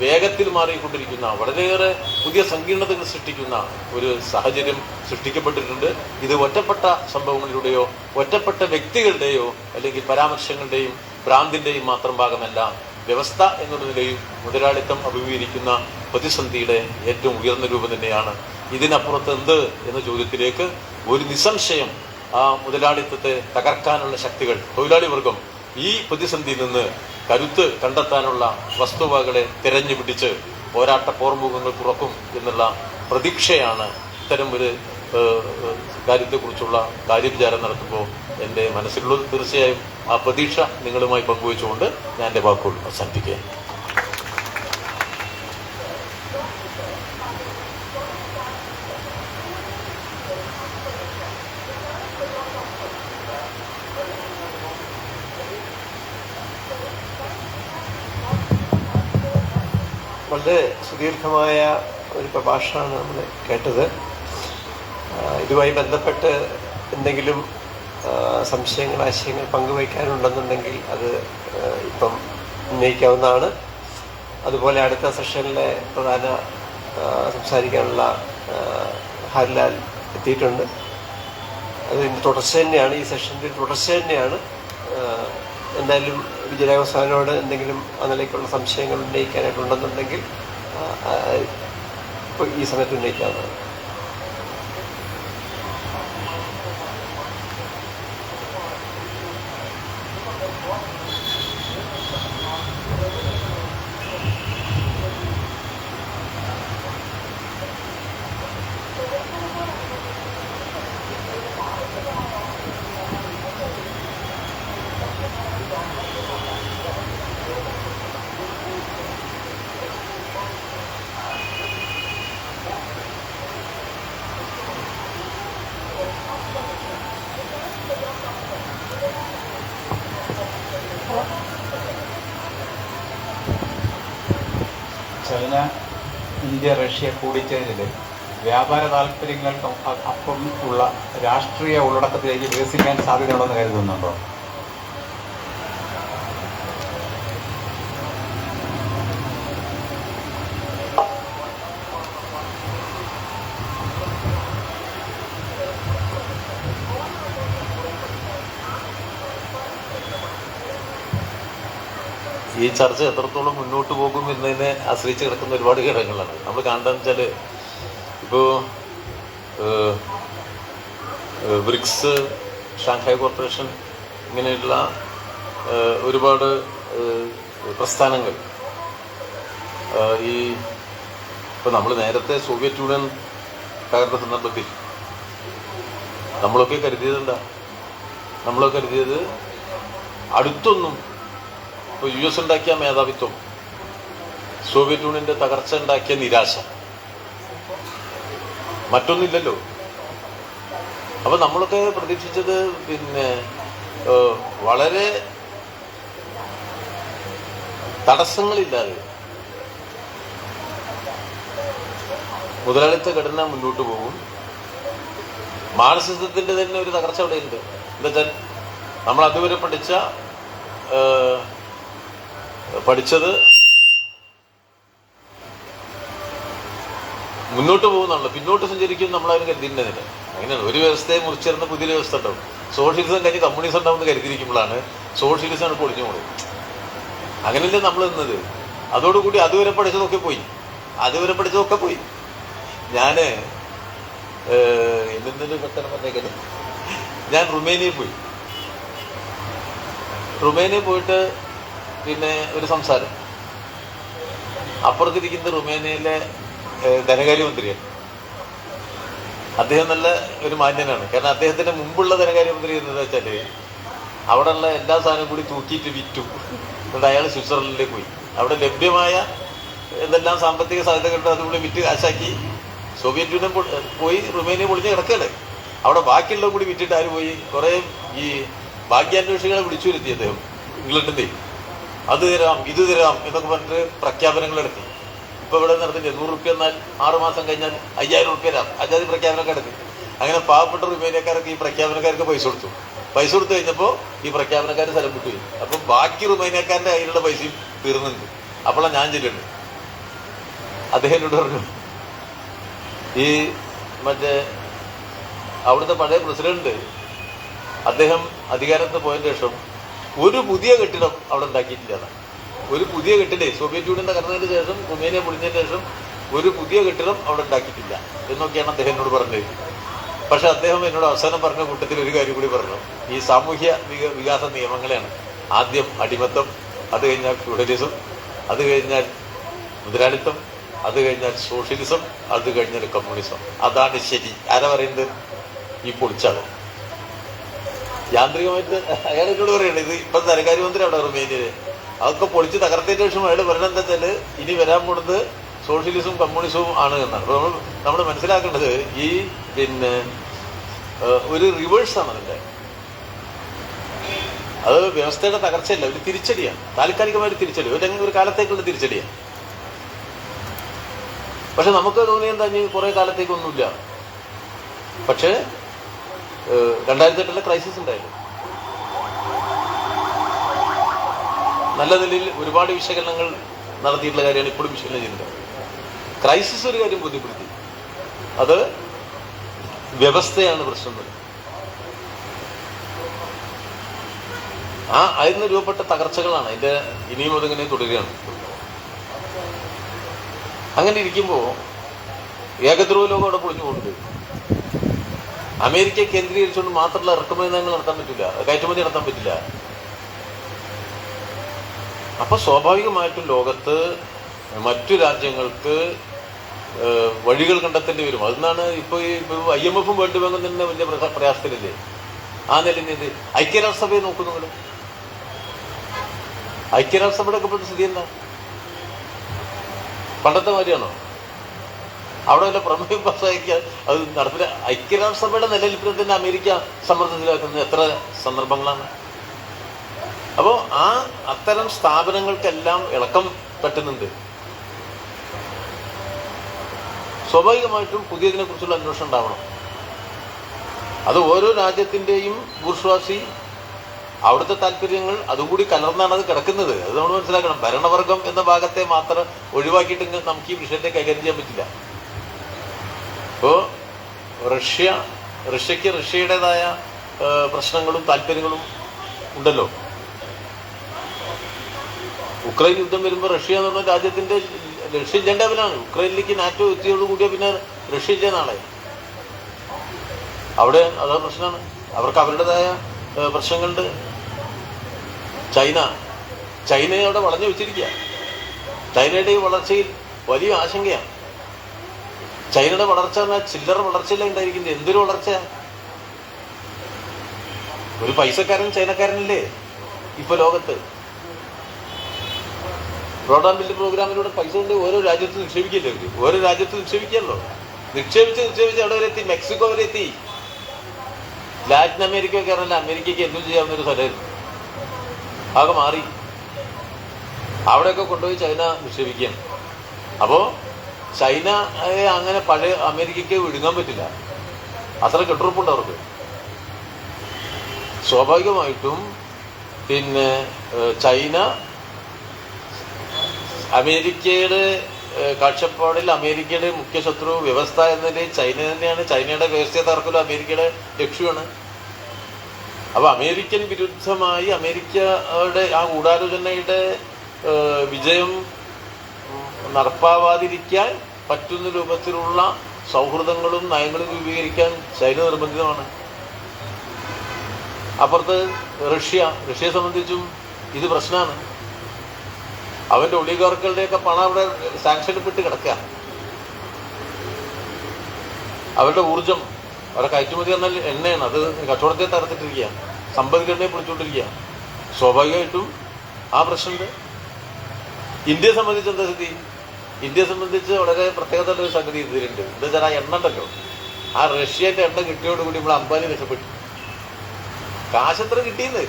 Speaker 3: വേഗത്തിൽ മാറിക്കൊണ്ടിരിക്കുന്ന വളരെയേറെ പുതിയ സങ്കീർണതകൾ സൃഷ്ടിക്കുന്ന ഒരു സാഹചര്യം സൃഷ്ടിക്കപ്പെട്ടിട്ടുണ്ട്. ഇത് ഒറ്റപ്പെട്ട സംഭവങ്ങളിലൂടെയോ ഒറ്റപ്പെട്ട വ്യക്തികളുടെയോ അല്ലെങ്കിൽ പരാമർശങ്ങളുടെയും ഭ്രാന്തിന്റെയും മാത്രം ഭാഗമല്ല. വ്യവസ്ഥ എന്നുള്ള നിലയിൽ മുതലാളിത്തം അഭിമുഖീകരിക്കുന്ന പ്രതിസന്ധിയുടെ ഏറ്റവും ഉയർന്ന രൂപം തന്നെയാണ്. ഇതിനപ്പുറത്ത് എന്ത് എന്ന ചോദ്യത്തിലേക്ക് ഒരു നിസ്സംശയം ആ മുതലാളിത്തത്തെ തകർക്കാനുള്ള ശക്തികൾ തൊഴിലാളി വർഗം ഈ പ്രതിസന്ധിയിൽ നിന്ന് കരുത്ത് കണ്ടെത്താനുള്ള വസ്തുവകകളെ തിരഞ്ഞു പിടിച്ച് പോരാട്ട പോർമുഖങ്ങൾ തുറക്കും എന്നുള്ള പ്രതീക്ഷയാണ് ഇത്തരം ഒരു കാര്യത്തെക്കുറിച്ചുള്ള കാര്യവിചാരം നടത്തുമ്പോൾ എൻ്റെ മനസ്സിലുള്ളത്. തീർച്ചയായും ആ പ്രതീക്ഷ നിങ്ങളുമായി പങ്കുവെച്ചുകൊണ്ട് ഞാൻ എൻ്റെ വാക്കുകൾ അവസാനിപ്പിക്കുകയാണ്.
Speaker 1: വളരെ സുദീർഘമായ ഒരു പ്രഭാഷണമാണ് നമ്മൾ കേട്ടത്. ഇതുമായി ബന്ധപ്പെട്ട് എന്തെങ്കിലും സംശയങ്ങൾ, ആശയങ്ങൾ പങ്കുവയ്ക്കാനുണ്ടെന്നുണ്ടെങ്കിൽ അത് ഇപ്പം ഉന്നയിക്കാവുന്നതാണ്. അതുപോലെ അടുത്ത സെഷനിലെ പ്രധാന സംസാരിക്കാനുള്ള ഹരിലാൽ എത്തിയിട്ടുണ്ട്. അതിൻ്റെ തുടർച്ച തന്നെയാണ്, ഈ സെഷൻ്റെ തുടർച്ച തന്നെയാണ്. എന്തായാലും വിജയരാഘവസാനോട് എന്തെങ്കിലും അതിലേക്കുള്ള സംശയങ്ങൾ ഉന്നയിക്കാനായിട്ടുണ്ടെന്നുണ്ടെങ്കിൽ ഇപ്പോൾ ഈ സമയത്ത് ഉന്നയിക്കാവുന്നതാണ്.
Speaker 4: ചൈന, ഇന്ത്യ, റഷ്യ കൂടിച്ചേരലിൽ വ്യാപാര താല്പര്യങ്ങൾക്ക് അപ്പം ഉള്ള രാഷ്ട്രീയ ഉള്ളടക്കത്തിലേക്ക് വികസിക്കാൻ സാധ്യതയുണ്ടെന്ന് കരുതുന്നുണ്ടോ?
Speaker 3: ഈ ചർച്ച എത്രത്തോളം മുന്നോട്ട് പോകും എന്നതിനെ ആശ്രയിച്ച് കിടക്കുന്ന ഒരുപാട് ഘടകങ്ങളാണ്. നമ്മൾ കാണുന്നതെന്ന് വെച്ചാൽ ഇപ്പോൾ ബ്രിക്സ്, ഷാങ്ഹായ് കോർപ്പറേഷൻ, ഇങ്ങനെയുള്ള ഒരുപാട് പ്രസ്ഥാനങ്ങൾ ഈ ഇപ്പോൾ നമ്മൾ നേരത്തെ സോവിയറ്റ് യൂണിയൻ തകർന്ന സന്ദർഭത്തിൽ നമ്മളൊക്കെ കരുതിയത് അടുത്തൊന്നും ഇപ്പോൾ US ഉണ്ടാക്കിയ മേധാവിത്വം, സോവിയറ്റ് യൂണിയൻ്റെ തകർച്ച ഉണ്ടാക്കിയ നിരാശ, മറ്റൊന്നില്ലല്ലോ. അപ്പം നമ്മളൊക്കെ പ്രതീക്ഷിച്ചത് വളരെ തടസ്സങ്ങളില്ലാതെ മുതലാളിത്ത ഘടന മുന്നോട്ട് പോകും. മാർക്സിസത്തിൻ്റെ തന്നെ ഒരു തകർച്ച അവിടെയുണ്ട്. എന്താ വെച്ചാൽ നമ്മൾ അതുവരെ പഠിച്ചത് മുന്നോട്ട് പോകുന്നുള്ളൂ, പിന്നോട്ട് സഞ്ചരിക്കും നമ്മളതിന് കരുതിയിട്ടുണ്ടായിരുന്നില്ല. അങ്ങനെയാണ് ഒരു വ്യവസ്ഥയെ മുറിച്ചേർന്ന പുതിയൊരു വ്യവസ്ഥ ഉണ്ടാവും. സോഷ്യലിസം കഴിഞ്ഞ് കമ്മ്യൂണിസം ഉണ്ടാവുമെന്ന് കരുതിയിരിക്കുമ്പോഴാണ് സോഷ്യലിസമാണ് പൊളിഞ്ഞു പോകുന്നത്. അങ്ങനെയല്ലേ നമ്മൾ നിന്നത്. അതോടുകൂടി അതുവരെ പഠിച്ചതൊക്കെ പോയി. ഞാൻ എന്തെങ്കിലും പെട്ടെന്ന് പറഞ്ഞേക്കല്ലേ, ഞാൻ റുമേനിയയിൽ പോയിട്ട് പിന്നെ ഒരു സംസാരം, അപ്പുറത്തിരിക്കുന്നത് റുമേനിയയിലെ ധനകാര്യമന്ത്രിയാണ്. അദ്ദേഹം നല്ല ഒരു മാന്യനാണ്. കാരണം അദ്ദേഹത്തിന്റെ മുമ്പുള്ള ധനകാര്യമന്ത്രി എന്താ വെച്ചാൽ അവിടെയുള്ള എല്ലാ സാധനവും കൂടി തൂക്കിയിട്ട് വിറ്റു. എന്നിട്ട് അയാൾ സ്വിറ്റ്സർലൻഡിലേക്ക് പോയി. അവിടെ ലഭ്യമായ എന്തെല്ലാം സാമ്പത്തിക സാധ്യതകളുണ്ട് അതുകൂടി വിറ്റ് കാശാക്കി സോവിയറ്റ് യൂണിയൻ പോയി റുമേനിയ പൊളിഞ്ഞ് കിടക്കുകയാണ്. അവിടെ ബാക്കിയുള്ളത് കൂടി വിറ്റിട്ട് ആര് പോയി? കുറേ ഈ ഭാഗ്യാന്വേഷികളെ വിളിച്ചു വരുത്തി അദ്ദേഹം ഇംഗ്ലണ്ടിൻ്റെ. അത് തരാം, ഇത് തരാം എന്നൊക്കെ പറഞ്ഞിട്ട് പ്രഖ്യാപനങ്ങൾ നടത്തി. ഇപ്പോൾ ഇവിടെ നടത്തില്ല, 100 റുപ്യ എന്നാൽ 6 മാസം കഴിഞ്ഞാൽ 5000 റുപ്യ തരാം, അജാതി പ്രഖ്യാപനമൊക്കെ നടത്തി. അങ്ങനെ പാവപ്പെട്ട റുമേനിയക്കാർക്ക് ഈ പ്രഖ്യാപനക്കാർക്ക് പൈസ കൊടുത്തു കഴിഞ്ഞപ്പോൾ ഈ പ്രഖ്യാപനക്കാർ സ്ഥലം വിട്ടുപോയി. അപ്പം ബാക്കി റുമേനിയക്കാരൻ്റെ കയ്യിലുള്ള പൈസയും തീർന്നുണ്ട്. അപ്പോഴാണ് ഞാൻ ചെല്ലുണ്ട്. അദ്ദേഹം എന്നോട് പറഞ്ഞു, ഈ മറ്റേ അവിടുത്തെ പഴയ പ്രസിഡന്റ് അദ്ദേഹം അധികാരത്തിൽ പോയതിന് ശേഷം ഒരു പുതിയ കെട്ടിടം അവിടെ ഉണ്ടാക്കിയിട്ടില്ല. ഒരു പുതിയ കെട്ടിടം സോവിയറ്റ് യൂണിയൻ തകർന്നതിന് ശേഷം, റുമേനിയ പൊളിഞ്ഞതിന് ശേഷം ഒരു പുതിയ കെട്ടിടം അവിടെ ഉണ്ടാക്കിയിട്ടില്ല എന്നൊക്കെയാണ് അദ്ദേഹം എന്നോട് പറഞ്ഞത്. പക്ഷെ അദ്ദേഹം എന്നോട് അവസാനം പറഞ്ഞ കൂട്ടത്തിൽ ഒരു കാര്യം കൂടി പറഞ്ഞു. ഈ സാമൂഹ്യ വികാസ നിയമങ്ങളെയാണ്. ആദ്യം അടിമത്തം, അത് കഴിഞ്ഞാൽ ഫ്യൂഡലിസം, അത് കഴിഞ്ഞാൽ മുതലാളിത്തം, അത് കഴിഞ്ഞാൽ സോഷ്യലിസം, അത് കഴിഞ്ഞാൽ കമ്മ്യൂണിസം. അതാണ് ശരി. ആരാ പറയുന്നത്? ഈ പൊളിച്ചാണ്. യാന്ത്രികമായിട്ട് അയാൾ എന്നോട് പറയുന്നത്. ഇത് ഇപ്പം ധനകാര്യമന്ത്രി അവിടെ റുമേനിയയില് അതൊക്കെ പൊളിച്ച് തകർത്തതിന് ശേഷം അയാൾ പറയുന്നത് എന്താ വെച്ചാൽ ഇനി വരാൻ പോകുന്നത് സോഷ്യലിസവും കമ്മ്യൂണിസവും ആണ് എന്നാണ്. അപ്പോൾ നമ്മൾ മനസ്സിലാക്കേണ്ടത് ഈ ഒരു റിവേഴ്സാണ് അതിൻ്റെ. അത് വ്യവസ്ഥയുടെ തകർച്ചയല്ല, ഒരു തിരിച്ചടിയാണ്. താൽക്കാലികമായൊരു തിരിച്ചടി, ഒരു കാലത്തേക്കുള്ള തിരിച്ചടിയാണ്. പക്ഷെ നമുക്ക് തോന്നിയെന്താ, കുറേ കാലത്തേക്കൊന്നുമില്ല. പക്ഷേ 2008 ക്രൈസിസ് ഉണ്ടായിരുന്നു. നല്ല നിലയിൽ ഒരുപാട് വിശകലനങ്ങൾ നടത്തിയിട്ടുള്ള കാര്യമാണ് ഇപ്പോഴും വിശകലനം ചെയ്യുന്നത്. ക്രൈസിസ് ഒരു കാര്യം ബോധ്യപ്പെടുത്തി, അത് വ്യവസ്ഥയാണ് പ്രശ്നം. അതിന് രൂപപ്പെട്ട തകർച്ചകളാണ് അതിൻ്റെ ഇനിയും അതിങ്ങനെ തുടരുകയാണ്. അങ്ങനെ ഇരിക്കുമ്പോൾ ഏകദ്രവ ലോകം അവിടെ പൊളിഞ്ഞു പോകുന്നത്. അമേരിക്കയെ കേന്ദ്രീകരിച്ചുകൊണ്ട് മാത്രമുള്ള ഇറക്കുമതി നയങ്ങൾ നടത്താൻ പറ്റില്ല, കയറ്റുമതി നടത്താൻ പറ്റില്ല. അപ്പൊ സ്വാഭാവികമായിട്ടും ലോകത്ത് മറ്റു രാജ്യങ്ങൾക്ക് വഴികൾ കണ്ടെത്തേണ്ടി വരും. അതിനാണ് ഇപ്പോൾ IMF വേൾഡ് ബാങ്കും തന്നെ വലിയ പ്രയാസത്തിലില്ലേ. ആ നിലയിൽ ഐക്യരാഷ്ട്രസഭയെ നോക്കൂ നിങ്ങൾ. ഐക്യരാഷ്ട്രസഭയുടെ ഒക്കെ ഇപ്പോഴത്തെ സ്ഥിതി എന്താ? പണ്ടത്തെ മാതിരിയാണോ? അവിടെ വല്ല പ്രമേയം പാസ്സാക്കിയാൽ അത് നടപ്പില്ല. ഐക്യരാഷ്ട്രസഭയുടെ നിലനിൽപ്പിൽ തന്നെ അമേരിക്ക സമ്മർദ്ദത്തിലാക്കുന്നത് എത്ര സന്ദർഭങ്ങളാണ്. അപ്പോൾ അത്തരം സ്ഥാപനങ്ങൾക്കെല്ലാം ഇളക്കം പറ്റുന്നുണ്ട്. സ്വാഭാവികമായിട്ടും പുതിയതിനെ കുറിച്ചുള്ള അന്വേഷണം ഉണ്ടാവണം. അത് ഓരോ രാജ്യത്തിൻ്റെയും ബൂർഷ്വാസി അവിടുത്തെ താല്പര്യങ്ങൾ അതുകൂടി കലർന്നാണ് അത് കിടക്കുന്നത്. അത് നമ്മൾ മനസ്സിലാക്കണം. ഭരണവർഗം എന്ന ഭാഗത്തെ മാത്രം ഒഴിവാക്കിയിട്ട് നമുക്ക് ഈ വിഷയത്തെ കൈകാര്യം ചെയ്യാൻ പറ്റില്ല. ഇപ്പോൾ റഷ്യക്ക് റഷ്യയുടേതായ പ്രശ്നങ്ങളും താല്പര്യങ്ങളും ഉണ്ടല്ലോ. ഉക്രൈൻ യുദ്ധം വരുമ്പോൾ റഷ്യ എന്ന് പറഞ്ഞ രാജ്യത്തിന്റെ റഷ്യ ഇല്ലാണ്ടാവലാണ്. ഉക്രൈനിലേക്ക് നാറ്റോ എത്തിയോടുകൂടിയ പിന്നെ റഷ്യ ഇല്ല നാളെ. അവിടെ അതാ പ്രശ്നമാണ്. അവർക്ക് അവരുടേതായ പ്രശ്നങ്ങളുണ്ട്. ചൈനയെ അവിടെ വളഞ്ഞു വെച്ചിരിക്കുക. ചൈനയുടെ ഈ വളർച്ചയിൽ വലിയ ആശങ്കയാണ്. ചൈനയുടെ വളർച്ച പറഞ്ഞാൽ ചില്ലറ വളർച്ചയല്ല ഉണ്ടായിരിക്കുന്നത്. എന്തൊരു വളർച്ച! ഒരു പൈസക്കാരൻ ചൈനക്കാരനല്ലേ ഇപ്പൊ ലോകത്ത്. ബ്രോഡ്ബാൻഡ് പ്രോഗ്രാമിലൂടെ പൈസ കൊണ്ട് ഓരോ രാജ്യത്ത് നിക്ഷേപിക്കില്ലേ അവര്? ഓരോ രാജ്യത്ത് നിക്ഷേപിക്കാമല്ലോ. നിക്ഷേപിച്ച് അവിടെ വരെ എത്തി. മെക്സിക്കോ വരെ എത്തി. ലാറ്റിൻ അമേരിക്ക ഒക്കെ ആണല്ലോ അമേരിക്കയ്ക്ക് എന്തും ചെയ്യാവുന്ന ഒരു സ്ഥലമായിരുന്നു. ആകെ മാറി. അവിടെയൊക്കെ കൊണ്ടുപോയി ചൈന നിക്ഷേപിക്കുകയാണ്. അപ്പോൾ ചൈനയെ അങ്ങനെ പഴയ അമേരിക്കയ്ക്ക് വിഴുങ്ങാൻ പറ്റില്ല. അത്ര കെട്ടുറപ്പുണ്ട് അവർക്ക്. സ്വാഭാവികമായിട്ടും പിന്നെ ചൈന അമേരിക്കയുടെ കാഴ്ചപ്പാടിൽ അമേരിക്കയുടെ മുഖ്യ ശത്രു വ്യവസ്ഥ എന്നതിൽ ചൈന തന്നെയാണ്. ചൈനയുടെ വ്യവസ്ഥയെ തകർക്കലും അമേരിക്കയുടെ ലക്ഷ്യമാണ്. അപ്പൊ അമേരിക്കൻ വിരുദ്ധമായി അമേരിക്കയുടെ ആ ഗൂഢാലോചനയുടെ വിജയം നടപ്പാവാതിരിക്കാൻ പറ്റുന്ന രൂപത്തിലുള്ള സൗഹൃദങ്ങളും നയങ്ങളും രൂപീകരിക്കാൻ ചൈന നിർബന്ധിതമാണ്. അപ്പുറത്ത് റഷ്യയെ സംബന്ധിച്ചും ഇത് പ്രശ്നമാണ്. അവന്റെ ഒളിഗാർക്കുകളുടെയൊക്കെ പണം അവിടെ സാങ്ഷനിൽപ്പെട്ട് കിടക്കുക. അവരുടെ ഊർജം, അവരുടെ കയറ്റുമതി എന്നാൽ എണ്ണയാണ്. അത് കച്ചവടത്തെ തകർത്തിട്ടിരിക്കുക, സമ്പദ്ഘടനയെ പൊളിച്ചുകൊണ്ടിരിക്കുക. സ്വാഭാവികമായിട്ടും ആ പ്രശ്നമുണ്ട്. ഇന്ത്യയെ സംബന്ധിച്ച് എന്താ സ്ഥിതി? ഇന്ത്യയെ സംബന്ധിച്ച് വളരെ പ്രത്യേകതയുള്ള ഒരു സംഗതി ഇതിലുണ്ട്. എന്താ വെച്ചാൽ ആ എണ്ണ ഉണ്ടല്ലോ, ആ റഷ്യന്റെ എണ്ണ കിട്ടിയോടുകൂടി നമ്മൾ അംബാനി രക്ഷപ്പെട്ടു. കാശെത്ര കിട്ടിയെന്ന്.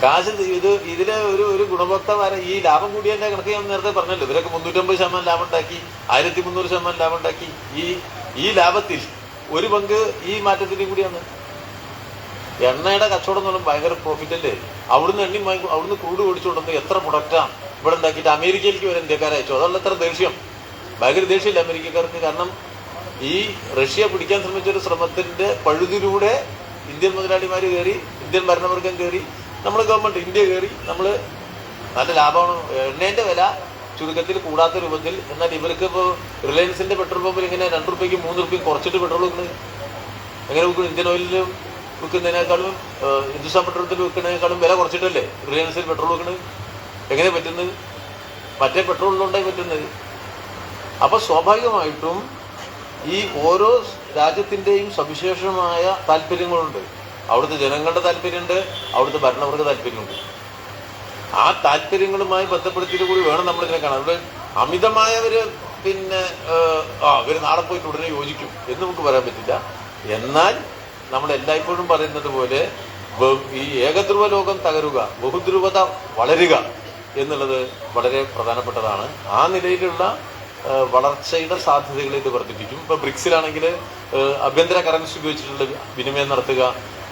Speaker 3: കാശ് ഇതിലെ ഒരു ഗുണഭോക്ത ഈ ലാഭം കൂടിയതിന്റെ കണക്ക് ഞാൻ നേരത്തെ പറഞ്ഞല്ലോ. ഇവരൊക്കെ 350% ലാഭം ഉണ്ടാക്കി, 1300% ലാഭം ഉണ്ടാക്കി. ഈ ലാഭത്തിൽ ഒരു പങ്ക് ഈ മാറ്റത്തിന്റെയും കൂടിയാണ്. എണ്ണയുടെ കച്ചവടം എന്ന് പറഞ്ഞാൽ ഭയങ്കര പ്രോഫിറ്റ് അല്ലേ. അവിടുന്ന് ക്രൂഡ് ഓടിച്ചുകൊണ്ടെന്ന് എത്ര പ്രൊഡക്റ്റാണ് ഇവിടെ ഉണ്ടാക്കിയിട്ട് അമേരിക്കയിലേക്ക് വരെ ഇന്ത്യക്കാരെ അയച്ചു. അതുള്ള എത്ര ദേഷ്യം, ഭയങ്കര ദേഷ്യമില്ല അമേരിക്കക്കാർക്ക്. കാരണം ഈ റഷ്യ പിടിക്കാൻ ശ്രമിച്ചൊരു ശ്രമത്തിന്റെ പഴുതിലൂടെ ഇന്ത്യൻ മുതലാളിമാർ കയറി, ഇന്ത്യൻ ഭരണവർഗം കയറി, നമ്മൾ ഗവൺമെന്റ് ഇന്ത്യ കയറി. നമ്മൾ നല്ല ലാഭമാണ്. എണ്ണേന്റെ വില ചുരുക്കത്തിൽ കൂടാത്ത രൂപത്തിൽ. എന്നാൽ ഇവർക്ക് ഇപ്പോൾ റിലയൻസിന്റെ പെട്രോൾ പമ്പിൽ ഇങ്ങനെ 2 രൂപയ്ക്ക് 3 രൂപയ്ക്ക് കുറച്ചിട്ട് പെട്രോൾ വെക്കുന്നത്. എങ്ങനെ വെക്കും? ഇന്ത്യൻ ഓയിലിൽ വെക്കുന്നതിനേക്കാളും ഹിന്ദുസ്ഥാൻ പെട്രോളത്തിൽ വെക്കുന്നതിനേക്കാളും വില കുറച്ചിട്ടല്ലേ റിലയൻസിൽ പെട്രോൾ വെക്കുന്നത്. എങ്ങനെ പറ്റുന്നത്? മറ്റേ പെട്രോളിലുണ്ടായി പറ്റുന്നത്. അപ്പൊ സ്വാഭാവികമായിട്ടും ഈ ഓരോ രാജ്യത്തിൻ്റെയും സവിശേഷമായ താല്പര്യങ്ങളുണ്ട്. അവിടുത്തെ ജനങ്ങളുടെ താല്പര്യമുണ്ട്, അവിടുത്തെ ഭരണവർഗ താല്പര്യമുണ്ട്. ആ താല്പര്യങ്ങളുമായി ബന്ധപ്പെടുത്തിയിട്ട് കൂടി വേണം നമ്മളിതിനെ കാണാൻ. ഇവിടെ അമിതമായവര് പിന്നെ ഇവർ നാളെ പോയിട്ട് ഉടനെ യോജിക്കും എന്ന് നമുക്ക് പറയാൻ പറ്റില്ല. എന്നാൽ നമ്മൾ എല്ലായ്പ്പോഴും പറയുന്നത് പോലെ ഈ ഏകധ്രുവ ലോകം തകരുക, ബഹുധ്രുവത വളരുക എന്നുള്ളത് വളരെ പ്രധാനപ്പെട്ടതാണ്. ആ നിലയിലുള്ള വളർച്ചയുടെ സാധ്യതകൾ ഇത് വർദ്ധിപ്പിക്കും. ഇപ്പോൾ ബ്രിക്സിലാണെങ്കിൽ ആഭ്യന്തര കറൻസി ഉപയോഗിച്ചിട്ടുള്ള വിനിമയം നടത്തുക,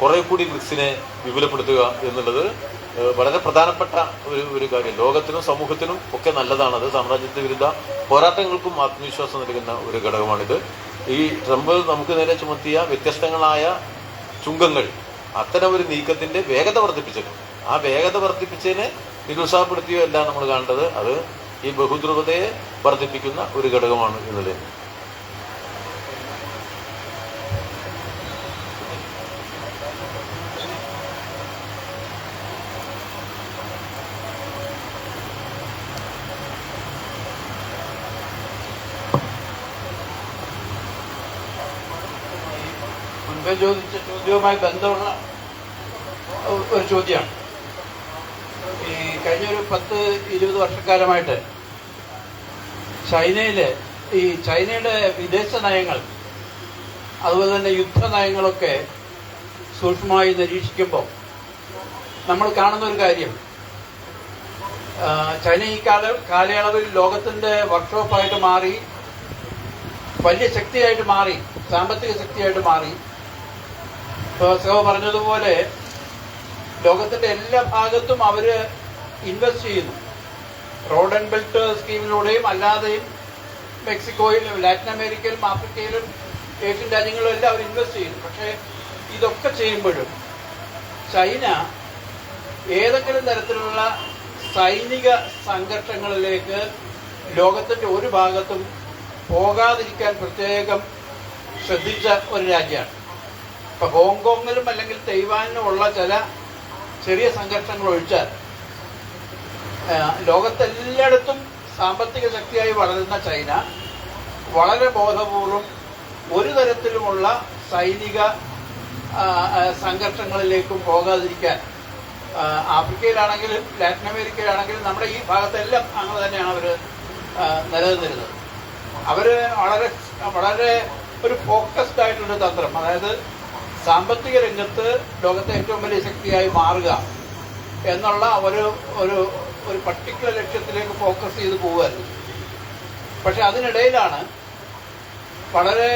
Speaker 3: കുറെ കൂടി ബ്രിക്സിനെ വിപുലപ്പെടുത്തുക എന്നുള്ളത് വളരെ പ്രധാനപ്പെട്ട ഒരു കാര്യം. ലോകത്തിനും സമൂഹത്തിനും ഒക്കെ നല്ലതാണത്. സാമ്രാജ്യത്വ വിരുദ്ധ പോരാട്ടങ്ങൾക്കും ആത്മവിശ്വാസം നൽകുന്ന ഒരു ഘടകമാണിത്. ഈ ട്രംപ് നമുക്ക് നേരെ ചുമത്തിയ വ്യത്യസ്തങ്ങളായ ചുങ്കങ്ങൾ അത്തരം ഒരു നീക്കത്തിന്റെ വേഗത വർദ്ധിപ്പിച്ചിട്ടുണ്ട്. ആ വേഗത വർദ്ധിപ്പിച്ചതിനെ നിരുത്സാഹപ്പെടുത്തിയോ അല്ല നമ്മൾ കാണേണ്ടത്. അത് ഈ ബഹുദ്രുവതയെ വർദ്ധിപ്പിക്കുന്ന ഒരു ഘടകമാണ് എന്നുള്ളത്.
Speaker 5: മുൻപേ ചോദിച്ച ചോദ്യവുമായി ബന്ധമുള്ള ഒരു ചോദ്യമാണ്. ഈ കഴിഞ്ഞ ഒരു 10-20 വർഷക്കാലമായിട്ട് ചൈനയുടെ വിദേശ നയങ്ങൾ, അതുപോലെ തന്നെ യുദ്ധ നയങ്ങളൊക്കെ സൂക്ഷ്മമായി നിരീക്ഷിക്കുമ്പോൾ നമ്മൾ കാണുന്ന ഒരു കാര്യം, ചൈന ഈ കാലയളവിൽ ലോകത്തിന്റെ വർക്ക്ഷോപ്പായിട്ട് മാറി, വലിയ ശക്തിയായിട്ട് മാറി, സാമ്പത്തിക ശക്തിയായിട്ട് മാറി. ഇപ്പോൾ സഹോ പറഞ്ഞതുപോലെ ലോകത്തിന്റെ എല്ലാ ഭാഗത്തും അവര് ഇൻവെസ്റ്റ് ചെയ്യുന്നു. റോഡ് ആൻഡ് ബെൽറ്റ് സ്കീമിലൂടെയും അല്ലാതെയും മെക്സിക്കോയിലും ലാറ്റിൻ അമേരിക്കയിലും ആഫ്രിക്കയിലും ഏഷ്യൻ രാജ്യങ്ങളിലും എല്ലാം അവർ ഇൻവെസ്റ്റ് ചെയ്യുന്നു. പക്ഷേ ഇതൊക്കെ ചെയ്യുമ്പോഴും ചൈന ഏതെങ്കിലും തരത്തിലുള്ള സൈനിക സംഘർഷങ്ങളിലേക്ക് ലോകത്തിന്റെ ഒരു ഭാഗത്തും പോകാതിരിക്കാൻ പ്രത്യേകം ശ്രദ്ധിച്ച ഒരു രാജ്യമാണ്. ഇപ്പൊ ഹോങ്കോങ്ങിലും അല്ലെങ്കിൽ തൈവാനിലും ഉള്ള ചില ചെറിയ സംഘർഷങ്ങൾ ഒഴിച്ചാൽ ലോകത്തെല്ലായിടത്തും സാമ്പത്തിക ശക്തിയായി വളരുന്ന ചൈന വളരെ ബോധപൂർവം ഒരു തരത്തിലുമുള്ള സൈനിക സംഘർഷങ്ങളിലേക്കും പോകാതിരിക്കാൻ ആഫ്രിക്കയിലാണെങ്കിലും ലാറ്റിൻ അമേരിക്കയിലാണെങ്കിലും നമ്മുടെ ഈ ഭാഗത്തെല്ലാം അങ്ങനെ തന്നെയാണ് അവർ നിലനിന്നിരുന്നത്. അവര് വളരെ വളരെ ഒരു ഫോക്കസ്ഡ് ആയിട്ടുള്ള തന്ത്രം, അതായത് സാമ്പത്തിക രംഗത്ത് ലോകത്തെ ഏറ്റവും വലിയ ശക്തിയായി മാറുക എന്നുള്ള ഒരു പർട്ടിക്കുലർ ലക്ഷ്യത്തിലേക്ക് ഫോക്കസ് ചെയ്ത് പോകുമായിരുന്നു. പക്ഷെ അതിനിടയിലാണ് വളരെ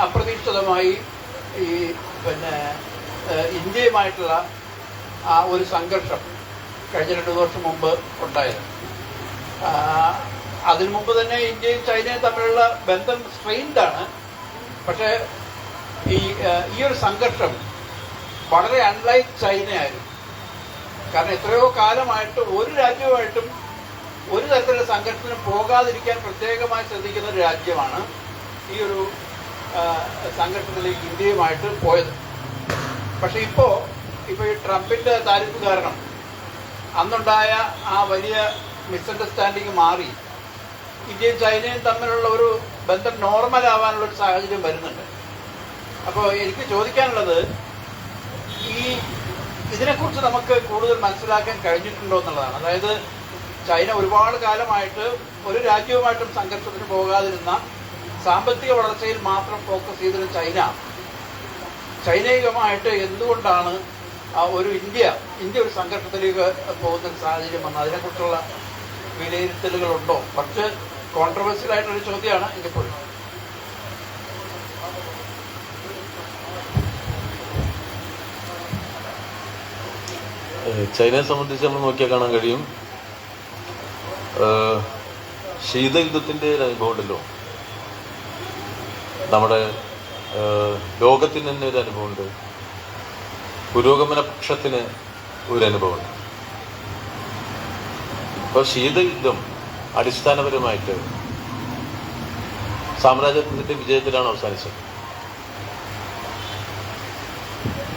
Speaker 5: അപ്രതീക്ഷിതമായി ഈ ഇന്ത്യയുമായിട്ടുള്ള ആ ഒരു സംഘർഷം കഴിഞ്ഞ 2 വർഷം മുമ്പ് ഉണ്ടായത്. അതിനു മുമ്പ് തന്നെ ഇന്ത്യയും ചൈനയും തമ്മിലുള്ള ബന്ധം സ്ട്രെയിൻഡാണ്. പക്ഷേ ഈ ഒരു സംഘർഷം വളരെ അൺലൈക്ക് ചൈനയായിരുന്നു. കാരണം എത്രയോ കാലമായിട്ട് ഒരു രാജ്യവുമായിട്ടും ഒരു തരത്തിലുള്ള സംഘർഷത്തിന് പോകാതിരിക്കാൻ പ്രത്യേകമായി ശ്രദ്ധിക്കുന്ന ഒരു രാജ്യമാണ് ഈ ഒരു സംഘർഷത്തിലേക്ക് ഇന്ത്യയുമായിട്ട് പോയത്. പക്ഷെ ഇപ്പോ ഈ ട്രംപിന്റെ താരിഫ് കാരണം അന്നുണ്ടായ ആ വലിയ മിസ്അണ്ടർസ്റ്റാൻഡിങ് മാറി ഇന്ത്യയും ചൈനയും തമ്മിലുള്ള ഒരു ബന്ധം നോർമൽ ആവാനുള്ള ഒരു സാഹചര്യം വരുന്നുണ്ട്. അപ്പോൾ എനിക്ക് ചോദിക്കാനുള്ളത്, ഇതിനെക്കുറിച്ച് നമുക്ക് കൂടുതൽ മനസ്സിലാക്കാൻ കഴിഞ്ഞിട്ടുണ്ടോ എന്നുള്ളതാണ്. അതായത് ചൈന ഒരുപാട് കാലമായിട്ട് ഒരു രാജ്യവുമായിട്ടും സംഘർഷത്തിന് പോകാതിരുന്ന, സാമ്പത്തിക വളർച്ചയിൽ മാത്രം ഫോക്കസ് ചെയ്തിരുന്ന ചൈനൈകമായിട്ട് എന്തുകൊണ്ടാണ് ഇന്ത്യ ഒരു സംഘർഷത്തിലേക്ക് പോകുന്ന സാഹചര്യം വന്നത്? അതിനെക്കുറിച്ചുള്ള വിലയിരുത്തലുകളുണ്ടോ? കുറച്ച് കോൺട്രവേഴ്സ്യൽ ആയിട്ടൊരു ചോദ്യമാണ് എനിക്കിപ്പോഴും.
Speaker 3: ചൈനയെ സംബന്ധിച്ച് നമ്മൾ നോക്കിയാൽ കാണാൻ കഴിയും, ശീതയുദ്ധത്തിന്റെ ഒരു അനുഭവം ഉണ്ടല്ലോ. നമ്മുടെ ലോകത്തിന് തന്നെ ഒരു അനുഭവമുണ്ട്, പുരോഗമന പക്ഷത്തിന് ഒരു അനുഭവമുണ്ട്. ഇപ്പോൾ ശീതയുദ്ധം അടിസ്ഥാനപരമായിട്ട് സാമ്രാജ്യത്വത്തിന്റെ വിജയത്തിലാണ് അവസാനിച്ചത്.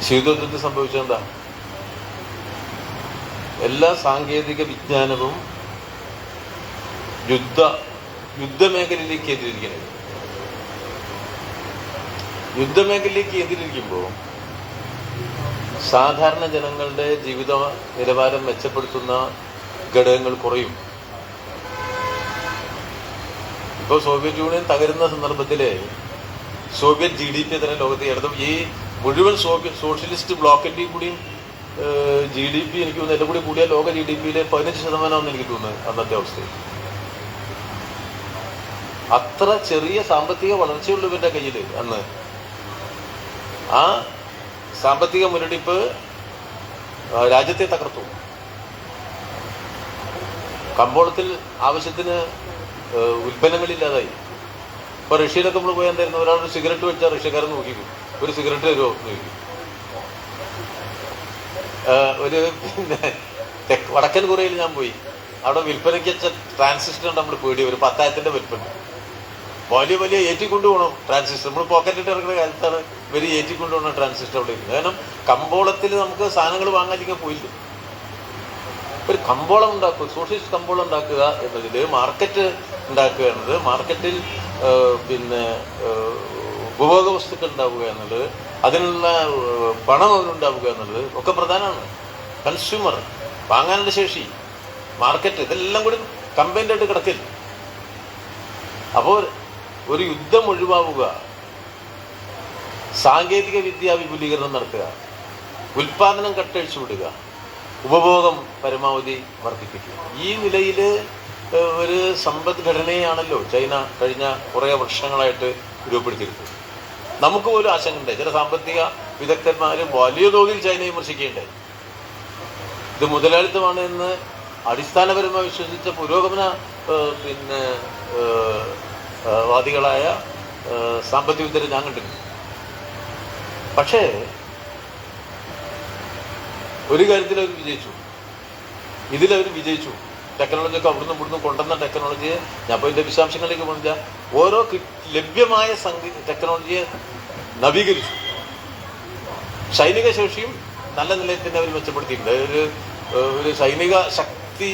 Speaker 3: ശീതയുദ്ധത്തിൽ സംഭവിച്ചതെന്താ? എല്ലാ സാങ്കേതിക വിജ്ഞാനവും യുദ്ധമേഖലയിലേക്ക് എതിരിയിരിക്കുന്നത്. യുദ്ധമേഖലയിലേക്ക് എതിരിക്കുമ്പോൾ സാധാരണ ജനങ്ങളുടെ ജീവിത നിലവാരം മെച്ചപ്പെടുത്തുന്ന ഘടകങ്ങൾ കുറയും. ഇപ്പോൾ സോവിയറ്റ് യൂണിയൻ തകരുന്ന സന്ദർഭത്തില് സോവിയറ്റ് GDP തന്നെ ലോകത്തെ എടുത്തും ഈ മുഴുവൻ സോഷ്യലിസ്റ്റ് ബ്ലോക്കിന്റെയും കൂടിയും GDP എനിക്ക് തോന്നുന്നു എല്ലാം കൂടി കൂടിയ ലോക GDP-യിലെ 15% എനിക്ക് തോന്നുന്നത് അന്നത്തെ അവസ്ഥയിൽ. അത്ര ചെറിയ സാമ്പത്തിക വളർച്ചയുള്ളൂ ഇവരുടെ കയ്യിൽ അന്ന്. ആ സാമ്പത്തിക മുരടിപ്പ് രാജ്യത്തെ തകർത്തു. കമ്പോളത്തിൽ ആവശ്യത്തിന് ഉൽപ്പന്നങ്ങളില്ലാതായി. ഇപ്പൊ റഷ്യയിലൊക്കെ നമ്മൾ പോയാൽ എന്തായിരുന്നു, ഒരാളൊരു സിഗരറ്റ് വെച്ചാൽ റഷ്യക്കാരൻ നോക്കിക്കും, ഒരു സിഗരറ്റ് തരുമോ നോക്കി. ഒരു പിന്നെ വടക്കൻ കൊറിയയിൽ ഞാൻ പോയി, അവിടെ വിൽപ്പനയ്ക്ക് വെച്ച ട്രാൻസിസ്റ്റർ നമ്മൾ പേടി, ഒരു 10,000 വിൽപ്പന. വലിയ വലിയ ഏറ്റിക്കൊണ്ടു പോകണം ട്രാൻസിസ്റ്റർ. നമ്മൾ പോക്കറ്റിട്ട് ഇറങ്ങുന്ന കാലത്താണ് വലിയ ഏറ്റിക്കൊണ്ടു പോകണം ട്രാൻസിസ്റ്റർ അവിടെ ഇരിക്കുന്നത്. കാരണം കമ്പോളത്തിൽ നമുക്ക് സാധനങ്ങൾ വാങ്ങാതിരിക്കാൻ പോയില്ല. ഒരു കമ്പോളം ഉണ്ടാക്കുക, സോഷ്യലിസ്റ്റ് കമ്പോളം ഉണ്ടാക്കുക എന്നതിൽ മാർക്കറ്റ് ഉണ്ടാക്കുക എന്നത്, മാർക്കറ്റിൽ പിന്നെ ഉപഭോഗ വസ്തുക്കൾ ഉണ്ടാവുക എന്നുള്ളത്, അതിനുള്ള പണം അവരുണ്ടാവുക എന്നുള്ളത് ഒക്കെ പ്രധാനമാണ്. കൺസ്യൂമർ വാങ്ങാനുള്ള ശേഷി, മാർക്കറ്റ്, ഇതെല്ലാം കൂടി കമ്പൈൻഡ് ആയിട്ട് കിടക്കില്ല. അപ്പോൾ ഒരു യുദ്ധം ഒഴിവാവുക, സാങ്കേതിക വിദ്യാ വിപുലീകരണം നടത്തുക, ഉൽപാദനം കട്ടഴിച്ചു വിടുക, ഉപഭോഗം പരമാവധി വർദ്ധിപ്പിക്കുക. ഈ നിലയിൽ ഒരു സമ്പദ്ഘടനയാണല്ലോ ചൈന കഴിഞ്ഞ കുറേ വർഷങ്ങളായിട്ട് രൂപപ്പെടുത്തിയിരിക്കുന്നത്. നമുക്ക് പോലും ആശങ്കയുണ്ട്. ചില സാമ്പത്തിക വിദഗ്ധന്മാർ വലിയ തോതിൽ ചൈനയെ വിമർശിക്കുകയുണ്ടായി. ഇത് മുതലാളിത്തമാണ് എന്ന് അടിസ്ഥാനപരമായി വിശ്വസിച്ച പുരോഗമന പിന്നെ വാദികളായ സാമ്പത്തിക വിദഗ്ധരെ ഞാൻ കണ്ടിട്ടുണ്ട്. പക്ഷേ ഒരു കാര്യത്തിൽ അവർ വിജയിച്ചു, ഇതിലവർ വിജയിച്ചു. ടെക്നോളജിയൊക്കെ അവിടുന്ന് ഇവിടുന്ന് കൊണ്ടുവന്ന ടെക്നോളജിയെ, ഞാൻ ഇപ്പോൾ ഇതിൻ്റെ വിശദാംശങ്ങളിലേക്ക് പോകുന്നില്ല, ഓരോ ലഭ്യമായ ടെക്നോളജിയെ നവീകരിച്ചു. സൈനിക ശേഷിയും നല്ല നിലയിൽ തന്നെ അവർ മെച്ചപ്പെടുത്തിയിട്ടുണ്ട്. ഒരു സൈനിക ശക്തി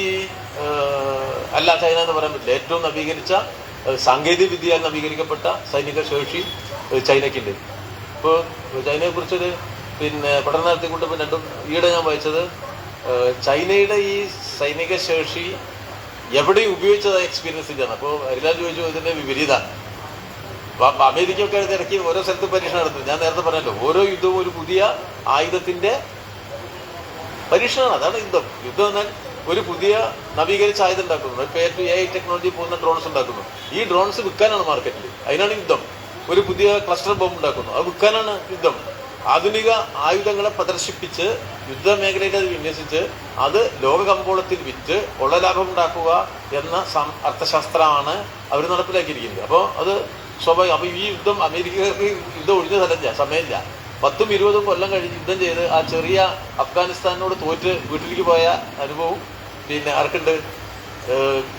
Speaker 3: അല്ല ചൈന എന്ന് പറയാൻ പറ്റില്ല. ഏറ്റവും നവീകരിച്ച സാങ്കേതിക വിദ്യയാൽ നവീകരിക്കപ്പെട്ട സൈനിക ശേഷി ചൈനയ്ക്കുണ്ട്. ഇപ്പോൾ ചൈനയെക്കുറിച്ചൊരു പിന്നെ പഠനം നടത്തിക്കൊണ്ട് ഈയിടെ ഞാൻ വായിച്ചത്, ചൈനയുടെ ഈ സൈനിക ശേഷി എവിടെയും ഉപയോഗിച്ചതായ എക്സ്പീരിയൻസ് ഇല്ലാണ്. അപ്പോൾ അരിലാൽ ചോദിച്ചു ഇതിൻ്റെ വിപരീതമാണ്. അമേരിക്കയൊക്കെ ഇടയ്ക്ക് ഓരോ സ്ഥലത്ത് പരീക്ഷണം നടത്തുന്നത്. ഞാൻ നേരത്തെ പറഞ്ഞല്ലോ, ഓരോ യുദ്ധവും ഒരു പുതിയ ആയുധത്തിൻ്റെ പരീക്ഷണമാണ്. അതാണ് യുദ്ധം. യുദ്ധം എന്നാൽ ഒരു പുതിയ നവീകരിച്ച ആയുധം ഉണ്ടാക്കുന്നു. ഇപ്പോൾ ഏറ്റവും AI ടെക്നോളജി പോകുന്ന ഡ്രോൺസ് ഉണ്ടാക്കുന്നു. ഈ ഡ്രോൺസ് വിൽക്കാനാണ് മാർക്കറ്റിൽ, അതിനാണ് യുദ്ധം. ഒരു പുതിയ ക്ലസ്റ്റർ ബോംബ് ഉണ്ടാക്കുന്നു, അത് വിൽക്കാനാണ് യുദ്ധം. ആധുനിക ആയുധങ്ങളെ പ്രദർശിപ്പിച്ച് യുദ്ധമേഖലയിൽ അത് വിന്യസിച്ച് അത് ലോക കമ്പോളത്തിൽ വിറ്റ് ഉള്ള ലാഭം ഉണ്ടാക്കുക എന്ന അർത്ഥശാസ്ത്രമാണ് അവർ നടപ്പിലാക്കിയിരിക്കുന്നത്. അപ്പോൾ അത് സ്വാഭാവികം. അപ്പോൾ ഈ യുദ്ധം അമേരിക്കക്കാർക്ക് യുദ്ധം ഒഴിഞ്ഞ സ്ഥലമില്ല, സമയമില്ല. 10-20 കൊല്ലം കഴിഞ്ഞ് യുദ്ധം ചെയ്ത് ആ ചെറിയ അഫ്ഗാനിസ്ഥാനോട് തോറ്റ് വീട്ടിലേക്ക് പോയ അനുഭവം പിന്നെ ആർക്കുണ്ട്?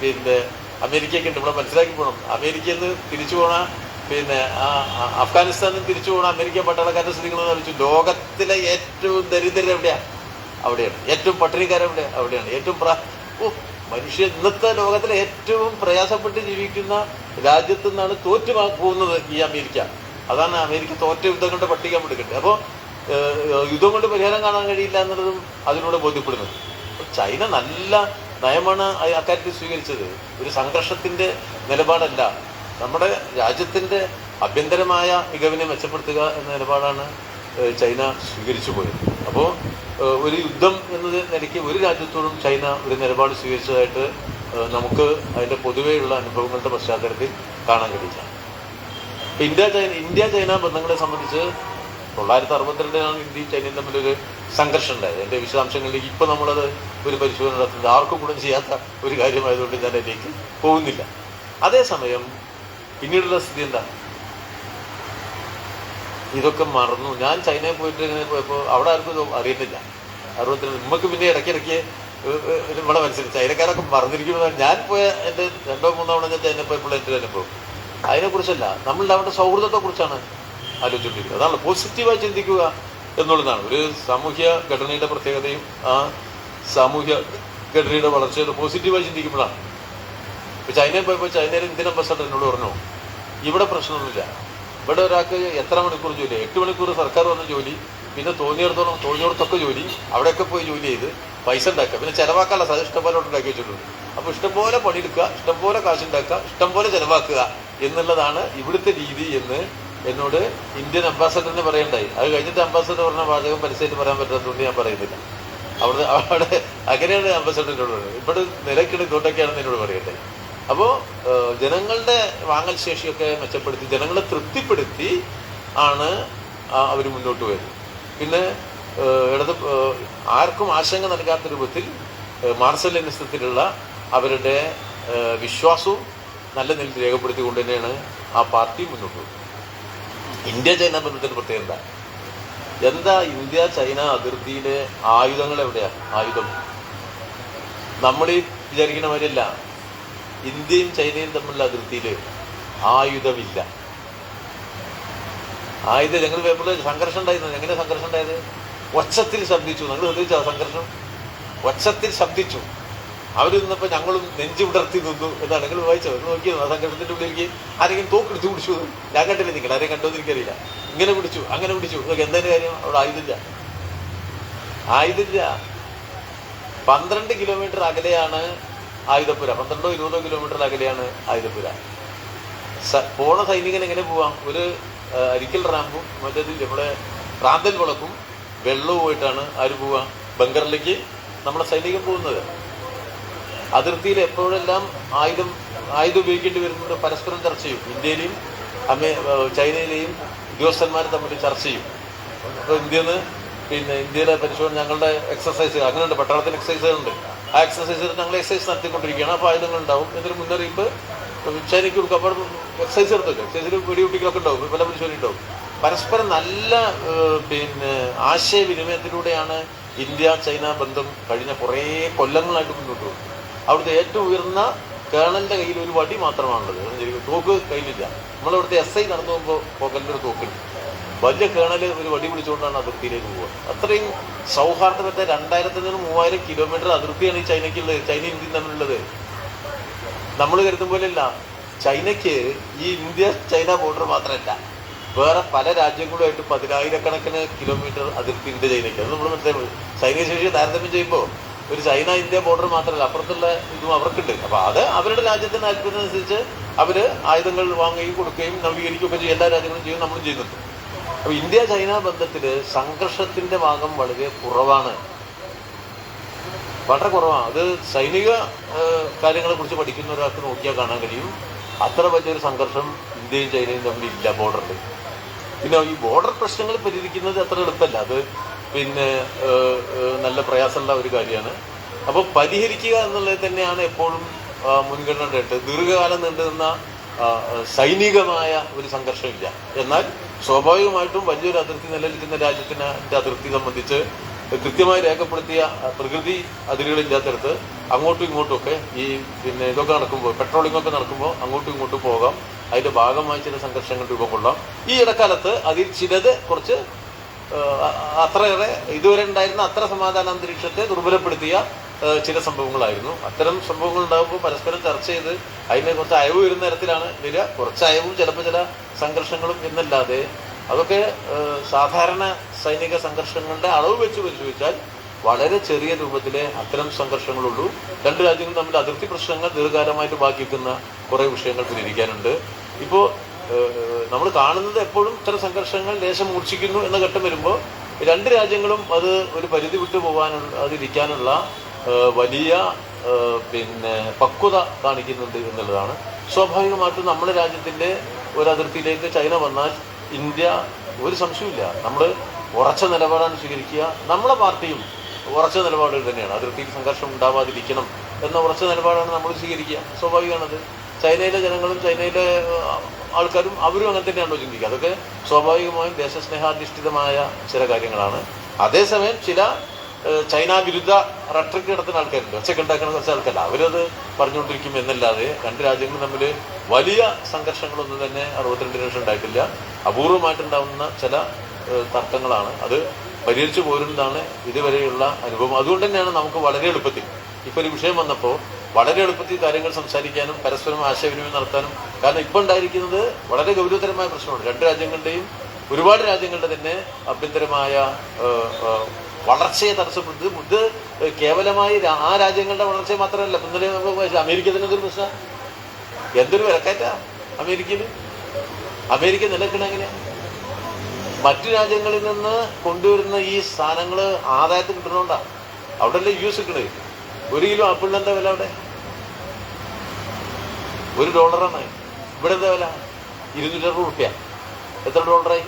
Speaker 3: പിന്നെ അമേരിക്കയ്ക്കുണ്ട്. ഇവിടെ മനസ്സിലാക്കി പോകണം. അമേരിക്കയിൽ നിന്ന് തിരിച്ചു പോണ പിന്നെ അഫ്ഗാനിസ്ഥാനിൽ നിന്ന് തിരിച്ചു പോകണ അമേരിക്കൻ പട്ടാളക്കാരുടെ സ്ഥിതികളെന്ന് വെച്ചു. ലോകത്തിലെ ഏറ്റവും ദരിദ്രർ എവിടെയാണ്? അവിടെയാണ്. ഏറ്റവും പട്ടിണിക്കാരെവിടെ? അവിടെയാണ്. ഏറ്റവും മനുഷ്യ ഇന്നത്തെ ലോകത്തിലെ ഏറ്റവും പ്രയാസപ്പെട്ട് ജീവിക്കുന്ന രാജ്യത്തു നിന്നാണ് തോറ്റു പോകുന്നത് ഈ അമേരിക്ക. അതാണ് അമേരിക്ക തോറ്റ യുദ്ധങ്ങളുടെ പട്ടിക എടുക്കേണ്ടത്. അപ്പോൾ യുദ്ധം കൊണ്ട് പരിഹാരം കാണാൻ കഴിയില്ല എന്നുള്ളതും അതിലൂടെ ബോധ്യപ്പെടുന്നത്. ചൈന നല്ല നയമാണ് അക്കാര്യത്തിൽ സ്വീകരിച്ചത്. ഒരു സംഘർഷത്തിൻ്റെ നിലപാടല്ല, നമ്മുടെ രാജ്യത്തിൻ്റെ ആഭ്യന്തരമായ മികവിനെ മെച്ചപ്പെടുത്തുക എന്ന നിലപാടാണ് ചൈന സ്വീകരിച്ചു പോയത്. അപ്പോൾ ഒരു യുദ്ധം എന്നത് നിലയ്ക്ക് ഒരു രാജ്യത്തോടും ചൈന ഒരു നിലപാട് സ്വീകരിച്ചതായിട്ട് നമുക്ക് അതിൻ്റെ പൊതുവെയുള്ള അനുഭവങ്ങളുടെ പശ്ചാത്തലത്തിൽ കാണാൻ കഴിയില്ല. ഇന്ത്യ ചൈന ബന്ധങ്ങളെ സംബന്ധിച്ച് 1962 ഇന്ത്യയും ചൈനയും തമ്മിലൊരു സംഘർഷം ഉണ്ടായത്. എൻ്റെ വിശദാംശങ്ങളിലേക്ക് ഇപ്പോൾ നമ്മളത് ഒരു പരിശോധന നടത്തുന്നത് ആർക്കും കൂടെ ചെയ്യാത്ത ഒരു കാര്യമായതുകൊണ്ട് ഞാൻ അതിലേക്ക് പോകുന്നില്ല. അതേസമയം പിന്നീടുള്ള സ്ഥിതി എന്താ? ഇതൊക്കെ മറന്നു. ഞാൻ ചൈനയിൽ പോയിട്ട് ഇങ്ങനെ പോയപ്പോൾ അവിടെ ആർക്കും അറിയുന്നില്ല. 62 നമുക്ക് പിന്നെ ഇടയ്ക്കിടയ്ക്ക് നമ്മളെ മനസ്സിലായി ചൈനക്കാരൊക്കെ മറന്നിരിക്കുമെന്നാണ്. ഞാൻ പോയ എൻ്റെ 2-3 തവണ ഞാൻ ചൈന പോയപ്പോൾ എൻ്റെ അനുഭവം അതിനെക്കുറിച്ചല്ല, നമ്മളുടെ അവരുടെ സൗഹൃദത്തെക്കുറിച്ചാണ് ആലോചിച്ചുകൊണ്ടിരിക്കുന്നത്. അതാണ് പോസിറ്റീവായി ചിന്തിക്കുക എന്നുള്ളതാണ് ഒരു സാമൂഹ്യ ഘടനയുടെ പ്രത്യേകതയും ആ സാമൂഹ്യ ഘടനയുടെ വളർച്ചയുടെ പോസിറ്റീവായി ചിന്തിക്കുമ്പോഴാണ്. ഇപ്പോൾ ചൈനയിൽ പോയപ്പോൾ ചൈനയിലെ ഇന്ത്യൻ അംബാസഡർ എന്നോട് പറഞ്ഞു, ഇവിടെ പ്രശ്നമൊന്നുമില്ല, ഇവിടെ ഒരാൾക്ക് എത്ര മണിക്കൂർ ജോലി, 8 മണിക്കൂർ സർക്കാർ വന്ന ജോലി, പിന്നെ തോന്നിയിടത്തൊക്കെ ജോലി, അവിടെയൊക്കെ പോയി ജോലി ചെയ്ത് പൈസ ഉണ്ടാക്കുക, പിന്നെ ചിലവാക്കാനുള്ള സാധ്യത ഇഷ്ടംപോലെ ഉണ്ടാക്കി വെച്ചിട്ടുണ്ട്. അപ്പോൾ ഇഷ്ടംപോലെ പണിയെടുക്കുക, ഇഷ്ടംപോലെ കാശുണ്ടാക്കുക, ഇഷ്ടംപോലെ ചിലവാക്കുക എന്നുള്ളതാണ് ഇവിടുത്തെ രീതി എന്ന് എന്നോട് ഇന്ത്യൻ അംബാസഡറിന് പറയണ്ടായി. അത് കഴിഞ്ഞിട്ട് അംബാസഡർ പറഞ്ഞ വാചകം പരസ്യമായിട്ട് പറയാൻ പറ്റാത്തതുകൊണ്ട് ഞാൻ പറയുന്നില്ല. അവിടെ അങ്ങനെയാണ് അംബാസഡറിനോട് പറയുന്നത്. ഇവിടെ നിലയ്ക്കിടെ ഇങ്ങോട്ടൊക്കെയാണെന്ന് എന്നോട് പറയട്ടെ. അപ്പോൾ ജനങ്ങളുടെ വാങ്ങൽ ശേഷിയൊക്കെ മെച്ചപ്പെടുത്തി ജനങ്ങളെ തൃപ്തിപ്പെടുത്തി ആണ് അവർ മുന്നോട്ട് വരുന്നത്. പിന്നെ ആർക്കും ആശങ്ക നൽകാത്ത രൂപത്തിൽ മാർസലിനിസത്തിലുള്ള അവരുടെ വിശ്വാസവും നല്ല നിലയിൽ രേഖപ്പെടുത്തിക്കൊണ്ട് തന്നെയാണ് ആ പാർട്ടി മുന്നോട്ട് പോകുന്നത്. ഇന്ത്യ ചൈന ബന്ധത്തിൻ്റെ പ്രത്യേകത എന്താ? ഇന്ത്യ ചൈന അതിർത്തിയിലെ ആയുധങ്ങൾ എവിടെയാണ്? ആയുധം നമ്മൾ ഈ വിചാരിക്കുന്ന മാതിരിയല്ല. ഇന്ത്യയും ചൈനയും തമ്മിലുള്ള അതിർത്തിയിൽ ആയുധമില്ല. ഞങ്ങൾ പേപ്പറിൽ സംഘർഷം ഉണ്ടായിരുന്നു. എങ്ങനെ സംഘർഷം ഉണ്ടായത്? ഒച്ചത്തിൽ ശബ്ദിച്ചു. നിങ്ങൾ ശ്രദ്ധിച്ചോ? സംഘർഷം ഒച്ചത്തിൽ ശബ്ദിച്ചു. അവർ നിന്നപ്പോൾ ഞങ്ങളും നെഞ്ചു വിടർത്തി നിന്നു എന്നാണ്. നിങ്ങൾ വായിച്ചോ? നിങ്ങൾ നോക്കിയോ? ആ സംഘർഷത്തിന്റെ ഉള്ളിലേക്ക് ആരെങ്കിലും തോക്കെടുത്ത് പിടിച്ചു? ഞാൻ കണ്ടില്ല. നിങ്ങൾ ആരെയും കണ്ടോന്ന് എനിക്കറിയില്ല. ഇങ്ങനെ പിടിച്ചു, അങ്ങനെ പിടിച്ചു. നിങ്ങൾക്ക് എന്തിന്റെ കാര്യം? അവിടെ ആയുധമില്ല. 12 കിലോമീറ്റർ അകലെയാണ് ആയുധപ്പുര. 12-20 കിലോമീറ്റർ അകലെയാണ് ആയുധപ്പുര. പോണ സൈനികൻ എങ്ങനെ പോവാം? ഒരു അരിക്കൽ റാമ്പും മറ്റേത് നമ്മുടെ റാന്തൽ വിളക്കും വെള്ളവും പോയിട്ടാണ് ആര് പോവുക? ബങ്കറിലേക്ക് നമ്മുടെ സൈനികൻ പോകുന്നത്. അതിർത്തിയിൽ എപ്പോഴെല്ലാം ആയുധം ഉപയോഗിക്കേണ്ടി വരുന്നത് പരസ്പരം ചർച്ച ചെയ്യും. ഇന്ത്യയിലെയും ചൈനയിലെയും ഉദ്യോഗസ്ഥന്മാർ തമ്മിൽ ചർച്ച ചെയ്യും. അപ്പോൾ ഇന്ത്യയിലെ പരിശോധന ഞങ്ങളുടെ എക്സസൈസ് അങ്ങനെയുണ്ട്. പട്ടാളത്തിന് എക്സസൈസുകളുണ്ട്. ആ എക്സസൈസിൽ ഞങ്ങൾ എക്സസൈസ് നടത്തിക്കൊണ്ടിരിക്കുകയാണ്. അപ്പോൾ ആയുധങ്ങൾ ഉണ്ടാവും. എന്നൊരു മുന്നറിയിപ്പ് ചൈനയ്ക്ക് കൊടുക്കും. അപ്പോൾ എക്സസൈസ് എടുത്തൊക്കെ എക്സസൈസിൽ വെടികുട്ടികളൊക്കെ ഉണ്ടാവും. പല പരിശോധന ഉണ്ടാവും. പരസ്പരം നല്ല ആശയവിനിമയത്തിലൂടെയാണ് ഇന്ത്യ ചൈന ബന്ധം കഴിഞ്ഞ കുറേ കൊല്ലങ്ങളായിട്ട് മുന്നോട്ട് പോകുന്നത്. അവിടുത്തെ ഏറ്റവും ഉയർന്ന കേണലിൻ്റെ കയ്യിൽ ഒരു വടി മാത്രമാണുള്ളത്. തോക്ക് കയ്യിലില്ല. നമ്മളവിടുത്തെ SI നടന്നു പോകുമ്പോൾ പോക്കലിൻ്റെ ഒരു തോക്കുണ്ട്. വലിയ കേണൽ ഒരു വടി പിടിച്ചുകൊണ്ടാണ് അതിർത്തിയിലേക്ക് പോകുക. അത്രയും സൗഹാർദ്ദപ്പെട്ട 2000 നിന്ന് 3000 കിലോമീറ്റർ അതിർത്തിയാണ് ഈ ചൈനയ്ക്കുള്ളത്. ചൈന ഇന്ത്യയും തമ്മിലുള്ളത്. നമ്മൾ കരുതും പോലെയല്ല. ചൈനയ്ക്ക് ഈ ഇന്ത്യ ചൈന ബോർഡർ മാത്രമല്ല, വേറെ പല രാജ്യങ്ങളുമായിട്ട് 10,000-കണക്കിന് കിലോമീറ്റർ അതിർത്തിയുണ്ട് ചൈനയ്ക്ക്. അത് നമ്മൾ മനസ്സിലായി. സൈനിക ശേഷി താരതമ്യം ചെയ്യുമ്പോൾ ഒരു ചൈന ഇന്ത്യ ബോർഡർ മാത്രമല്ല, അപ്പുറത്തുള്ള ഇതും അവർക്കുണ്ട്. അപ്പോൾ അത് അവരുടെ രാജ്യത്തിന് താല്പര്യമനുസരിച്ച് അവർ ആയുധങ്ങൾ വാങ്ങുകയും കൊടുക്കുകയും നവീകരിക്കുകയൊക്കെ ചെയ്യും. എല്ലാ രാജ്യങ്ങളും ചെയ്യും, നമ്മളും ചെയ്യുന്നുണ്ട്. അപ്പോൾ ഇന്ത്യ ചൈന ബന്ധത്തിൽ സംഘർഷത്തിൻ്റെ ഭാഗം വളരെ കുറവാണ്. വളരെ കുറവാണ്. അത് സൈനിക കാര്യങ്ങളെക്കുറിച്ച് പഠിക്കുന്ന ഒരാൾക്ക് നോക്കിയാൽ കാണാൻ കഴിയും. അത്ര വലിയൊരു സംഘർഷം ഇന്ത്യയും ചൈനയും തമ്മിൽ ഇല്ല ബോർഡറിൽ. പിന്നെ ഈ ബോർഡർ പ്രശ്നങ്ങൾ പരിഹരിക്കുന്നത് അത്ര എളുപ്പമല്ല. അത് നല്ല പ്രയാസമുള്ള ഒരു കാര്യമാണ്. അപ്പോൾ പരിഹരിക്കുക എന്നുള്ളത് തന്നെയാണ് എപ്പോഴും മുൻഗണന ഇട്ട്. ദീർഘകാലം നീണ്ടുനിന്ന സൈനികമായ ഒരു സംഘർഷമില്ല. എന്നാൽ സ്വാഭാവികമായിട്ടും വലിയൊരു അതിർത്തി നിലനിൽക്കുന്ന രാജ്യത്തിൻ്റെ അതിർത്തി സംബന്ധിച്ച് കൃത്യമായി രേഖപ്പെടുത്തിയ പ്രകൃതി അതിരുകളില്ലാത്തടത്ത് അങ്ങോട്ടും ഇങ്ങോട്ടുമൊക്കെ ഈ ഇതൊക്കെ നടക്കുമ്പോൾ, പെട്രോളിങ്ങൊക്കെ നടക്കുമ്പോൾ അങ്ങോട്ടും ഇങ്ങോട്ടും പോകാം. അതിൻ്റെ ഭാഗമായി ചില സംഘർഷങ്ങൾ രൂപം കൊള്ളാം. ഈ ഇടക്കാലത്ത് അതിൽ ചിലത് കുറച്ച് അത്രയേറെ ഇതുവരെ ഉണ്ടായിരുന്ന അത്ര സമാധാന അന്തരീക്ഷത്തെ ദുർബലപ്പെടുത്തിയ ചില സംഭവങ്ങളായിരുന്നു. അത്തരം സംഭവങ്ങൾ ഉണ്ടാകുമ്പോൾ പരസ്പരം ചർച്ച ചെയ്ത് അതിനെ കുറച്ച് അയവ് വരുന്ന തരത്തിലാണ് വരിക. കുറച്ച് അയവും ചിലപ്പോൾ ചില സംഘർഷങ്ങളും എന്നല്ലാതെ അതൊക്കെ സാധാരണ സൈനിക സംഘർഷങ്ങളുടെ അളവ് വെച്ച് പരിശോധിച്ചാൽ വളരെ ചെറിയ രൂപത്തിലെ അത്തരം സംഘർഷങ്ങളുള്ളൂ. രണ്ട് രാജ്യങ്ങളും തമ്മിൽ അതിർത്തി പ്രശ്നങ്ങൾ ദീർഘകാലമായിട്ട് ബാക്കി വെക്കുന്ന കുറേ വിഷയങ്ങൾ പരിഹരിക്കാനുണ്ട്. ഇപ്പോൾ നമ്മൾ കാണുന്നത് എപ്പോഴും ഇത്തരം സംഘർഷങ്ങൾ ലേശം മൂർച്ഛിക്കുന്നു എന്ന ഘട്ടം വരുമ്പോൾ രണ്ട് രാജ്യങ്ങളും അത് ഒരു പരിധി വിട്ടു അതിരിക്കാനുള്ള വലിയ പക്വത കാണിക്കുന്നുണ്ട് എന്നുള്ളതാണ്. സ്വാഭാവികമായിട്ടും നമ്മുടെ രാജ്യത്തിൻ്റെ ഒരു അതിർത്തിയിലേക്ക് ചൈന വന്നാൽ ഇന്ത്യ ഒരു സംശയമില്ല, നമ്മൾ ഉറച്ച നിലപാടാണ് സ്വീകരിക്കുക. നമ്മളെ പാർട്ടിയും ഉറച്ച നിലപാടുകൾ തന്നെയാണ്. അതിർത്തിയിൽ സംഘർഷം ഉണ്ടാവാതിരിക്കണം എന്ന ഉറച്ച നിലപാടാണ് നമ്മൾ സ്വീകരിക്കുക. സ്വാഭാവികമാണത്. ചൈനയിലെ ജനങ്ങളും ചൈനയിലെ ആൾക്കാരും അവരും അങ്ങനെ തന്നെയാണല്ലോ ചിന്തിക്കുക. അതൊക്കെ സ്വാഭാവികമായും ദേശസ്നേഹാധിഷ്ഠിതമായ ചില കാര്യങ്ങളാണ്. അതേസമയം ചില ചൈന വിരുദ്ധ റട്രിക്ക് നടത്തുന്ന ആൾക്കാരുണ്ട്, ഒച്ചക്കുണ്ടാക്കുന്ന കുറച്ച് ആൾക്കാരല്ല, അവരത് പറഞ്ഞുകൊണ്ടിരിക്കും എന്നല്ലാതെ രണ്ട് രാജ്യങ്ങളും തമ്മിൽ വലിയ സംഘർഷങ്ങളൊന്നും തന്നെ 62 വർഷം ഉണ്ടായിട്ടില്ല. അപൂർവമായിട്ടുണ്ടാവുന്ന ചില തർക്കങ്ങളാണ്. അത് പരിഹരിച്ചു പോരുന്നതാണ് ഇതുവരെയുള്ള അനുഭവം. അതുകൊണ്ട് തന്നെയാണ് നമുക്ക് വളരെ എളുപ്പത്തിൽ ഇപ്പോൾ ഒരു വിഷയം വന്നപ്പോൾ വളരെ എളുപ്പത്തിൽ കാര്യങ്ങൾ സംസാരിക്കാനും പരസ്പരം ആശയവിനിമയം നടത്താനും. കാരണം ഇപ്പോൾ ഉണ്ടായിരിക്കുന്നത് വളരെ ഗൗരവതരമായ പ്രശ്നമാണ്. രണ്ട് രാജ്യങ്ങളുടെയും ഒരുപാട് രാജ്യങ്ങളുടെ തന്നെ ആഭ്യന്തരമായ വളർച്ചയെ തടസ്സപ്പെടുത്തി. ഇത് കേവലമായി ആ രാജ്യങ്ങളുടെ വളർച്ചയെ മാത്രമല്ല, ഇന്നലെ അമേരിക്ക തന്നെ ഇതൊരു പ്രശ്നം. എന്തൊരു വിലക്കയറ്റാ അമേരിക്കയിൽ. അമേരിക്ക നിലനിൽക്കണ എങ്ങനെയാണ്? മറ്റു രാജ്യങ്ങളിൽ നിന്ന് കൊണ്ടുവരുന്ന ഈ സാധനങ്ങൾ ആദായത്തിൽ കിട്ടണോണ്ടാണ്. അവിടെ അല്ലേ US കിട്ടണത്. 1 കിലോ ആപ്പിളിന് എന്താ വില അവിടെ? $1. ഇവിടെ എന്താ വില? $260. എത്ര ഡോളറായി?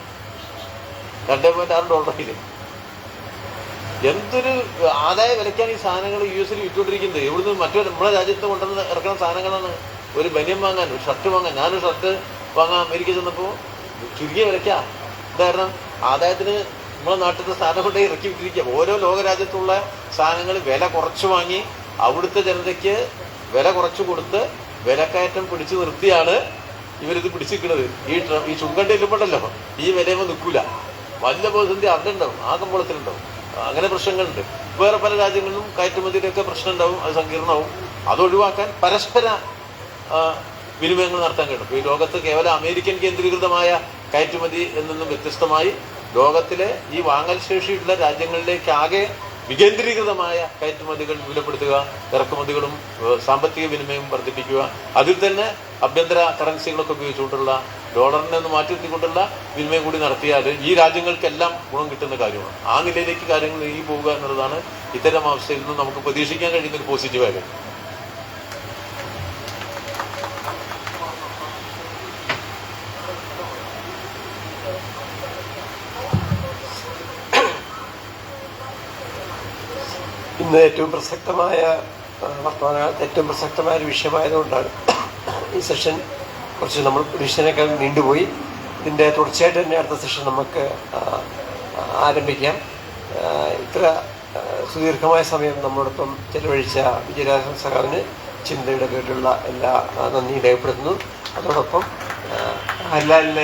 Speaker 3: $2.6 എന്തൊരു ആദായ വിലയ്ക്കാണ് ഈ സാധനങ്ങൾ US വിറ്റുകൊണ്ടിരിക്കുന്നത്. ഇവിടുന്ന് നമ്മുടെ രാജ്യത്ത് കൊണ്ടുവന്ന് ഇറക്കുന്ന സാധനങ്ങളാണ്. ഒരു ബനിയൻ വാങ്ങാൻ, ഒരു ഷർട്ട് വാങ്ങാൻ. ഞാനൊരു ഷർട്ട് വാങ്ങാൻ അമേരിക്ക ചെന്നപ്പോൾ ചുരുങ്ങിയ വിലയ്ക്കാ. കാരണം ആദായത്തിന് നമ്മളെ നാട്ടിലത്തെ സാധനം കൊണ്ട് ഇറക്കി വിട്ടിരിക്കുക. ഓരോ ലോകരാജ്യത്തുള്ള സാധനങ്ങൾ വില കുറച്ച് വാങ്ങി അവിടുത്തെ ജനതയ്ക്ക് വില കുറച്ച് കൊടുത്ത് വിലക്കയറ്റം പിടിച്ചു നിർത്തിയാണ് ഇവരിത് പിടിച്ചിരിക്കുന്നത്. ഈ ചുങ്കണ്ടി ഇല്ലുമ്പോണ്ടല്ലോ ഈ വിലയുമ്പോൾ നിൽക്കൂല. വലിയ പ്രതിസന്ധി അവിടെ ഉണ്ടാവും, ആ കമ്പോളത്തിലുണ്ടാവും. അങ്ങനെ പ്രശ്നങ്ങളുണ്ട്. വേറെ പല രാജ്യങ്ങളിലും കയറ്റുമതിയിലൊക്കെ പ്രശ്നം ഉണ്ടാവും, അത് സങ്കീർണമാവും. അതൊഴിവാക്കാൻ പരസ്പര വിനിമയങ്ങൾ നടത്താൻ കഴിയും. ഈ ലോകത്ത് കേവലം അമേരിക്കൻ കേന്ദ്രീകൃതമായ കയറ്റുമതി എന്നൊന്നും വ്യത്യസ്തമായി ലോകത്തിലെ ഈ വാങ്ങൽ ശേഷിയുള്ള രാജ്യങ്ങളിലേക്ക് ആകെ വികേന്ദ്രീകൃതമായ കയറ്റുമതികൾ വിപുലപ്പെടുത്തുക, ഇറക്കുമതികളും സാമ്പത്തിക വിനിമയം വർദ്ധിപ്പിക്കുക, അതിൽ തന്നെ ആഭ്യന്തര കറൻസികളൊക്കെ ഉപയോഗിച്ചുകൊണ്ടുള്ള ഡോളറിനെ നിന്ന് മാറ്റിയെത്തിക്കൊണ്ടുള്ള വിനിമയം കൂടി നടത്തിയാൽ ഈ രാജ്യങ്ങൾക്കെല്ലാം ഗുണം കിട്ടുന്ന കാര്യമാണ്. ആ നിലയിലേക്ക് കാര്യങ്ങൾ നീങ്ങി പോവുക എന്നുള്ളതാണ് ഇത്തരം അവസ്ഥയിൽ നിന്ന് നമുക്ക് പ്രതീക്ഷിക്കാൻ കഴിയുന്ന ഒരു പോസിറ്റീവായ കാര്യം.
Speaker 1: ഇന്ന് ഏറ്റവും പ്രസക്തമായ വർത്തമാനകാലത്ത് ഏറ്റവും പ്രസക്തമായ ഒരു വിഷയമായതുകൊണ്ടാണ് ഈ സെഷൻ കുറച്ച് നമ്മൾ പ്രതീക്ഷിച്ചതിനേക്കാൾ നീണ്ടുപോയി. ഇതിൻ്റെ തുടർച്ചയായിട്ട് തന്നെ അടുത്ത സെഷൻ നമുക്ക് ആരംഭിക്കാം. ഇത്ര സുദീർഘമായ സമയം നമ്മോടൊപ്പം ചെലവഴിച്ച വിജയരാഘവൻ സഖാവിന് ചിന്തയുടെ പേരിലുള്ള എല്ലാ നന്ദി രേഖപ്പെടുത്തുന്നു. അതോടൊപ്പം ഹരിലാലിനെ